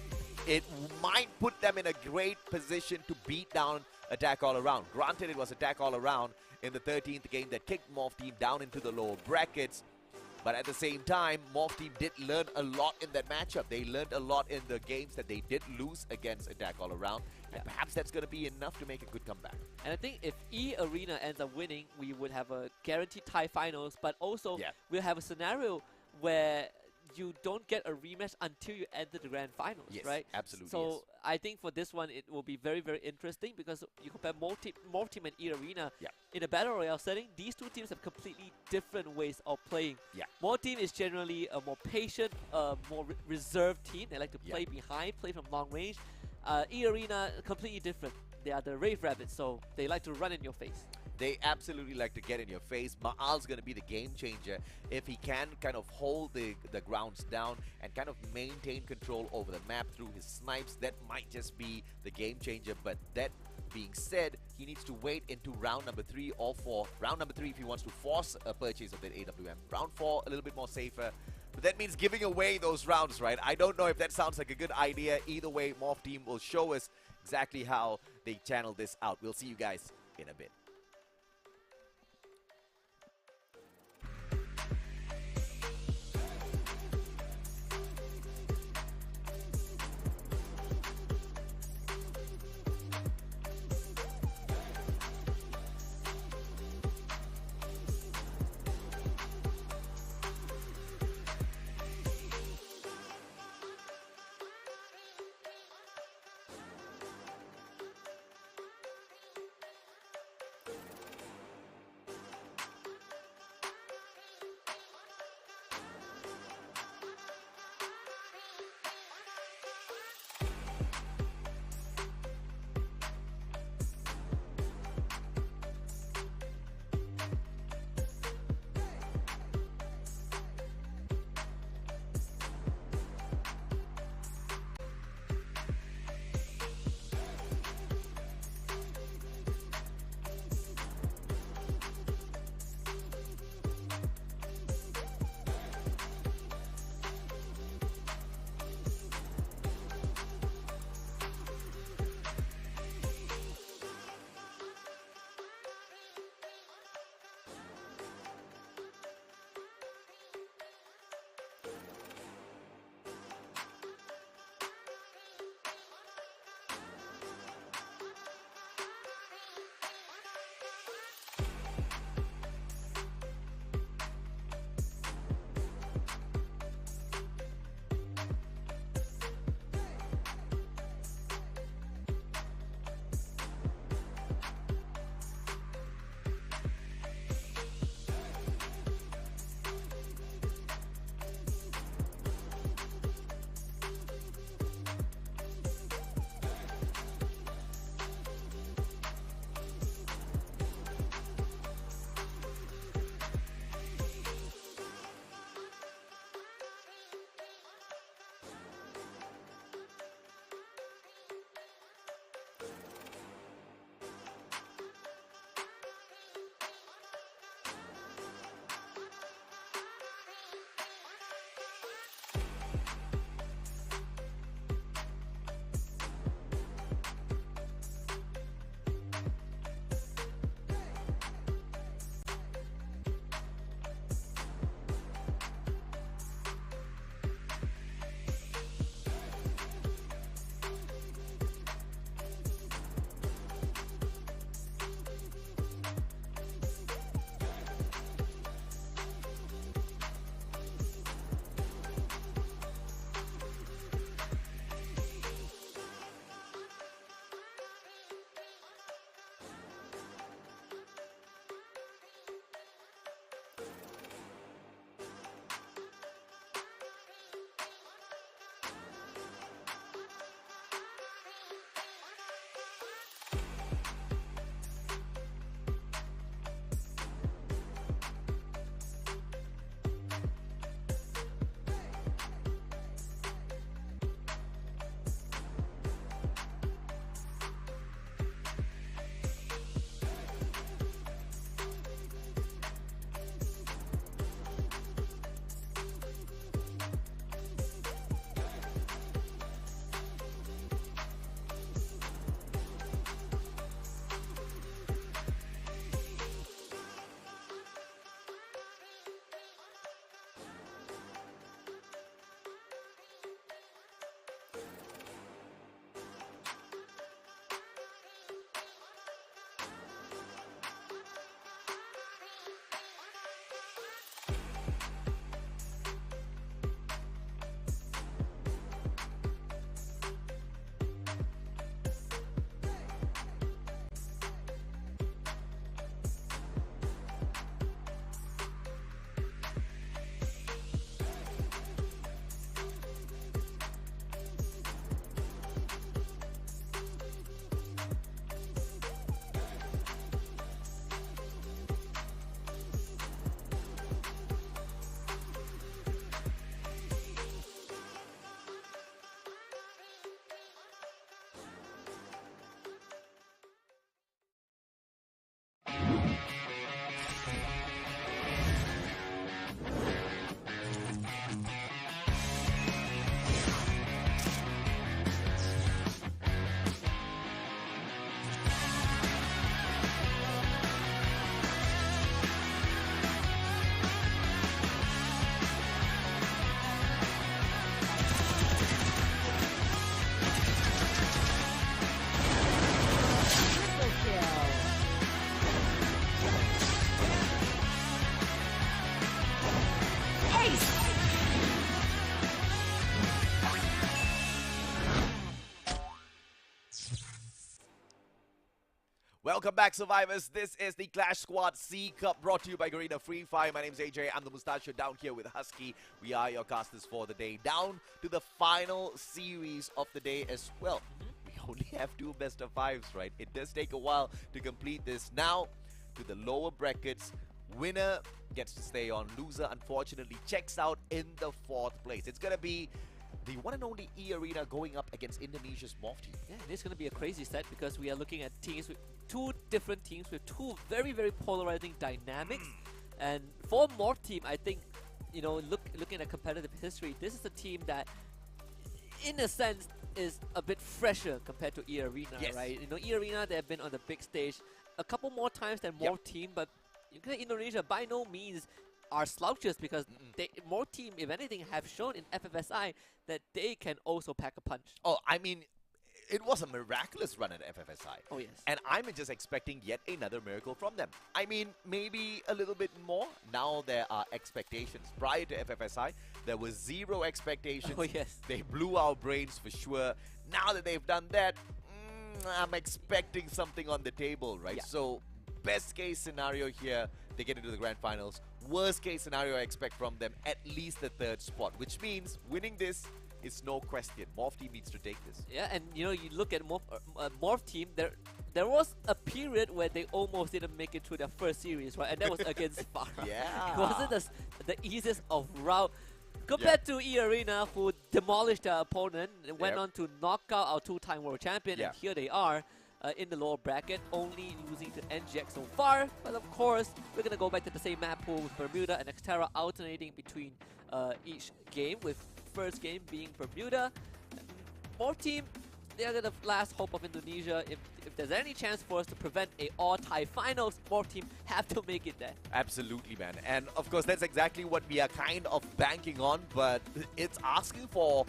it might put them in a great position to beat down Attack All Around. Granted, it was Attack All Around in the 13th game that kicked Morph Team down into the lower brackets. But at the same time, Morph Team did learn a lot in that matchup. They learned a lot in the games that they did lose against Attack All Around. And perhaps that's going to be enough to make a good comeback. And I think if E-Arena ends up winning, we would have a guaranteed Thai finals, but also we'll have a scenario where you don't get a rematch until you enter the Grand Finals, right? Absolutely. So I think for this one, it will be very, very interesting because you compare Morph Team and E-Arena in a Battle Royale setting. These two teams have completely different ways of playing. Morph Team is generally a more patient, more reserved team. They like to play behind, play from long range. E-Arena, completely different. They are the Rave Rabbits, so they like to run in your face. They absolutely like to get in your face. Ma'al's going to be the game changer if he can kind of hold the grounds down and kind of maintain control over the map through his snipes. That might just be the game changer. But that being said, he needs to wait into round number 3 or 4. Round number 3 if he wants to force a purchase of that AWM. Round 4, a little bit more safer. But that means giving away those rounds, right? I don't know if that sounds like a good idea. Either way, Morph Team will show us exactly how they channel this out. We'll see you guys in a bit. Welcome back, survivors. This is the Clash Squad C Cup brought to you by Garena Free Fire. My name's AJ. I'm the Mustache down here with Husky. We are your casters for the day. Down to the final series of the day as well. We only have 2 best of 5s, right? It does take a while to complete this. Now, to the lower brackets. Winner gets to stay on. Loser, unfortunately, checks out in the 4th place. It's going to be the one and only E-Arena going up against Indonesia's Morph team. Yeah, this is going to be a crazy set because we are looking at teams with 2 different teams with 2 very, very polarizing dynamics. And for Morph team, I think, you know, looking at competitive history, this is a team that, in a sense, is a bit fresher compared to E-Arena, Yes. right? You know, E-Arena, they have been on the big stage a couple more times than Morph team, but Indonesia by no means are slouches because more team, if anything, have shown in FFSI that they can also pack a punch. Oh, I mean, it was a miraculous run at FFSI. Oh, yes. And I'm just expecting yet another miracle from them. I mean, maybe a little bit more. Now there are expectations. Prior to FFSI, there was 0 expectations. Oh, yes. They blew our brains for sure. Now that they've done that, I'm expecting something on the table, right? Yeah. So, best case scenario here, they get into the grand finals. Worst case scenario, I expect from them at least the 3rd spot, which means winning this is no question. Morph team needs to take this. Yeah, and you know, you look at Morph team, there was a period where they almost didn't make it through their first series, right? And that was against Farah. Yeah. It wasn't the easiest of route. Compared to E-Arena, who demolished their opponent and went on to knock out our 2-time world champion, and here they are in the lower bracket, only losing to NGX so far. But of course, we're going to go back to the same map pool with Bermuda and Xterra alternating between each game, with first game being Bermuda. Morph team, they are the last hope of Indonesia. If there's any chance for us to prevent a all-tie finals, Morph team have to make it there. Absolutely, man. And of course, that's exactly what we are kind of banking on, but it's asking for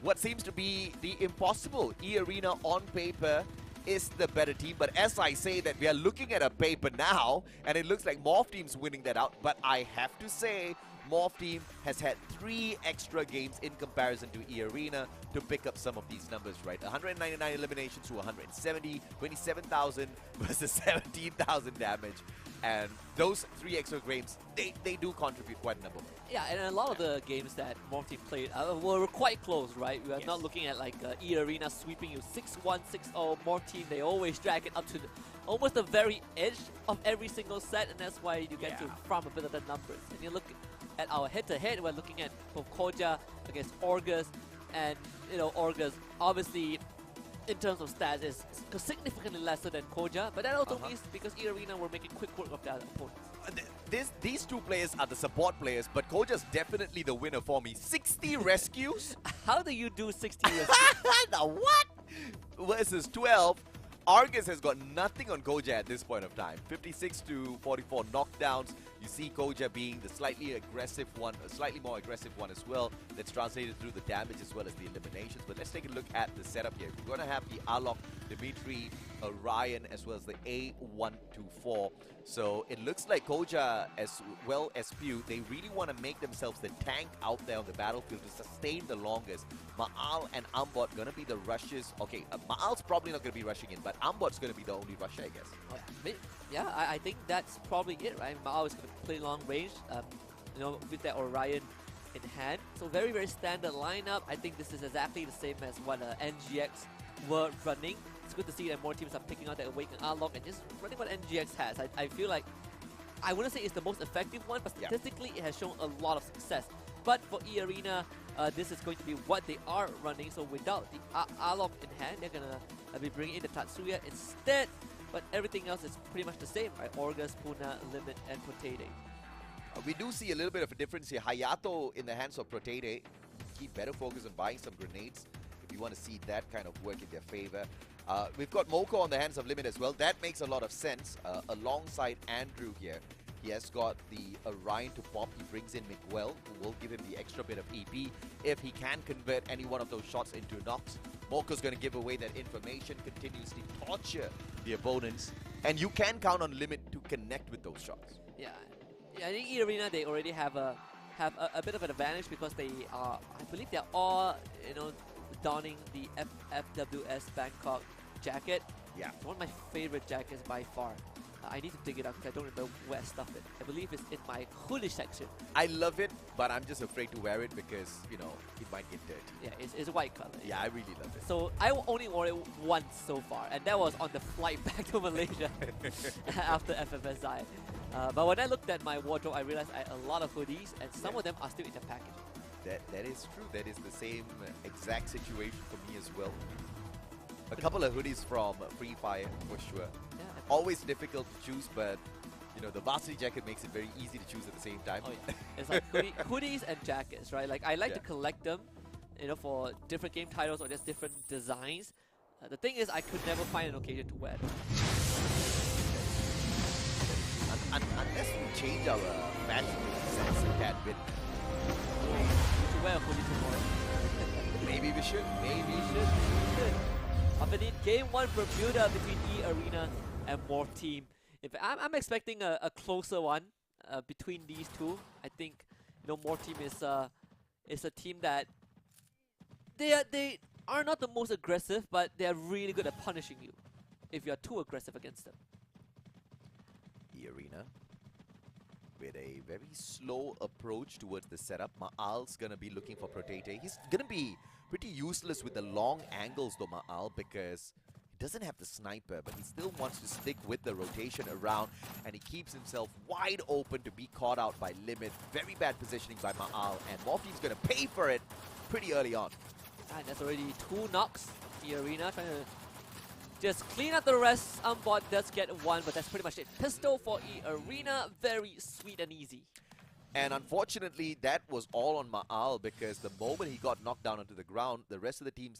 what seems to be the impossible. E-Arena on paper is the better team, but as I say that, we are looking at a paper now, and it looks like Morph team's winning that out, but I have to say, Morph team has had 3 extra games in comparison to E-Arena to pick up some of these numbers, right? 199 eliminations to 170, 27,000 versus 17,000 damage. And those 3 extra games, they do contribute quite a number. Yeah, and a lot of the games that Morph team played were quite close, right? We are not looking at like E-Arena sweeping you 6-1, 6-0. Morph team, they always drag it up to almost the very edge of every single set, and that's why you get to farm a bit of the numbers. And you look at our head-to-head, we're looking at both Koja against Orgus, and you know, Orgus obviously in terms of stats is significantly lesser than Koja, but that also means because E-Arena were making quick work of their opponents. These 2 players are the support players, but Koja's definitely the winner for me. 60 rescues? How do you do 60 rescues? The what? Versus 12. Argus has got nothing on Koja at this point of time. 56 to 44 knockdowns. You see Koja being the slightly aggressive one, a slightly more aggressive one as well. That's translated through the damage as well as the eliminations. But let's take a look at the setup here. We're going to have the Alok, Dimitri, Orion, as well as the A124. So it looks like Koja, as well as Pew, they really want to make themselves the tank out there on the battlefield to sustain the longest. Ma'al and Ambot going to be the rushes. Okay, Ma'al's probably not going to be rushing in, but Ambot's going to be the only rusher, I guess. Yeah, I think that's probably it, right? Ma'al is going to play long range, you know, with that Orion in hand. So very, very standard lineup. I think this is exactly the same as what NGX were running. It's good to see that more teams are picking out that Awaken Alok and just running what NGX has. I feel like, I wouldn't say it's the most effective one, but statistically it has shown a lot of success. But for E-Arena, this is going to be what they are running. So without the Alok in hand, they're going to be bringing in the Tatsuya instead. But everything else is pretty much the same, right? Orgus, Puna, Limit, and Potato. We do see a little bit of a difference here. Hayato in the hands of Potato. Keep better focus on buying some grenades if you want to see that kind of work in their favor. We've got Moko on the hands of Limit as well. That makes a lot of sense. Alongside Andrew here, he has got the Orion to pop. He brings in Miguel, who will give him the extra bit of EP if he can convert any one of those shots into knocks. Moko's going to give away that information, continuously torture the opponents, and you can count on Limit to connect with those shots. Yeah, I think E-Arena, they already have a bit of an advantage because they are, I believe they're all, you know, donning the FWS Bangkok jacket. Yeah. It's one of my favorite jackets by far. I need to dig it up because I don't remember where I stuffed it. I believe it's in my hoodie section. I love it, but I'm just afraid to wear it because, you know, it might get dirty. Yeah, it's white color. Yeah, I really love it. So I only wore it once so far, and that was on the flight back to Malaysia after FFSI. But when I looked at my wardrobe, I realized I had a lot of hoodies, and some of them are still in the package. That is true. That is the same exact situation for me as well. A couple of hoodies from Free Fire for sure. Yeah. Always difficult to choose, but you know the varsity jacket makes it very easy to choose at the same time. Oh yeah. It's like hoodies and jackets, right? Like I like to collect them, you know, for different game titles or just different designs. The thing is, I could never find an occasion to wear them. Unless we change our fashion sense a tad bit, To wear a hoodie tomorrow. maybe we should. Maybe We should. Up in game 1 Bermuda between E-Arena and Morph Team. If I'm expecting a closer one between these two. I think, you know, Morph Team is a team that they are not the most aggressive, but they are really good at punishing you if you are too aggressive against them. Arena with a very slow approach towards the setup. Ma'al's gonna be looking for Protete. He's gonna be pretty useless with the long angles though, Ma'al, because he doesn't have the sniper, but he still wants to stick with the rotation around, and he keeps himself wide open to be caught out by Limit. Very bad positioning by Ma'al, and Morphe's gonna pay for it pretty early on. And that's already 2 knocks. E-Arena trying to just clean up the rest. Umbot does get 1, but that's pretty much it. Pistol for E-Arena, very sweet and easy. And unfortunately, that was all on Ma'al, because the moment he got knocked down onto the ground, the rest of the team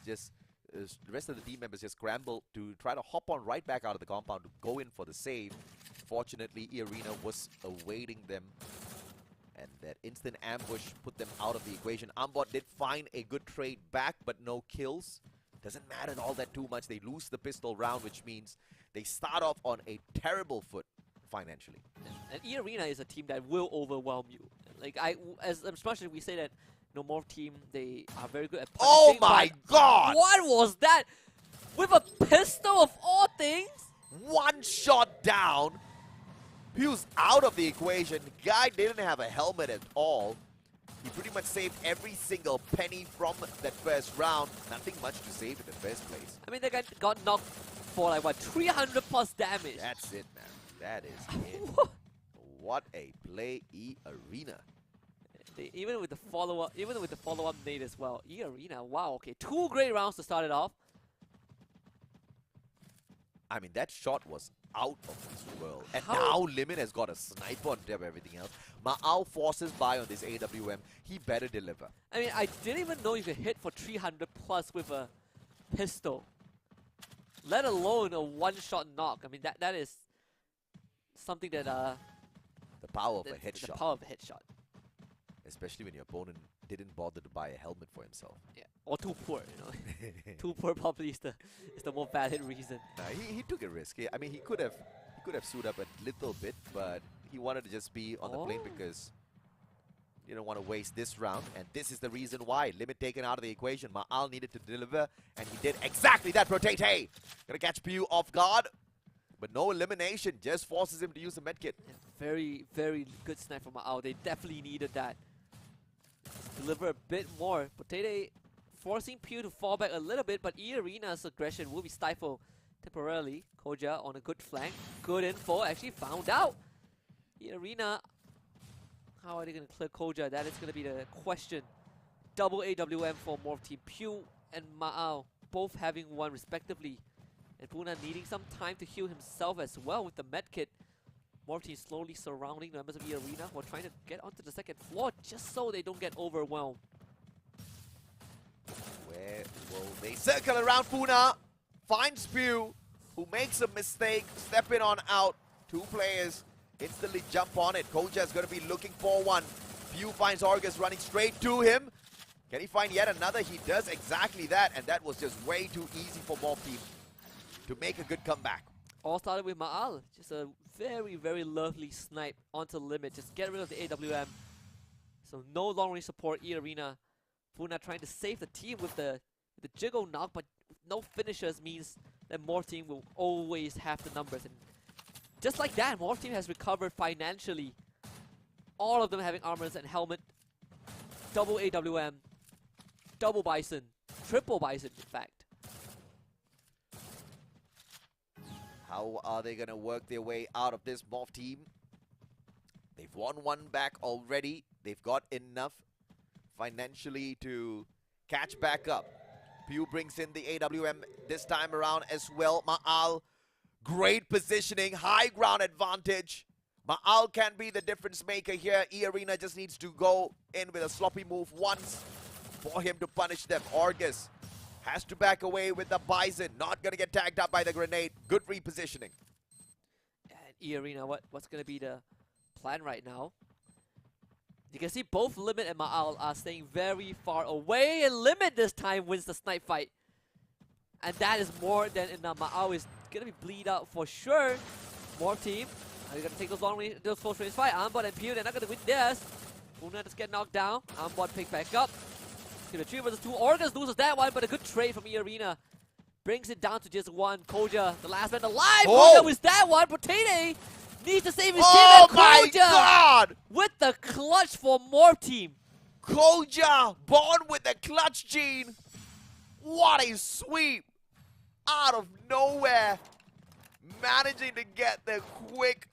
members just scrambled to try to hop on right back out of the compound to go in for the save. Fortunately, E-Arena was awaiting them, and that instant ambush put them out of the equation. Umbot did find a good trade back, but no kills. Doesn't matter all that too much. They lose the pistol round, which means they start off on a terrible foot financially. And E-Arena is a team that will overwhelm you. Like as much as we say that no more team, they are very good at punishing. Oh my god! What was that? With a pistol of all things? One shot down. He was out of the equation. Guy didn't have a helmet at all. He pretty much saved every single penny from that first round. Nothing much to save in the first place. I mean, the guy got knocked for like what, 300 plus damage. That's it, man. That is it. What a play, E-Arena. Even with the follow-up nade as well. E-Arena, wow, okay. 2 great rounds to start it off. I mean, that shot was out of this world. And now Limit has got a sniper on top of everything else. Ma'al forces by on this AWM. He better deliver. I mean, I didn't even know you could hit for 300 plus with a pistol. Let alone a one-shot knock. I mean, that is something that The power of a the headshot. power of a headshot. Especially when your opponent didn't bother to buy a helmet for himself. Yeah, or too poor, you know. Too poor probably is the more valid reason. Nah, he took a risk. I mean, he could have suited up a little bit, but he wanted to just be on the plane because you don't want to waste this round. And this is the reason why. Limit taken out of the equation. Ma'al needed to deliver, and he did exactly that. Protete gonna catch PU off guard, but no elimination. Just forces him to use the medkit. Yeah, very, very good snipe from Ma'al. They definitely needed that. Deliver a bit more. Potato forcing Pew to fall back a little bit, but E-Arena's aggression will be stifled temporarily. Koja on a good flank. Good info. Actually found out. E-Arena, how are they going to clear Koja? That is going to be the question. Double AWM for Morph Team. Pew and Ma'al both having 1 respectively. And Puna needing some time to heal himself as well with the medkit. Morph Team slowly surrounding the members of E-Arena who are trying to get onto the 2nd floor just so they don't get overwhelmed. Where will they circle around? Puna finds Pew, who makes a mistake, stepping on out. 2 players instantly jump on it. Koja's going to be looking for one. Pew finds Orgus running straight to him. Can he find yet another? He does exactly that, and that was just way too easy for Morph Team to make a good comeback. All started with Ma'al. Just a very, very lovely snipe onto Limit. Just get rid of the AWM. So no long-range support, E-Arena. Puna trying to save the team with the jiggle knock, but no finishers means then Morph Team will always have the numbers. And just like that, Morph Team has recovered financially. All of them having armors and helmet. Double AWM. Double Bison. Triple Bison, in fact. How are they going to work their way out of this Morph team? They've won one back already. They've got enough financially to catch back up. Pew brings in the AWM this time around as well. Ma'al, great positioning, high ground advantage. Ma'al can be the difference maker here. E-Arena just needs to go in with a sloppy move once for him to punish them. Orgus has to back away with the Bison. Not going to get tagged up by the grenade. Good repositioning. And E-Arena, what's going to be the plan right now? You can see both Limit and Ma'al are staying very far away, and Limit this time wins the snipe fight. And that is more than enough. Ma'al is going to be bleed out for sure. More team. Are you going to take those long range, those close range fight? Ambot and Pew, they're not going to win this. Puna just get knocked down. Ambot pick back up. The 3 versus 2. Orgus loses that one, but a good trade from E-Arena. Brings it down to just one. Koja, the last man alive. Oh. Koja with that one. Potato needs to save his Oh team. my Koja God! with the clutch for Morph Team. Koja, born with the clutch gene. What a sweep. Out of nowhere. Managing to get the quick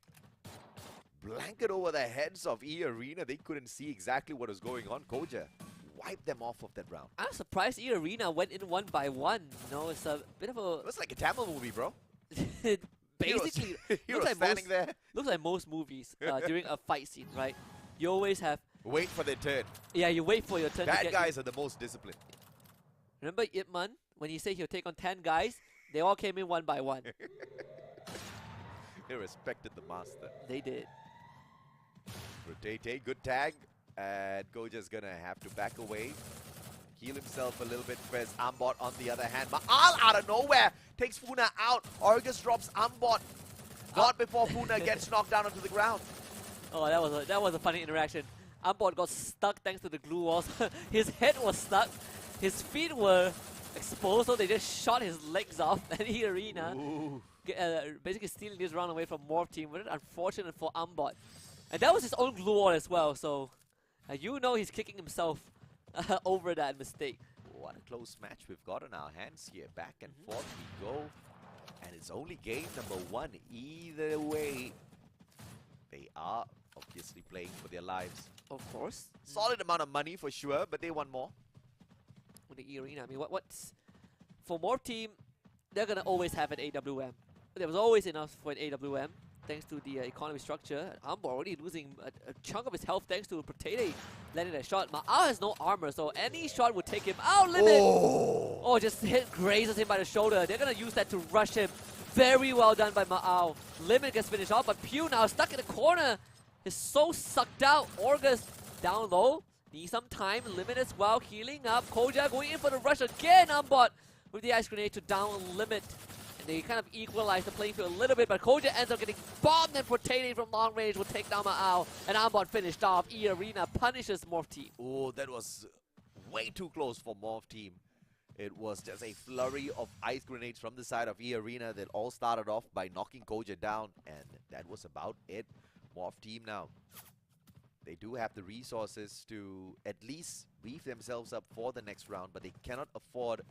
blanket over the heads of E-Arena. They couldn't see exactly what was going on. Koja wiped them off of that round. I'm surprised E-Arena went in 1 by 1. You know, it's a bit of a... It was like a Tamil movie, bro. Basically, Heroes standing there. looks like most movies during a fight scene, right? You always have... Wait for their turn. Yeah, you wait for your turn to Bad get... guys are the most disciplined. Remember Ip Man? When he said he'll take on 10 guys, they all came in 1 by 1. They respected the master. They did. Rotate, good tag. And Goja's gonna have to back away. Heal himself a little bit. Whereas Ambot on the other hand. Ma'al out of nowhere takes Funa out. Orgus drops Ambot. Not before Funa gets knocked down onto the ground. Oh, that was a funny interaction. Ambot got stuck thanks to the glue walls. His head was stuck. His feet were exposed, so they just shot his legs off. And E-Arena basically stealing this round away from Morph Team. But it's unfortunate for Ambot. And that was his own glue wall as well, so you know he's kicking himself over that mistake. What a close match we've got on our hands here. Back and forth we go. And it's only game number 1. Either way, they are obviously playing for their lives. Of course. Solid amount of money for sure, but they want more. With the E-Arena, I mean, what's... For Morph Team, they're going to always have an AWM. There was always enough for an AWM. Thanks to the economy structure. Ambo already losing a chunk of his health thanks to Potato landing a shot. Ma'al has no armor, so any shot would take him out. Limit! Oh, just grazes him by the shoulder. They're going to use that to rush him. Very well done by Ma'al. Limit gets finished off, but Pew now stuck in the corner. Is so sucked out. Orgus down low. Needs some time. Limit as well, healing up. Koja going in for the rush again. Ambot with the ice grenade to down Limit. And they kind of equalize the playing field a little bit, but Koja ends up getting bombed, and Potato from long range will take down Ma'al. And Ambot finished off. E-Arena punishes Morph Team. Oh, that was way too close for Morph Team. It was just a flurry of ice grenades from the side of E-Arena that all started off by knocking Koja down, and that was about it. Morph Team now, they do have the resources to at least beef themselves up for the next round, but they cannot afford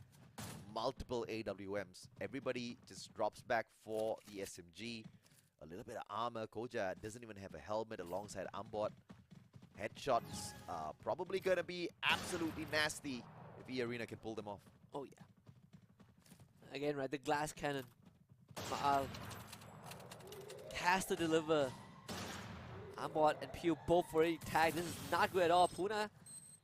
multiple AWMs. Everybody just drops back for the SMG. A little bit of armor. Koja doesn't even have a helmet alongside Ambot. Headshots are probably going to be absolutely nasty if E-Arena can pull them off. Oh, yeah. Again, right, the glass cannon. Ma'al has to deliver. Ambot and Pew both already tagged. This is not good at all. Puna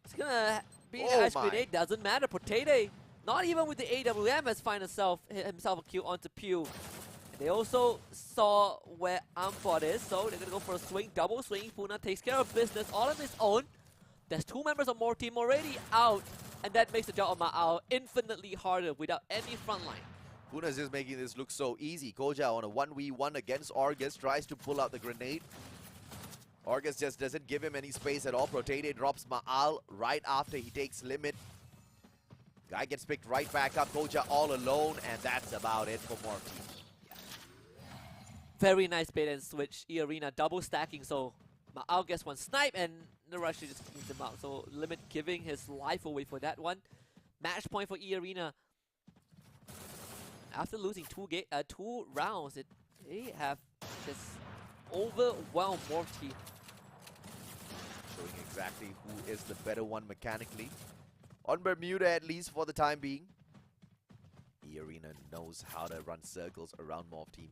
is going to be an ice grenade. Doesn't matter. Potato, not even with the AWM, has found himself a kill onto Pew. And they also saw where Ambot is, so they're going to go for a swing, double swing. Puna takes care of business all on his own. There's 2 members of Morph Team already out, and that makes the job of Ma'al infinitely harder without any frontline. Puna's just making this look so easy. Koja on a 1v1 against Orgus tries to pull out the grenade. Orgus just doesn't give him any space at all. Potato drops Ma'al right after he takes Limit. Guy gets picked right back up. Koja all alone, and that's about it for Morph Team. Very nice bait and switch. E-Arena double stacking, so Ma'ao gets one snipe and the Russia just cleans him out. So Limit giving his life away for that one. Match point for E-Arena. After losing two rounds, they have just overwhelmed Morph Team. Showing exactly who is the better one mechanically. On Bermuda, at least for the time being. E-Arena knows how to run circles around Morph Team.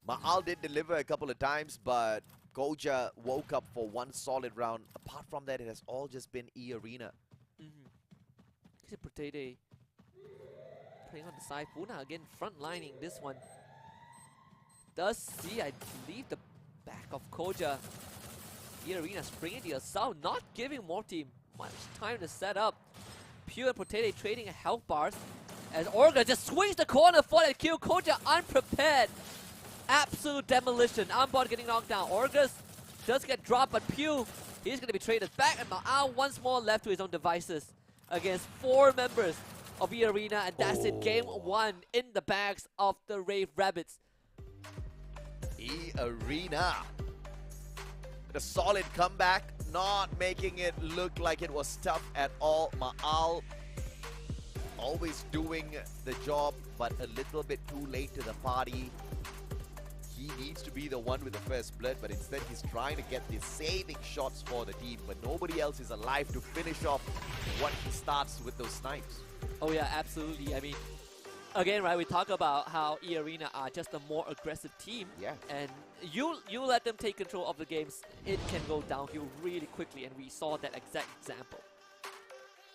Ma'al did deliver a couple of times, but Koja woke up for one solid round. Apart from that, it has all just been E-Arena. Potato playing on the side. Puna again frontlining this one. Does see, I believe, the back of Koja. E-Arena springing to your south, not giving Morph Team much time to set up. Pure and Potato trading health bars as Orga just swings the corner for that kill. Koja unprepared. Absolute demolition. Ambot getting knocked down. Orgus does get dropped, but Pew, he's going to be traded back, and Ma'ao once more left to his own devices against 4 members of E-Arena, and that's it. Game 1 in the bags of the Rave Rabbits. E-Arena. A solid comeback, not making it look like it was tough at all. Ma'al always doing the job, but a little bit too late to the party. He needs to be the one with the first blood, but instead he's trying to get the saving shots for the team, but nobody else is alive to finish off what he starts with those snipes. Oh yeah, absolutely. I mean, again, right, we talk about how E-Arena are just a more aggressive team. Yeah. And you let them take control of the games, it can go downhill really quickly, and we saw that exact example.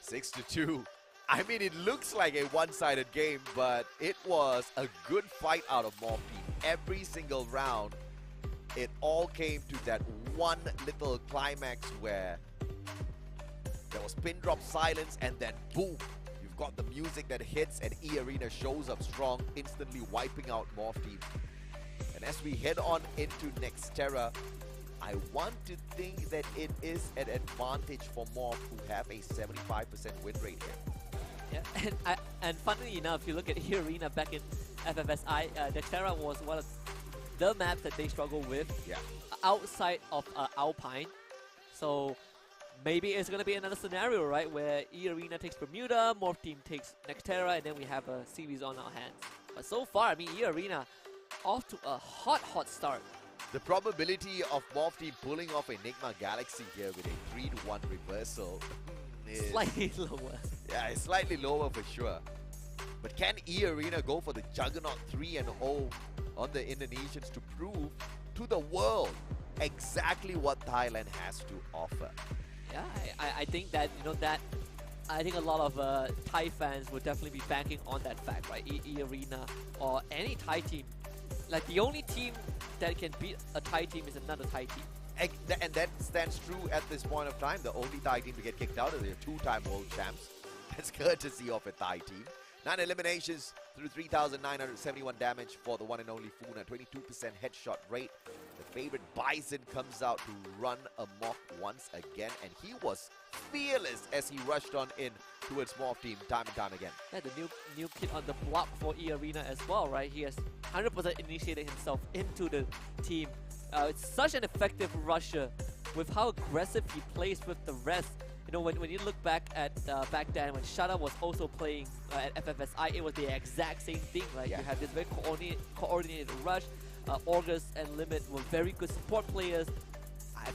6-2. I mean, it looks like a one-sided game, but it was a good fight out of Morph Team. Every single round, it all came to that one little climax where there was pin drop silence, and then boom, you've got the music that hits, and E-Arena shows up strong, instantly wiping out Morph Team. And as we head on into Nextera, I want to think that it is an advantage for Morph, who have a 75% win rate here. Yeah, and funnily enough, if you look at E-Arena back in FFSI, Nextera was one of the maps that they struggled with outside of Alpine. So maybe it's going to be another scenario, right, where E-Arena takes Bermuda, Morph Team takes Nextera, and then we have a series on our hands. But so far, I mean, E-Arena off to a hot start. The probability of Morph Team pulling off Enigma Galaxy here with a 3-1 reversal is Slightly lower. Yeah, it's slightly lower for sure. But can E-Arena go for the Juggernaut 3-0 on the Indonesians to prove to the world exactly what Thailand has to offer? Yeah, I think that, I think a lot of Thai fans would definitely be banking on that fact, right? E-Arena or any Thai team. Like, the only team that can beat a Thai team is another Thai team. And that stands true at this point of time. The only Thai team to get kicked out is the 2-time world champs. That's courtesy of a Thai team. 9 eliminations through 3,971 damage for the one and only Funa. 22% headshot rate. The favorite Bison comes out to run amok once again. And he was fearless as he rushed on in towards Morph Team time and time again. Yeah, the new kid on the block for E-Arena as well, right? He has 100% initiated himself into the team. It's such an effective rusher with how aggressive he plays with the rest. When you look back at back then when Shada was also playing at FFSI, it was the exact same thing, right? Yeah. You have this very coordinated rush. August and Limit were very good support players.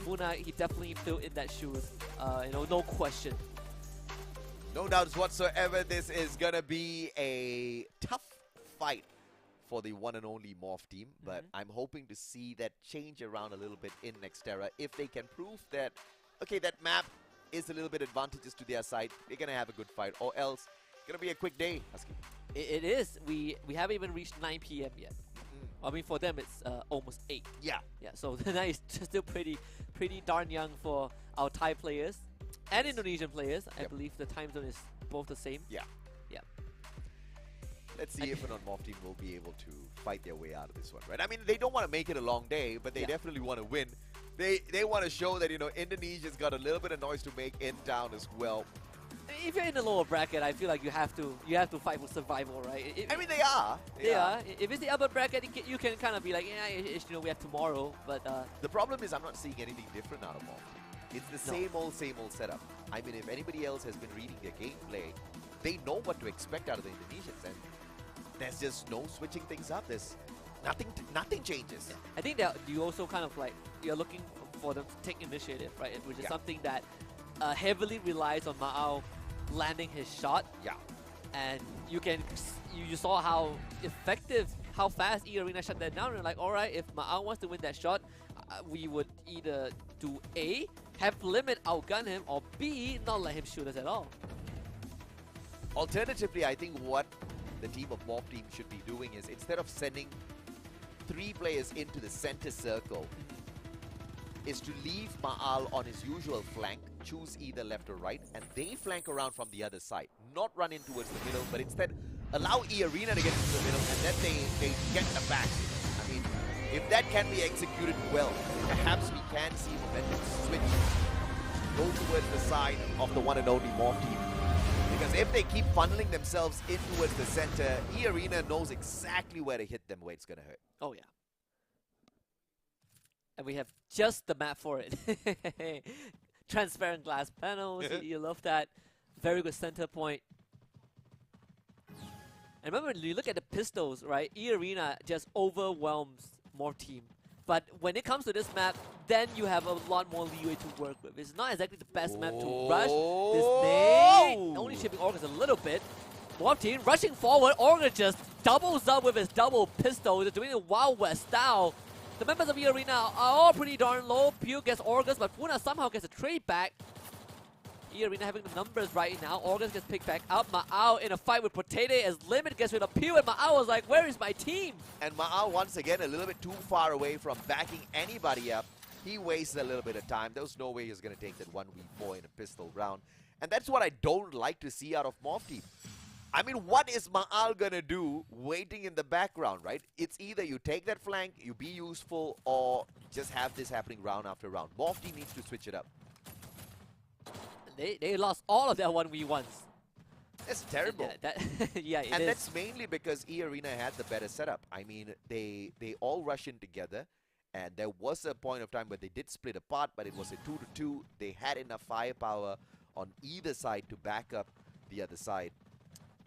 Funa, he definitely filled in that shoes. No question. No doubts whatsoever, this is going to be a tough fight for the one and only Morph Team, but I'm hoping to see that change around a little bit in Nextera. If they can prove that, okay, that map is a little bit advantageous to their side, they're going to have a good fight, or else it's going to be a quick day, Husky. It is. We haven't even reached 9 p.m. yet. I mean, for them, it's almost 8. Yeah. Yeah, so that is still pretty darn young for our Thai players and Indonesian players. I believe the time zone is both the same. Yeah. Yeah. Let's see if Morph Team will be able to fight their way out of this one, right? I mean, they don't want to make it a long day, but they definitely want to win. They want to show that, Indonesia's got a little bit of noise to make in town as well. If you're in the lower bracket, I feel like you have to fight for survival, right? I mean, they are. They are. If it's the upper bracket, you can kind of be like, yeah, you know, we have tomorrow. But The problem is I'm not seeing anything different out of Mob. It's the same old setup. I mean, if anybody else has been reading their gameplay, they know what to expect out of the Indonesians, and there's just no switching things up. There's nothing changes. I think that you also kind of like, you're looking for them to take initiative, right? Which is something that heavily relies on Ma'ao landing his shot. Yeah. And you saw how effective, how fast E-Arena shut that down. And like, all right, if Ma'ao wants to win that shot, we would either do A, have Limit outgun him, or B, not let him shoot us at all. Alternatively, I think what the team of Mob Team should be doing is, instead of sending 3 players into the center circle, is to leave Ma'al on his usual flank, choose either left or right, and they flank around from the other side. Not run in towards the middle, but instead allow E-Arena to get into the middle, and then they get the back. I mean, if that can be executed well, perhaps we can see momentum switch, go towards the side of the one and only Mob Team. Because if they keep funneling themselves in towards the center, E-Arena knows exactly where to hit them, where it's going to hurt. Oh, yeah. And we have just the map for it. Transparent glass panels, you love that. Very good center point. And remember, when you look at the pistols, right? E-Arena just overwhelms Mob Team. But when it comes to this map, then you have a lot more leeway to work with. It's not exactly the best map to rush. This nade, only shipping Orcus a little bit. Mob Team rushing forward. Orcus just doubles up with his double pistol. They're doing it Wild West style. The members of E-Arena are all pretty darn low. Pew gets Orcus, but Puna somehow gets a trade back. E-Arena having the numbers right now. Orcus gets picked back up. Ma'ao in a fight with Potato as Limit gets rid of Pew, and Ma'ao was like, where is my team? And Ma'ao, once again, a little bit too far away from backing anybody up. He wasted a little bit of time. There was no way he was going to take that 1v4 in a pistol round. And that's what I don't like to see out of Mob Team. I mean, what is Ma'al going to do waiting in the background, right? It's either you take that flank, you be useful, or just have this happening round after round. Mob Team needs to switch it up. They lost all of their 1v1s. That's terrible. Yeah, yeah, it and is. that's mainly because E-Arena had the better setup. I mean, they all rush in together, and there was a point of time where they did split apart, but it was a 2-2. They had enough firepower on either side to back up the other side.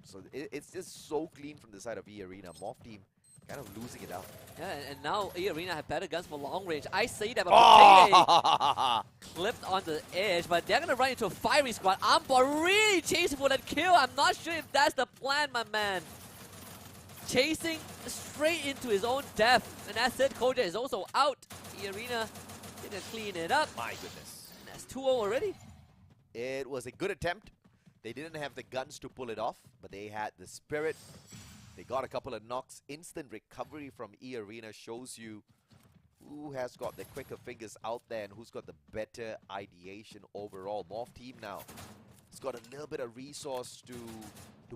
So it's just so clean from the side of E-Arena. Mob Team kind of losing it out. Yeah, and now E-Arena have better guns for long range. I say that, but Potato clipped on the edge, but they're going to run into a fiery squad. Ambor really chasing for that kill. I'm not sure if that's the plan, my man. Chasing straight into his own death. And that's it. Koja is also out. E-Arena didn't clean it up. My goodness. And that's 2-0 already. It was a good attempt. They didn't have the guns to pull it off, but they had the spirit. They got a couple of knocks. Instant recovery from E-Arena shows you who has got the quicker fingers out there and who's got the better ideation overall. Mob Team now has got a little bit of resource to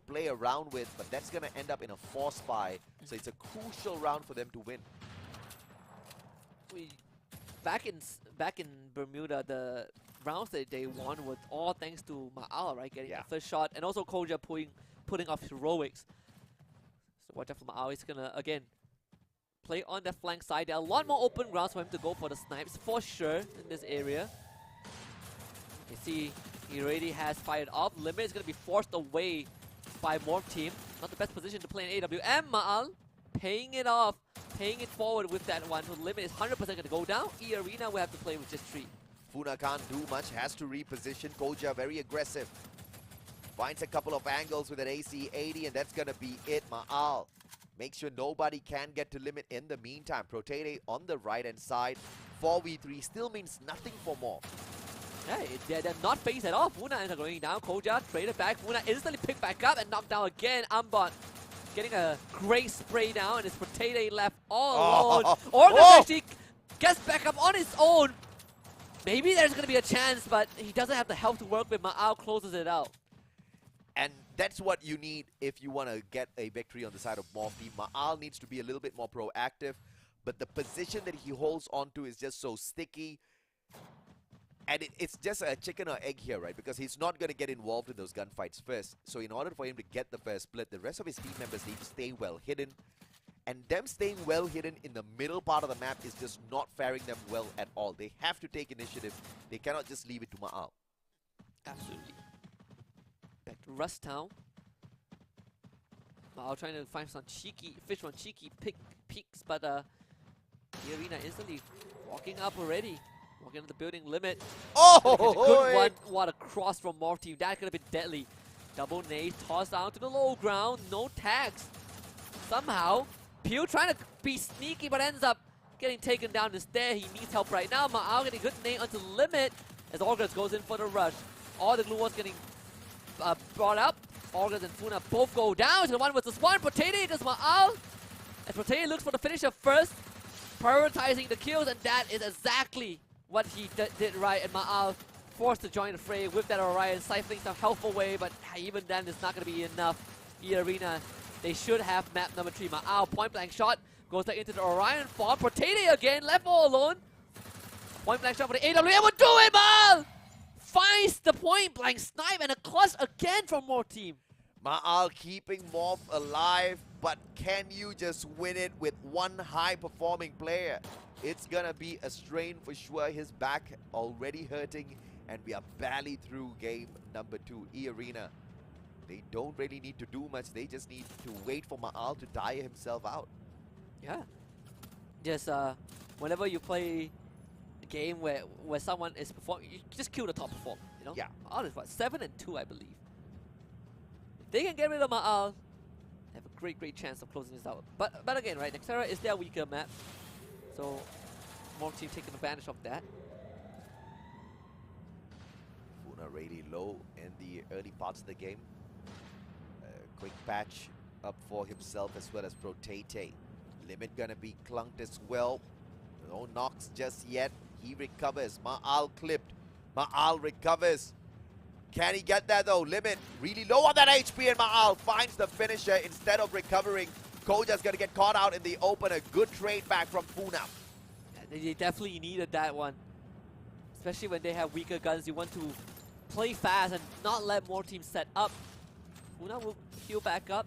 play around with, but that's going to end up in a force buy. So it's a crucial round for them to win. Back in Bermuda, the rounds that they won was all thanks to Ma'ala, right? Getting the first shot, and also Koja putting off heroics. So watch out for Ma'ala. He's gonna again play on the flank side. There are a lot more open grounds for him to go for the snipes for sure in this area. You see, he already has fired off. Limit is gonna be forced away by Mob Team. Not the best position to play in AW. And Ma'al paying it off, paying it forward with that one. So Limit is 100% going to go down. E-Arena will have to play with just 3. Funa can't do much, has to reposition. Koja very aggressive. Finds a couple of angles with an AC-80, and that's going to be it. Ma'al makes sure nobody can get to Limit in the meantime. Protete on the right-hand side. 4v3 still means nothing for Mob. Yeah, they're not phased at all. Funa is going down. Koja traded back. Funa instantly picked back up and knocked down again. Ambot getting a great spray down, and it's Potato left all alone. Orcus actually gets back up on his own. Maybe there's going to be a chance, but he doesn't have the help to work with. Ma'al closes it out. And that's what you need if you want to get a victory on the side of Mob Team. Ma'al needs to be a little bit more proactive, but the position that he holds onto is just so sticky. And it's just a chicken or egg here, right? Because he's not going to get involved in those gunfights first. So in order for him to get the first split, the rest of his team members need to stay well hidden. And them staying well hidden in the middle part of the map is just not faring them well at all. They have to take initiative. They cannot just leave it to Ma'al. Absolutely. Back to Rust Town. Ma'al trying to find some cheeky, fish on cheeky peaks, but the arena instantly walking up already. Walking into the building limit. Oh! Good one. What a cross from Morty. That could have been deadly. Double nade tossed down to the low ground. No tags. Somehow, Pew trying to be sneaky but ends up getting taken down instead. He needs help right now. Ma'al getting a good nade onto the limit as August goes in for the rush. All the glue was getting brought up. August and Funa both go down to the 1v1. Potato against Ma'al. As Potato looks for the finisher first, prioritizing the kills, and that is exactly what he did right. And Ma'al forced to join the fray with that Orion, siphoning some health away, but even then it's not going to be enough. E-Arena, they should have map number 3. Ma'al, point blank shot, goes back into the Orion farm. Potato again, left all alone. Point blank shot for the AWM will do it, Ma'al! Finds the point blank snipe and a clutch again from more team. Ma'al keeping Morph alive, but can you just win it with one high-performing player? It's gonna be a strain for sure. His back already hurting, and we are barely through game number 2. E-Arena, they don't really need to do much. They just need to wait for Ma'al to tire himself out. Yeah. Just whenever you play a game where someone is performing, you just kill the top performer. You know. Yeah. Ma'al is what, 7-2, I believe. If they can get rid of Ma'al, they have a great chance of closing this out. But again, right, Nextera is their weaker map, so more team taking advantage of that. Funa really low in the early parts of the game. Quick patch up for himself as well as Protate. Limit gonna be clunked as well. No knocks just yet. He recovers. Ma'al clipped. Ma'al recovers. Can he get that though? Limit really low on that HP, and Ma'al finds the finisher instead of recovering. Koja's gonna get caught out in the open. A good trade back from Funa. They definitely needed that one. Especially when they have weaker guns, you want to play fast and not let more teams set up. Funa will heal back up.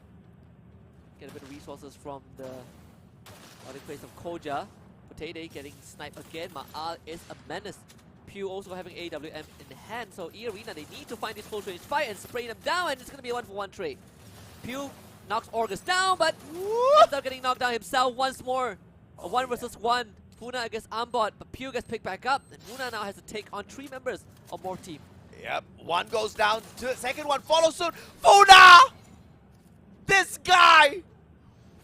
Get a bit of resources from the other place of Koja. Potato getting sniped again. Ma'al is a menace. Pew also having AWM in hand, so E-Arena, they need to find this close range fight and spray them down, and it's going to be a 1-for-1 trade. Pew knocks Orgus down, but ends up getting knocked down himself once more. A 1 versus 1. Funa against Ambot, but Pew gets picked back up, and Funa now has to take on 3 members of more team. Yep, one goes down, second one follows suit. Funa! This guy!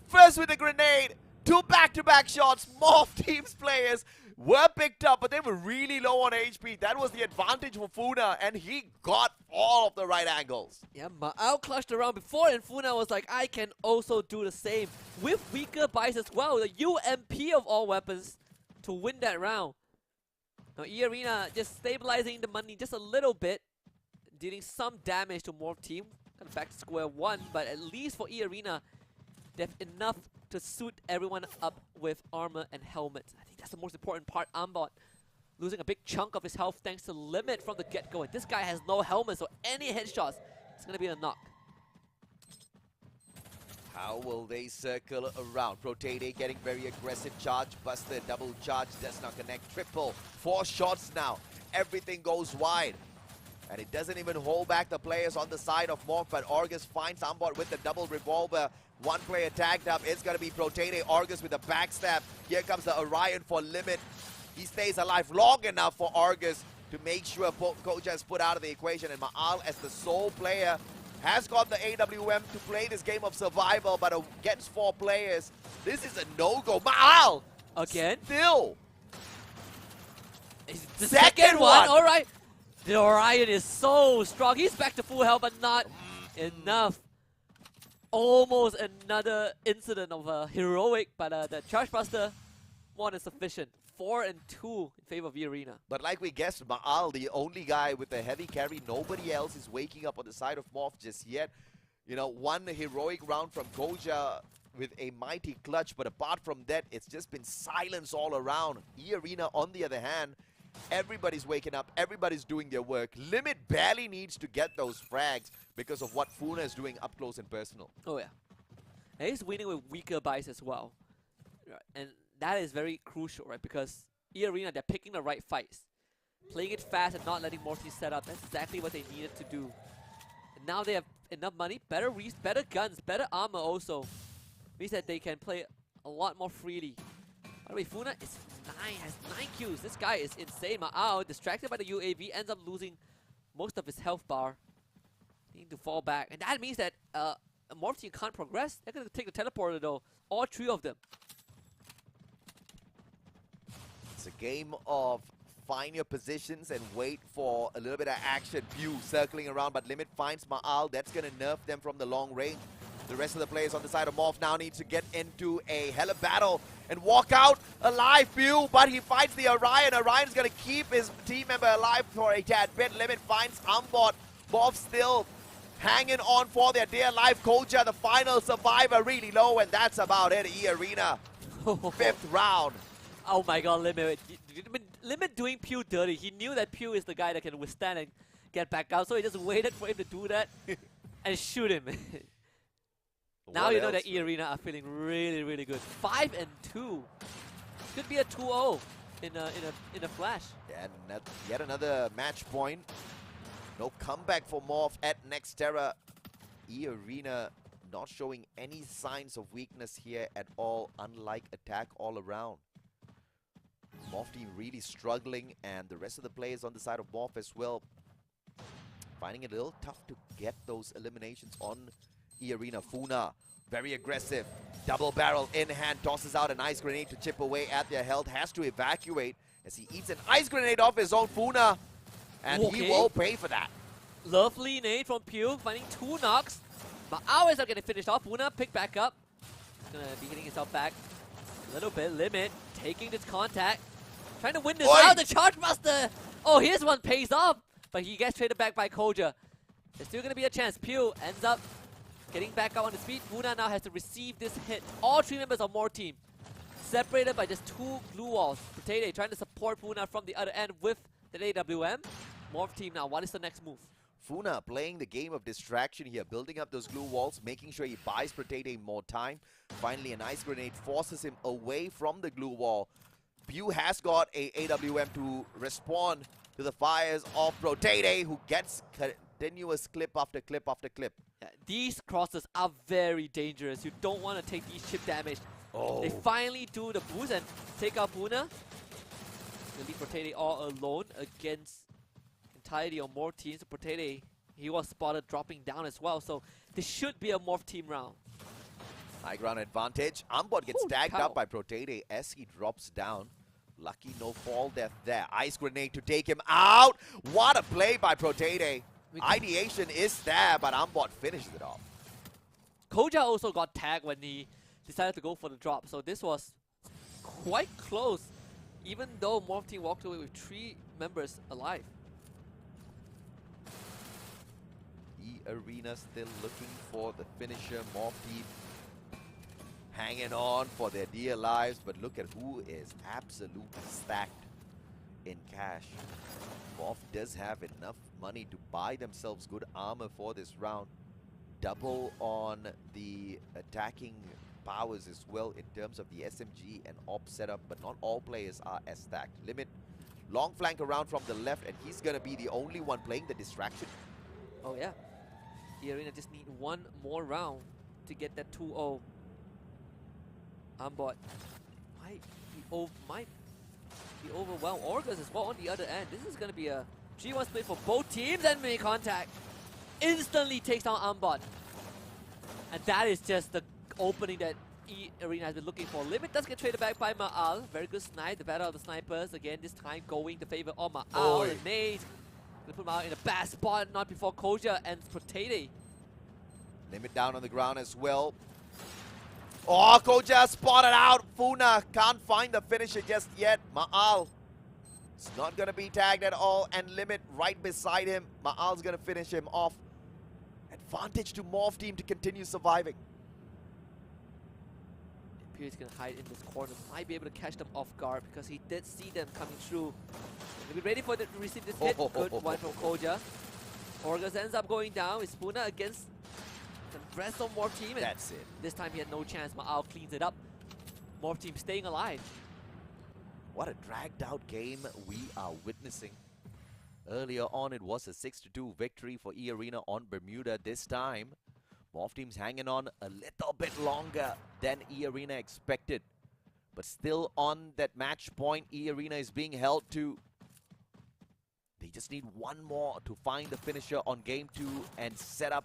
First with a grenade, 2 back-to-back shots. Morph Team's players were picked up, but they were really low on HP. That was the advantage for Funa, and he got all of the right angles. Yeah, Ma'al clutched around before, and Funa was like, I can also do the same. With weaker buys as well, the UMP of all weapons to win that round. Now E-Arena just stabilizing the money just a little bit, dealing some damage to Morph Team. Kind of back to square one, but at least for E-Arena, they have enough to suit everyone up with armor and helmets. I think that's the most important part. Ambot losing a big chunk of his health thanks to Limit from the get-go. And this guy has no helmet, so any headshots, it's going to be a knock. How will they circle around? Protate getting very aggressive. Charge, Buster, double charge, does not connect. Triple, 4 shots now. Everything goes wide. And it doesn't even hold back the players on the side of Morph, but Orgus finds Ambot with the double revolver. 1 player tagged up. It's going to be Protate. Orgus with a backstab. Here comes the Orion for Limit. He stays alive long enough for Orgus to make sure Koja is put out of the equation. And Ma'al, as the sole player, has got the AWM to play this game of survival, but against 4 players, this is a no-go. Ma'al! Again? Still! It's the Second one! All right. The Orion is so strong. He's back to full health, but not enough. Almost another incident of a heroic, but the Charge Buster, more than sufficient. 4-2 in favor of E-Arena. But like we guessed, Ma'al, the only guy with the heavy carry, nobody else is waking up on the side of Morph just yet. You know, 1 heroic round from Koja with a mighty clutch, but apart from that, it's just been silence all around. E-Arena, on the other hand, Everybody's waking up. Everybody's doing their work. Limit barely needs to get those frags because of what Funa is doing up close and personal. Oh, yeah. And he's winning with weaker buys as well. Right. And that is very crucial, right? Because E-Arena, they're picking the right fights. Playing it fast and not letting more teams set up. That's exactly what they needed to do. And now they have enough money, better guns, better armor also. Means that they can play a lot more freely. By the way, Funa has 9 kills. This guy is insane. Ma'ao, distracted by the UAV, ends up losing most of his health bar. Needing to fall back. And that means that a Morph team can't progress. They're going to take the teleporter though. All 3 of them. It's a game of find your positions and wait for a little bit of action. Pew circling around, but Limit finds Ma'al. That's going to nerf them from the long range. The rest of the players on the side of Morph now need to get into a hella battle and walk out alive, Pew, but he fights the Orion. Orion's going to keep his team member alive for a tad bit. Limit finds Umbot. Morph still hanging on for their dear life. Koja, the final survivor, really low, and that's about it. E-Arena, 5th round. Oh my god, Limit doing Pew dirty. He knew that Pew is the guy that can withstand and get back out, so he just waited for him to do that and shoot him. Now What you know else? that E-Arena are feeling really, really good. 5-2. Could be a 2-0 in a flash. And yet another match point. No comeback for Morph at Nextera. E-Arena not showing any signs of weakness here at all, unlike Attack all around. Morph team really struggling, and the rest of the players on the side of Morph as well finding it a little tough to get those eliminations on E-Arena. Funa, very aggressive. Double barrel in hand, tosses out an ice grenade to chip away at their health. Has to evacuate as he eats an ice grenade off his own Funa. And he will pay for that. Lovely nade from Pew, finding 2 knocks. But always are going to finish off. Funa pick back up. He's going to be hitting himself back a little bit. Limit, taking this contact. Trying to win this out. The Charge Buster. Oh, here's one pays off. But he gets traded back by Koja. There's still going to be a chance. Pew ends up getting back up on his feet. Funa now has to receive this hit. All 3 members of More Team separated by just 2 glue walls. Potato trying to support Funa from the other end with the AWM. Morph team now, what is the next move? Funa playing the game of distraction here, building up those glue walls, making sure he buys Potato more time. Finally, an ice grenade forces him away from the glue wall. Pew has got a AWM to respond to the fires of Potato, who gets continuous clip after clip after clip. Yeah, these crosses are very dangerous. You don't want to take these chip damage. Oh. They finally do the boost and take out Funa. Gonna leave Potato all alone against entirety of Morph teams. Potato, he was spotted dropping down as well, so this should be a Morph team round. High ground advantage. Umbot gets Holy tagged cow. up by Potato as he drops down. Lucky no fall death there. Ice grenade to take him out. What a play by Potato. Ideation is there, but Umbot finishes it off. Koja also got tagged when he decided to go for the drop, so this was quite close, even though Morph team walked away with 3 members alive. E-Arena still looking for the finisher. Morph team hanging on for their dear lives, but look at who is absolutely stacked in cash. Morph does have enough money to buy themselves good armor for this round. Double on the attacking powers as well in terms of the SMG and op setup, but not all players are as stacked. Limit, long flank around from the left, and he's going to be the only one playing the distraction. Oh yeah, E-Arena just need 1 more round to get that 2-0. Umbot might be overwhelmed. Orcus as well on the other end. This is going to be a 3-1 split for both teams, and make contact. Instantly takes down Umbot. And that is just the opening that E-Arena has been looking for. Limit does get traded back by Ma'al. Very good snipe, the battle of the snipers. Again, this time going to favor of Ma'al. The nade. Gonna put Ma'al in a bad spot, not before Koja and Potato. Limit down on the ground as well. Oh, Koja spotted out. Funa can't find the finisher just yet. Ma'al, it's not going to be tagged at all. And Limit right beside him. Ma'al's going to finish him off. Advantage to Morph team to continue surviving. Pew is going to hide in this corner. Might be able to catch them off guard because he did see them coming through. He'll be ready for them to receive this hit. Good one from Koja. Orgus ends up going down. It's Puna against the rest of Morph Team. And That's it. this time he had no chance. Ma'al cleans it up. Morph Team staying alive. What a dragged out game we are witnessing. Earlier on, it was a 6-2 victory for E-Arena on Bermuda. This time, Morph Team's hanging on a little bit longer than E-Arena expected. But still on that match point, E-Arena is being held to. They just need one more to find the finisher on game 2 and set up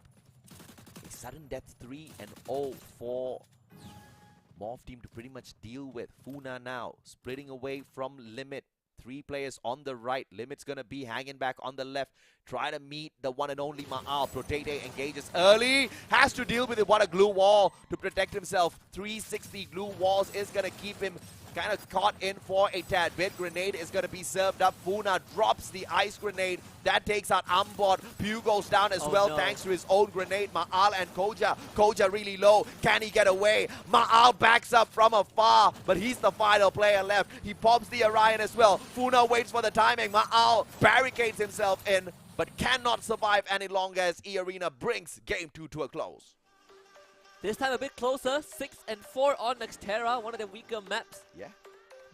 a sudden death 3-0 for Morph Team to pretty much deal with. Funa now splitting away from Limit. 3 players on the right. Limit's gonna be hanging back on the left. Try to meet the one and only Ma'al. Protete engages early. Has to deal with it. What a glue wall to protect himself. 360 glue walls is gonna keep him kind of caught in for a tad bit. Grenade is going to be served up. Funa drops the ice grenade. That takes out Ambot. Pew goes down as well thanks to his own grenade. Ma'al and Koja. Koja really low. Can he get away? Ma'al backs up from afar, but he's the final player left. He pops the Orion as well. Funa waits for the timing. Ma'al barricades himself in, but cannot survive any longer as E-Arena brings game 2 to a close. This time a bit closer, 6-4 on Nextera, one of the weaker maps. Yeah.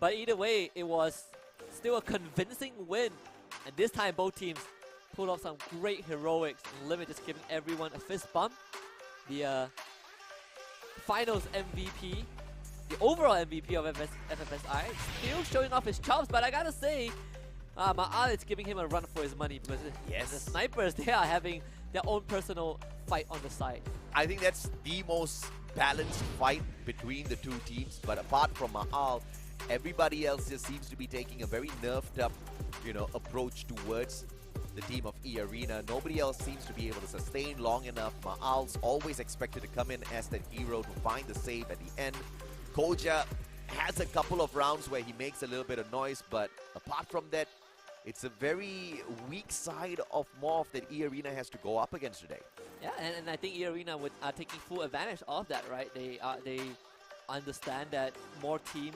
But either way, it was still a convincing win. And this time both teams pulled off some great heroics. And Limit just giving everyone a fist bump. The finals MVP, the overall MVP of FFSI, still showing off his chops. But I gotta say, Ma'al is giving him a run for his money because the snipers, they are having their own personal fight on the side. I think that's the most balanced fight between the two teams. But apart from Ma'al, everybody else just seems to be taking a very nerfed up, approach towards the team of E-Arena. Nobody else seems to be able to sustain long enough. Ma'al's always expected to come in as that hero to find the save at the end. Koja has a couple of rounds where he makes a little bit of noise, but apart from that, it's a very weak side of Morph that E-Arena has to go up against today. Yeah, and I think E-Arena are taking full advantage of that, right? They understand that more team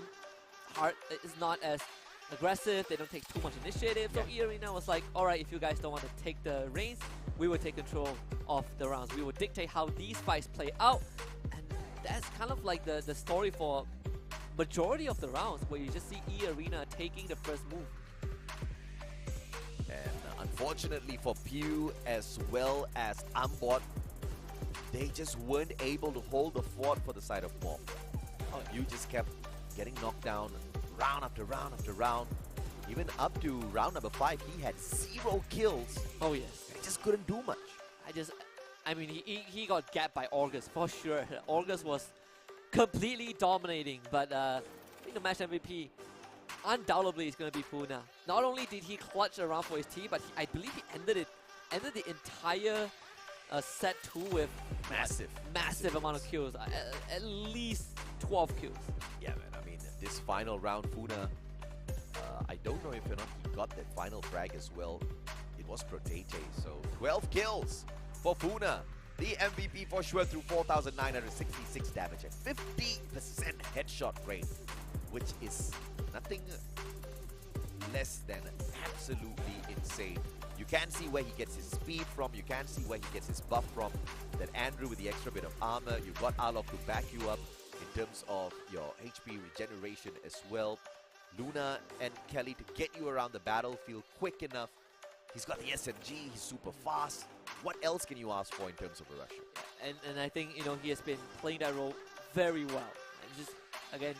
heart is not as aggressive. They don't take too much initiative. So E-Arena was like, all right, if you guys don't want to take the reins, we will take control of the rounds. We will dictate how these fights play out. And that's kind of like the story for majority of the rounds, where you just see E-Arena taking the first move. And unfortunately for Pew as well as Ambot, they just weren't able to hold the fort for the side of Morph. Pew just kept getting knocked down round after round after round. Even up to round number 5, he had 0 kills. Oh yes. He just couldn't do much. I mean, he got gapped by August for sure. August was completely dominating, but I think the match MVP undoubtedly is going to be Funa. Not only did he clutch around for his team, but I believe he ended the entire set 2 with massive amount of kills. At least 12 kills. Yeah, man. I mean, this final round, Funa, I don't know if or not he got that final frag as well. It was Protete, so 12 kills for Funa. The MVP for sure through 4,966 damage and 50% headshot rate, which is nothing less than absolutely insane. You can see where he gets his speed from, you can see where he gets his buff from. That Andrew with the extra bit of armor, you've got Alok to back you up in terms of your HP regeneration as well. Luna and Kelly to get you around the battlefield quick enough. He's got the SMG, he's super fast. What else can you ask for in terms of a rusher? And I think, he has been playing that role very well. And just, again,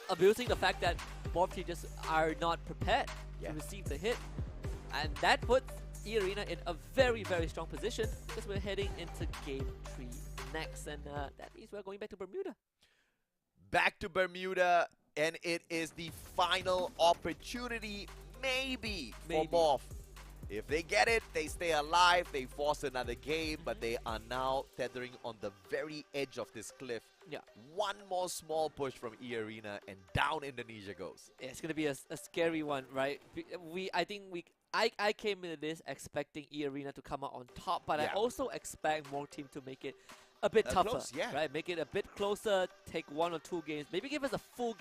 abusing the fact that Morph Team just are not prepared to receive the hit. And that puts E-Arena in a very, very strong position because we're heading into Game 3 next. And that means we're going back to Bermuda. Back to Bermuda, and it is the final opportunity, maybe. For Morph. If they get it, they stay alive, they force another game, but they are now tethering on the very edge of this cliff. Yeah. One more small push from E-Arena and down Indonesia goes. Yeah, it's going to be a scary one, right? I came into this expecting E-Arena to come out on top, but I also expect Morph Team to make it a bit tougher, close, yeah. right? Make it a bit closer, take 1 or 2 games, maybe give us a full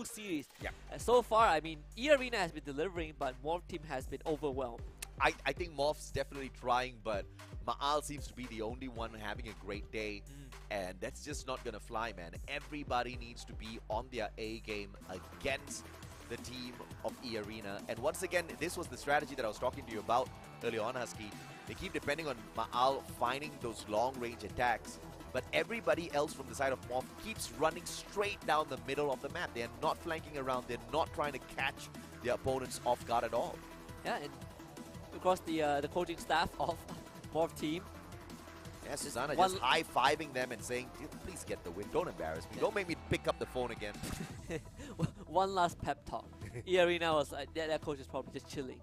series. Yeah. And so far, I mean, E-Arena has been delivering, but Morph team has been overwhelmed. I think Morph's definitely trying, but Ma'al seems to be the only one having a great day. And that's just not going to fly, man. Everybody needs to be on their A game against the team of E-Arena. And once again, this was the strategy that I was talking to you about earlier on, Husky. They keep depending on Ma'al finding those long-range attacks. But everybody else from the side of Morph keeps running straight down the middle of the map. They're not flanking around. They're not trying to catch their opponents off guard at all. Yeah, and across the coaching staff of Morph team. Yeah, Susanna just high-fiving them and saying, please get the win. Don't embarrass me. Don't make me pick up the phone again. One last pep talk. E-Arena was like, their coach is probably just chilling.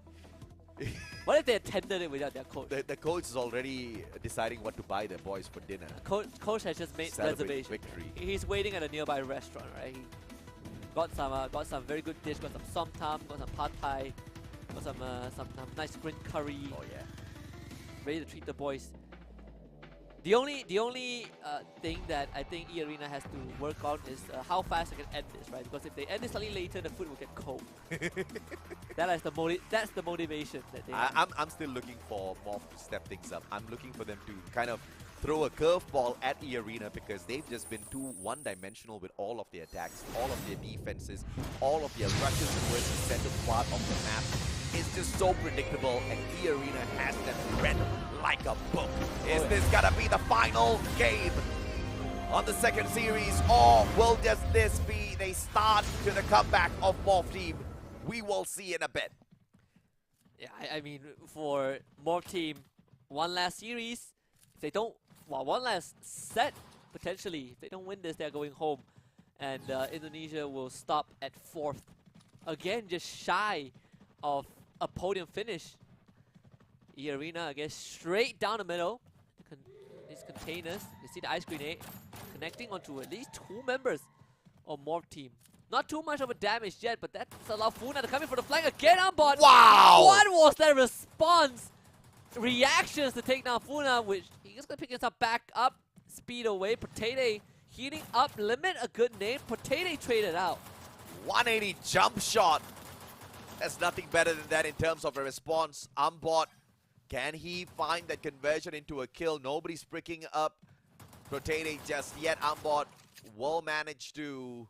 What if they attended it without their coach? The coach is already deciding what to buy their boys for dinner. Coach has just made Celebrate reservation. victory. He's waiting at a nearby restaurant, right? He got some very good dish, got some som tam, got some pad thai, got some nice green curry. Oh yeah. Ready to treat the boys. The only thing that I think E-Arena has to work on is how fast they can end this, right? Because if they end this slightly later, the food will get cold. That's the motivation that they. I'm still looking for Morph to step things up. I'm looking for them to kind of throw a curveball at E-Arena because they've just been too one-dimensional with all of their attacks, all of their defenses, all of their rushes towards the center part of the map. It's just so predictable, and E-Arena has them read like a book. Is this gonna be the final game on the second series, or will just this be the start to the comeback of Morph team? We will see in a bit. Yeah, I mean, for Morph team, one last series. If they don't, well, one last set potentially. If they don't win this, they're going home, and Indonesia will stop at 4th. Again, just shy of a podium finish. E-Arena, again, straight down the middle. These containers, you see the ice grenade connecting onto at least 2 members of Morph team. Not too much of a damage yet, but that's allowed Funa to come in for the flank again on board. Wow! What was their response? Reactions to take down Funa, which he's gonna pick himself back up, speed away. Potato heating up, Limit a good name. Potato traded out. 180 jump shot. There's nothing better than that in terms of a response. Umbot, can he find that conversion into a kill? Nobody's pricking up Potato just yet. Umbot will manage to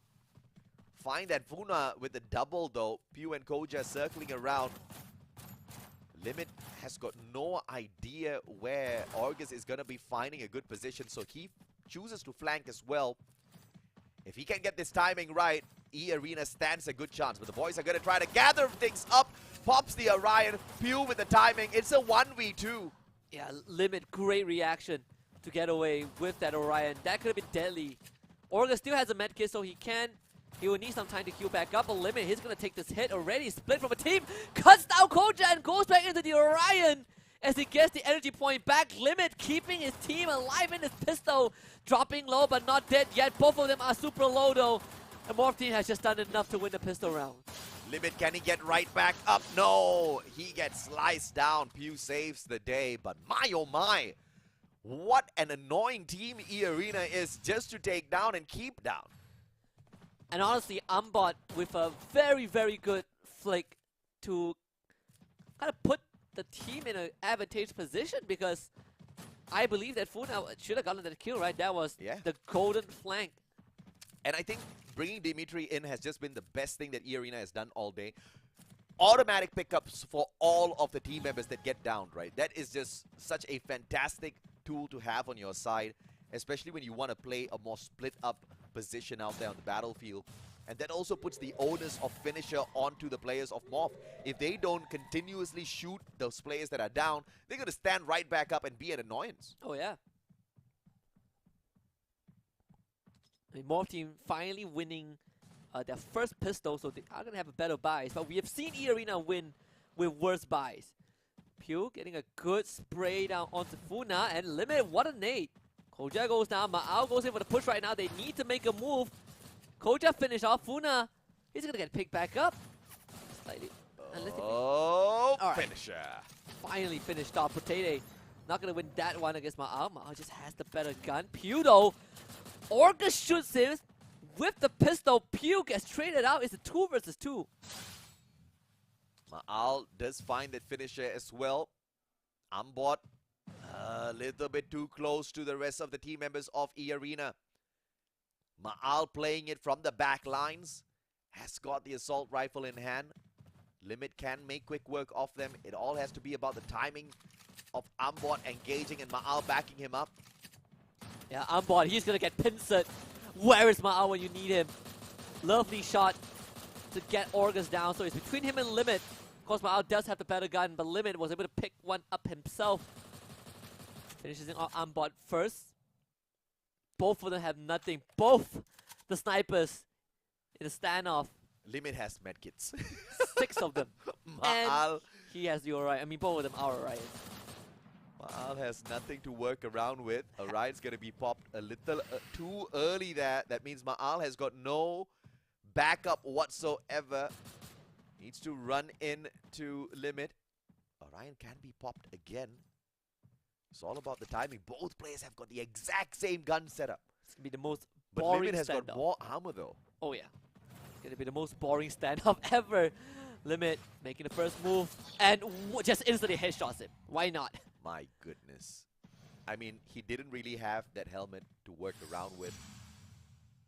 find that Funa with the double though. Pew and Koja circling around. Limit has got no idea where August is going to be finding a good position, so he chooses to flank as well. If he can get this timing right, E-Arena stands a good chance, but the boys are going to try to gather things up. Pops the Orion, Pew with the timing. It's a 1v2. Yeah, Limit, great reaction to get away with that Orion. That could have been deadly. Orga still has a medkit, so he will need some time to heal back up. A Limit, he's going to take this hit already. Split from a team, cuts down Koja and goes back into the Orion as he gets the energy point back. Limit keeping his team alive in his pistol. Dropping low, but not dead yet. Both of them are super low though. And Morph team has just done enough to win the pistol round. Limit, can he get right back up? No, he gets sliced down. Pew saves the day, but my oh my, what an annoying team E-Arena is just to take down and keep down. And honestly, Umbot with a very, very good flick to kind of put the team in an advantageous position, because I believe that Funa should have gotten that kill, right? That was the golden flank. And I think bringing Dimitri in has just been the best thing that E-Arena has done all day. Automatic pickups for all of the team members that get downed, right? That is just such a fantastic tool to have on your side, especially when you want to play a more split up position out there on the battlefield. And that also puts the onus of finisher onto the players of Morph. If they don't continuously shoot those players that are down, they're going to stand right back up and be an annoyance. Oh yeah. I mean, Morph team finally winning their first pistol, so they are going to have a better buys. But we have seen E-Arena win with worse buys. Pew getting a good spray down onto Funa, and Limit, what a nade. Koja goes down, Ma'al goes in for the push right now. They need to make a move. Koja finish off. Funa, he's going to get picked back up. Slightly. Oh, right. finisher. Finally finished off. Potato Not gonna win that one against Ma'al. Ma'al just has the better gun. Pew though, Orga shoots him with the pistol. Pew gets traded out. It's a 2 versus 2. Ma'al does find that finisher as well. Ambot a little bit too close to the rest of the team members of E-Arena. Ma'al playing it from the back lines. Has got the assault rifle in hand. Limit can make quick work of them. It all has to be about the timing of Ambot engaging and Ma'al backing him up. Yeah, Ambot, he's gonna get pincered. Where is Ma'al when you need him? Lovely shot to get Orgas down. So it's between him and Limit. Of course, Ma'al does have the better gun, but Limit was able to pick one up himself. Finishes off Ambot first. Both of them have nothing. Both the snipers in a standoff. Limit has medkits. 6 of them. Ma'al, And he has the Orion. I mean, both of them are Orion. Ma'al has nothing to work around with. Orion's going to be popped a little too early there. That means Ma'al has got no backup whatsoever. Needs to run in to Limit. Orion can be popped again. It's all about the timing. Both players have got the exact same gun setup. It's gonna be the most But boring Limit has got standoff. more armor though. Oh yeah. It's gonna be the most boring standoff ever. Limit making the first move and just instantly headshots him. Why not? My goodness. I mean, he didn't really have that helmet to work around with.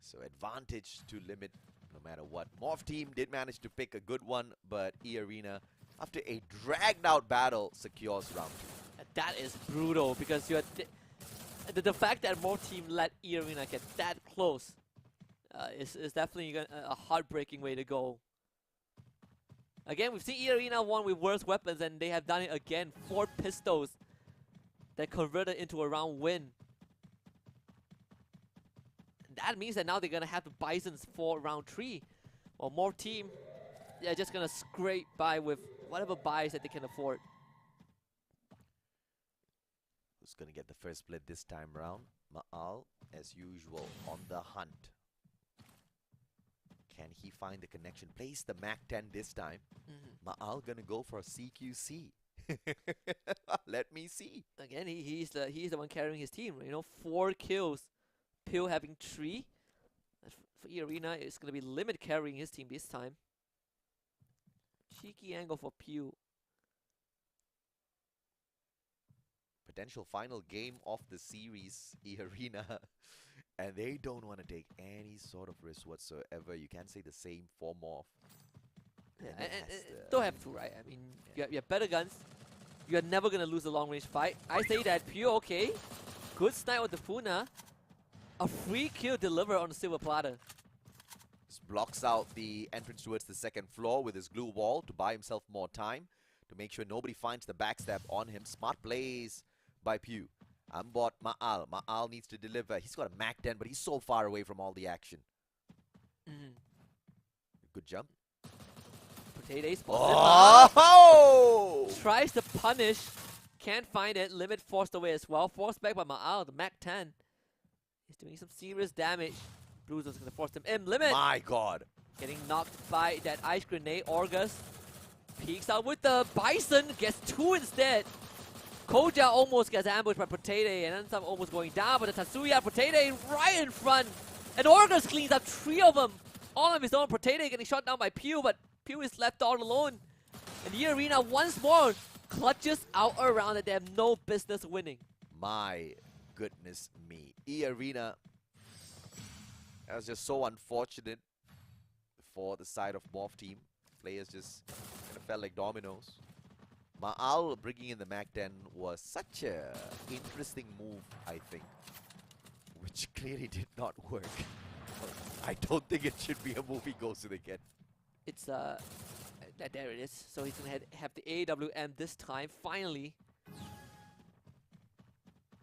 So advantage to Limit no matter what. Morph team did manage to pick a good one, but E-Arena, after a dragged out battle, secures round 2. That is brutal because you're the fact that more team let E-Arena get that close is definitely a heartbreaking way to go. Again, we've seen E-Arena won with worse weapons, and they have done it again. 4 pistols that converted into a round win. That means that now they're gonna have the Bisons for round 3. Or more team, they're just gonna scrape by with whatever buys that they can afford. Who's going to get the first split this time round? Ma'al, as usual, on the hunt. Can he find the connection? Plays the MAC-10 this time. Ma'al going to go for a CQC. Let me see. Again, he's the one carrying his team. You know, 4 kills. Pill having 3. For E-Arena, it's going to be Limit carrying his team this time. Cheeky angle for Pew. Potential final game of the series, E-Arena. And they don't want to take any sort of risk whatsoever. You can't say the same for Morph. Yeah, and don't have to, right? I mean, you have better guns. You're never going to lose a long-range fight. I say that Pew, okay. Good snipe with the Funa. A free kill delivered on the silver platter. Just blocks out the entrance towards the second floor with his glue wall to buy himself more time. To make sure nobody finds the backstab on him. Smart plays by Pew. Ambot Ma'al. Ma'al needs to deliver. He's got a MAC-10, but he's so far away from all the action. Good jump. Potato Oh! tries to punish. Can't find it. Limit forced away as well. Forced back by Ma'al. The MAC-10. He's doing some serious damage. Blues is going to force him in. Limit. My God. Getting knocked by that ice grenade. Orgus peeks out with the Bison. Gets 2 instead. Koja almost gets ambushed by Potato and ends up almost going down, but the Tatsuya Potato right in front. And Orgus cleans up 3 of them. All of his own. Potato getting shot down by Pew, but Pew is left all alone. And the arena once more clutches out around that they have no business winning. My goodness me. E-Arena, that was just so unfortunate for the side of Morph team. Players just kind of felt like dominoes. Ma'al bringing in the MAC-10 was such a interesting move, I think, which clearly did not work. I don't think it should be a move he goes with again. It's there it is. So he's gonna have the AWM this time. Finally,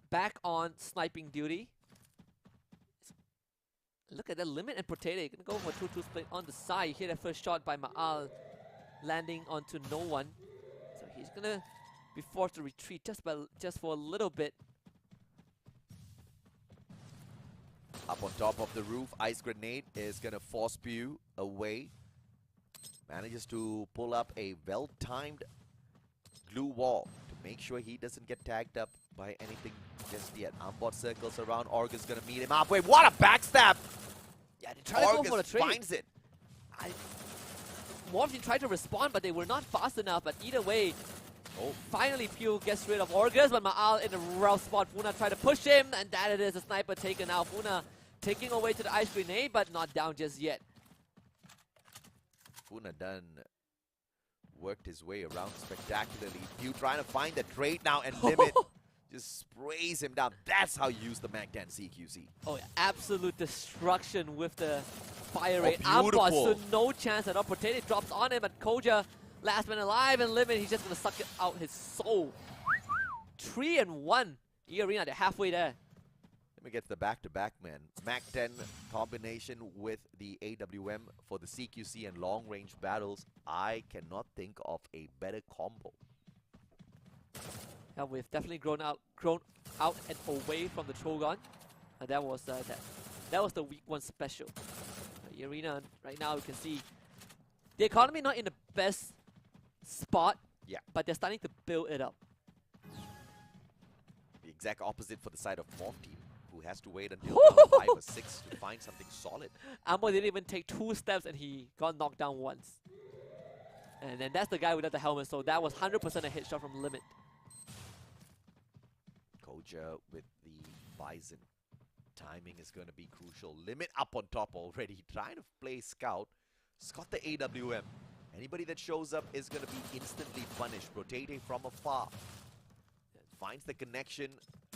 back on sniping duty. Look at that Limit and Potato. Gonna go for a 2-2 split on the side. You hear that first shot by Ma'al landing onto no one. So he's gonna be forced to retreat just for a little bit. Up on top of the roof, Ice Grenade is gonna force Pew away. Manages to pull up a well-timed glue wall to make sure he doesn't get tagged up by anything just yet. Armbot circles around. Orgus gonna meet him halfway. What a backstab! Yeah, they tried to go for the Orgus trade. finds it. Morph Team tried to respond, but they were not fast enough. But either way, finally Pew gets rid of Orgus, but Ma'al in a rough spot. Funa tried to push him, and that it is. A sniper taken out. Funa taking away to the ice grenade, but not down just yet. Funa done worked his way around spectacularly. Pew trying to find the trade now, and Limit just sprays him down. That's how you use the Mac 10 CQC. Oh yeah, absolute destruction with the fire rate. Beautiful. Ambot stood no chance at all. Potato drops on him, but Koja, last man alive, and Limit, he's just gonna suck it out his soul. 3 and 1. E-Arena, they're halfway there. Let me get the back-to-back, man. Mac 10 combination with the AWM for the CQC and long-range battles. I cannot think of a better combo. Yeah, we've definitely grown out and away from the Trogon. And that was the week 1 special. E-Arena right now, you can see the economy not in the best spot. Yeah. But they're starting to build it up. The exact opposite for the side of Morph Team, who has to wait until round 5 or 6 to find something solid. Ambo didn't even take 2 steps and he got knocked down once. And then that's the guy without the helmet, so that was 100% a headshot from Limit. Koja with the Bison. Timing is going to be crucial. Limit up on top already, trying to play scout. He's got the AWM. Anybody that shows up is going to be instantly punished. Rotate from afar. Finds the connection,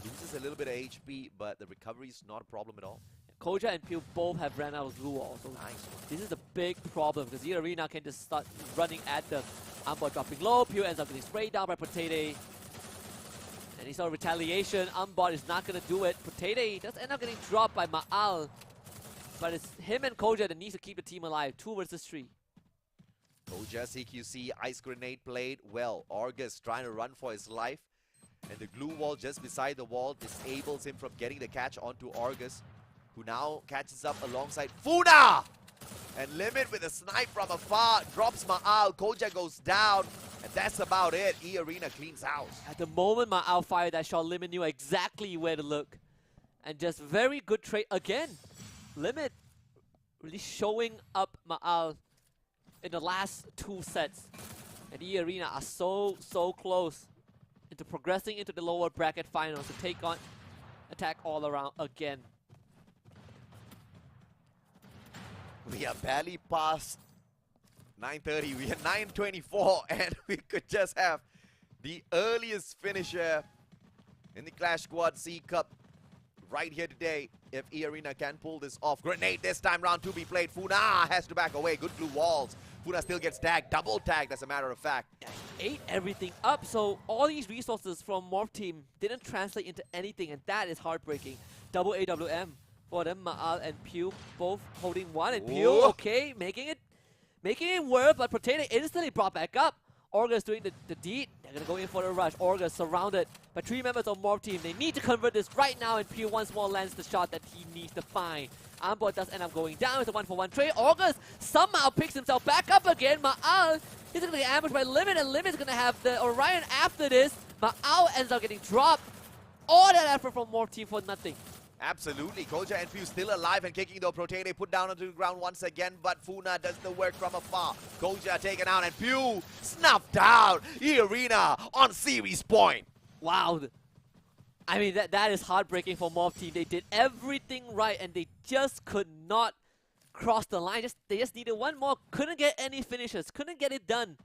loses a little bit of HP, but the recovery is not a problem at all. Koja and Pew both have ran out of glue wall, so Nice. this is a big problem because the Arena can just start running at them. Ambo dropping low, Pew ends up getting sprayed down by Potato. And he saw retaliation. Umbot is not going to do it. Potato does end up getting dropped by Ma'al. But it's him and Koja that needs to keep the team alive. 2 versus 3. Koja CQC ice grenade played well. Orgus trying to run for his life. And the glue wall just beside the wall disables him from getting the catch onto Orgus, who now catches up alongside Funa! And Limit with a snipe from afar, drops Ma'al, Koja goes down, and that's about it. E-Arena cleans house. At the moment Ma'al fired that shot, Limit knew exactly where to look. And just very good trade again. Limit really showing up Ma'al in the last 2 sets. And E-Arena are so close into progressing into the lower bracket finals to take on Attack All Around again. We are barely past 9:30. We are 9:24, and we could just have the earliest finisher in the Clash Squad C Cup right here today. If E-Arena can pull this off. Grenade this time, round 2 be played. Funa has to back away. Good blue walls. Funa still gets tagged, double tagged as a matter of fact. Yeah, he ate everything up, so all these resources from Morph Team didn't translate into anything, and that is heartbreaking. Double AWM for them, Ma'al and Pew both holding 1, and Pew, Ooh. okay, making it work, but Potato instantly brought back up. Orgus doing the deed. They're going to go in for the rush. Orgus surrounded by 3 members of Morph Team. They need to convert this right now, and Pew once more lands the shot that he needs to find. Ambot does end up going down. It's a 1-for-1 trade. Orgus somehow picks himself back up again. Ma'al is going to get ambushed by Limit, and Limit's going to have the Orion after this. Ma'al ends up getting dropped. All that effort from Morph Team for nothing. Absolutely. Koja and Pew still alive and kicking though. Protete put down onto the ground once again, but Funa does the work from afar. Koja taken out and Pew snuffed out. E-Arena on series point. Wow. I mean, that is heartbreaking for Morph Team. They did everything right and they just could not cross the line. They just needed 1 more. Couldn't get any finishes. Couldn't get it done.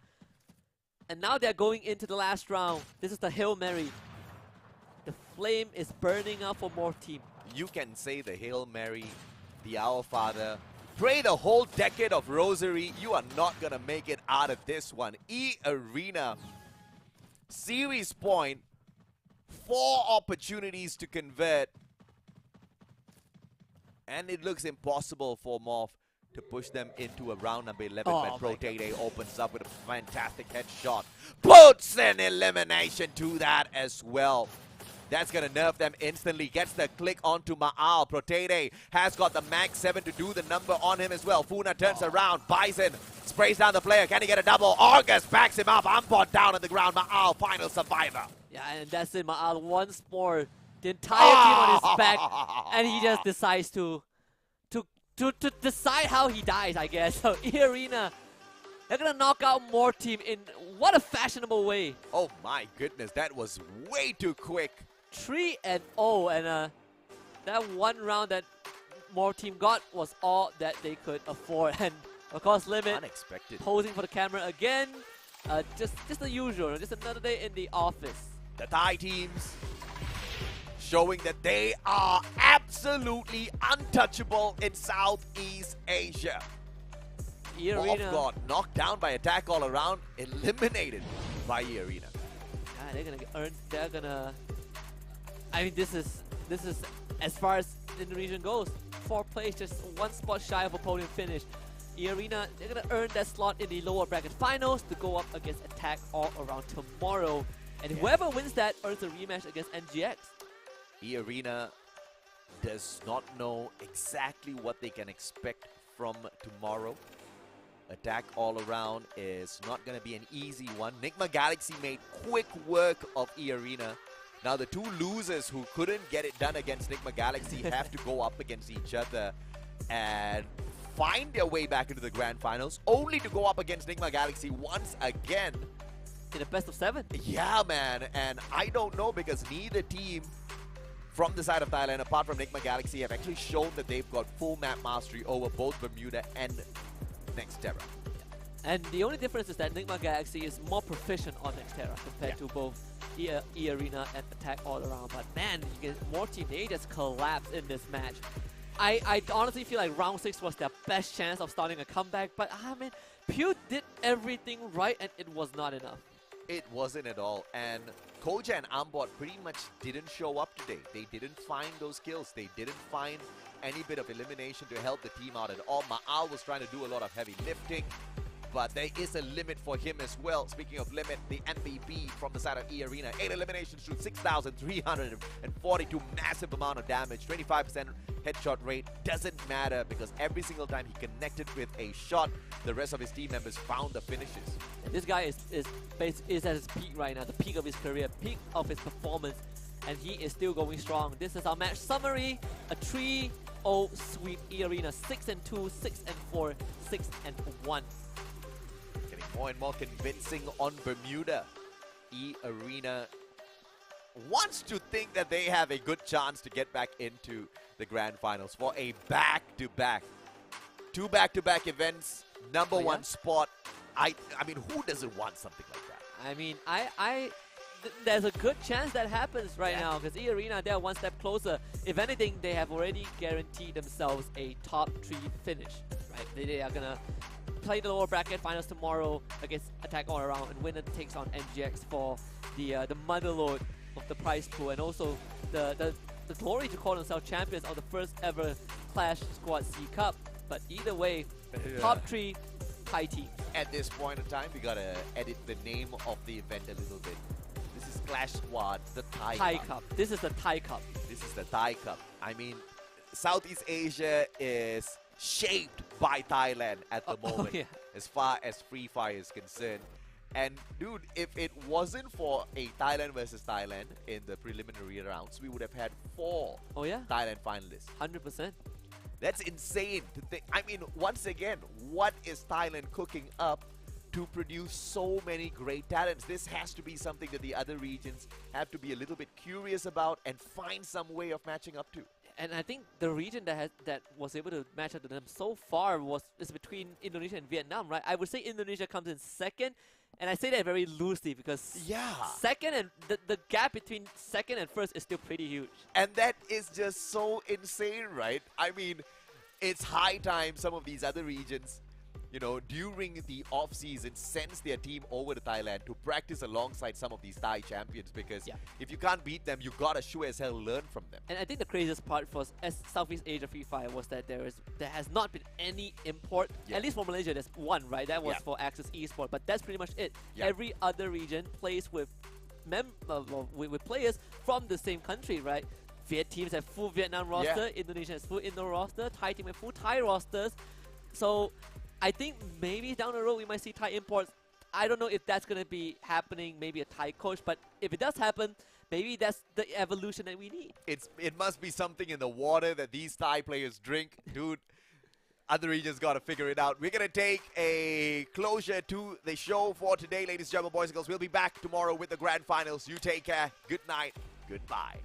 And now they're going into the last round. This is the Hail Mary. The flame is burning up for Morph Team. You can say the Hail Mary, the Our Father. Pray the whole decade of Rosary. You are not going to make it out of this one. E-Arena. Series point. 4 opportunities to convert. And it looks impossible for Morph to push them into a round number 11 when Protete opens up with a fantastic headshot. Puts an elimination to that as well. That's gonna nerf them instantly. Gets the click onto Ma'al. Protede has got the Mag 7 to do the number on him as well. Funa turns around. Bison sprays down the player. Can he get a double? August backs him up. Ambot down on the ground. Ma'al, final survivor. Yeah, and that's it. Ma'al once more. The entire team on his back. And he just decides to decide how he dies, I guess. So E-Arena, they're gonna knock out more team in what a fashionable way. Oh my goodness, that was way too quick. 3-0, and that one round that more team got was all that they could afford. And of course, Limit Unexpected. posing for the camera again. Just the usual, just another day in the office. The Thai teams showing that they are absolutely untouchable in Southeast Asia. E-Arena, God knocked down by attack all around, eliminated by E-Arena. yeah, they're gonna earn. They're gonna. I mean, this is as far as Indonesian goes. 4 plays, just 1 spot shy of a podium finish. E-Arena, they're gonna earn that slot in the lower bracket finals to go up against Attack all around tomorrow. And whoever wins that earns a rematch against NGX. E-Arena does not know exactly what they can expect from tomorrow. Attack all around is not going to be an easy one. Nigma Galaxy made quick work of E-Arena. Now the 2 losers who couldn't get it done against Nigma Galaxy have to go up against each other and find their way back into the grand finals, only to go up against Nigma Galaxy once again. In a best of 7. Yeah, man, and I don't know because neither team from the side of Thailand, apart from Nigma Galaxy, have actually shown that they've got full map mastery over both Bermuda and Nextera. And the only difference is that Nigma Galaxy is more proficient on Nextera compared to both E-Arena and Attack all around. But man, you get more team, they just collapsed in this match. I honestly feel like round 6 was their best chance of starting a comeback, but I mean, Pew did everything right and it was not enough. It wasn't at all, and Koja and Ambot pretty much didn't show up today. They didn't find those kills. They didn't find any bit of elimination to help the team out at all. Ma'al was trying to do a lot of heavy lifting, but there is a limit for him as well. Speaking of limit, the MVP from the side of E-Arena, 8 eliminations to 6,342, massive amount of damage, 25% headshot rate. Doesn't matter because every single time he connected with a shot, the rest of his team members found the finishes. And this guy is at his peak right now, the peak of his career, peak of his performance, and he is still going strong. This is our match summary, a 3-0 sweep. E-Arena 6-2, 6-4, 6-1. Getting more and more convincing on Bermuda. E-Arena wants to think that they have a good chance to get back into the grand finals for a back-to-back. 2 back-to-back events, number 1 spot. I mean, who doesn't want something like that? I mean, there's a good chance that happens right now because E-Arena, they're 1 step closer. If anything, they have already guaranteed themselves a top 3 finish. Right? They are gonna play the lower bracket finals tomorrow against Attack all around, and winner takes on NGX for the motherload of the prize pool, and also the glory to call themselves champions of the first ever Clash Squad C Cup. But either way, top 3 Thai team. At this point in time, we gotta edit the name of the event a little bit. This is Clash Squad, the Thai Cup. This is the Thai Cup. This is the Thai Cup. I mean, Southeast Asia is shaped by Thailand at the moment, as far as Free Fire is concerned. And dude, if it wasn't for a Thailand versus Thailand in the preliminary rounds, we would have had 4 Thailand finalists. 100%. That's insane to think. I mean, once again, what is Thailand cooking up to produce so many great talents? This has to be something that the other regions have to be a little bit curious about and find some way of matching up to. And I think the region that was able to match up to them so far is between Indonesia and Vietnam, right? I would say Indonesia comes in second, and I say that very loosely because second and the gap between second and first is still pretty huge. And that is just so insane, right? I mean, it's high time some of these other regions, you know, during the off-season, sends their team over to Thailand to practice alongside some of these Thai champions, because if you can't beat them, you gotta sure as hell learn from them. And I think the craziest part for Southeast Asia Free Fire was that there has not been any import. At least for Malaysia, there's one, right? That was for Axis Esport, but that's pretty much it. Every other region plays with with players from the same country, right? Viet teams have full Vietnam roster, Indonesia has full Indo roster, Thai team have full Thai rosters. So I think maybe down the road we might see Thai imports. I don't know if that's going to be happening, maybe a Thai coach, but if it does happen, maybe that's the evolution that we need. It must be something in the water that these Thai players drink, dude. Other regions got to figure it out. We're going to take a closure to the show for today, ladies and gentlemen, boys and girls. We'll be back tomorrow with the grand finals. You take care. Good night. Goodbye.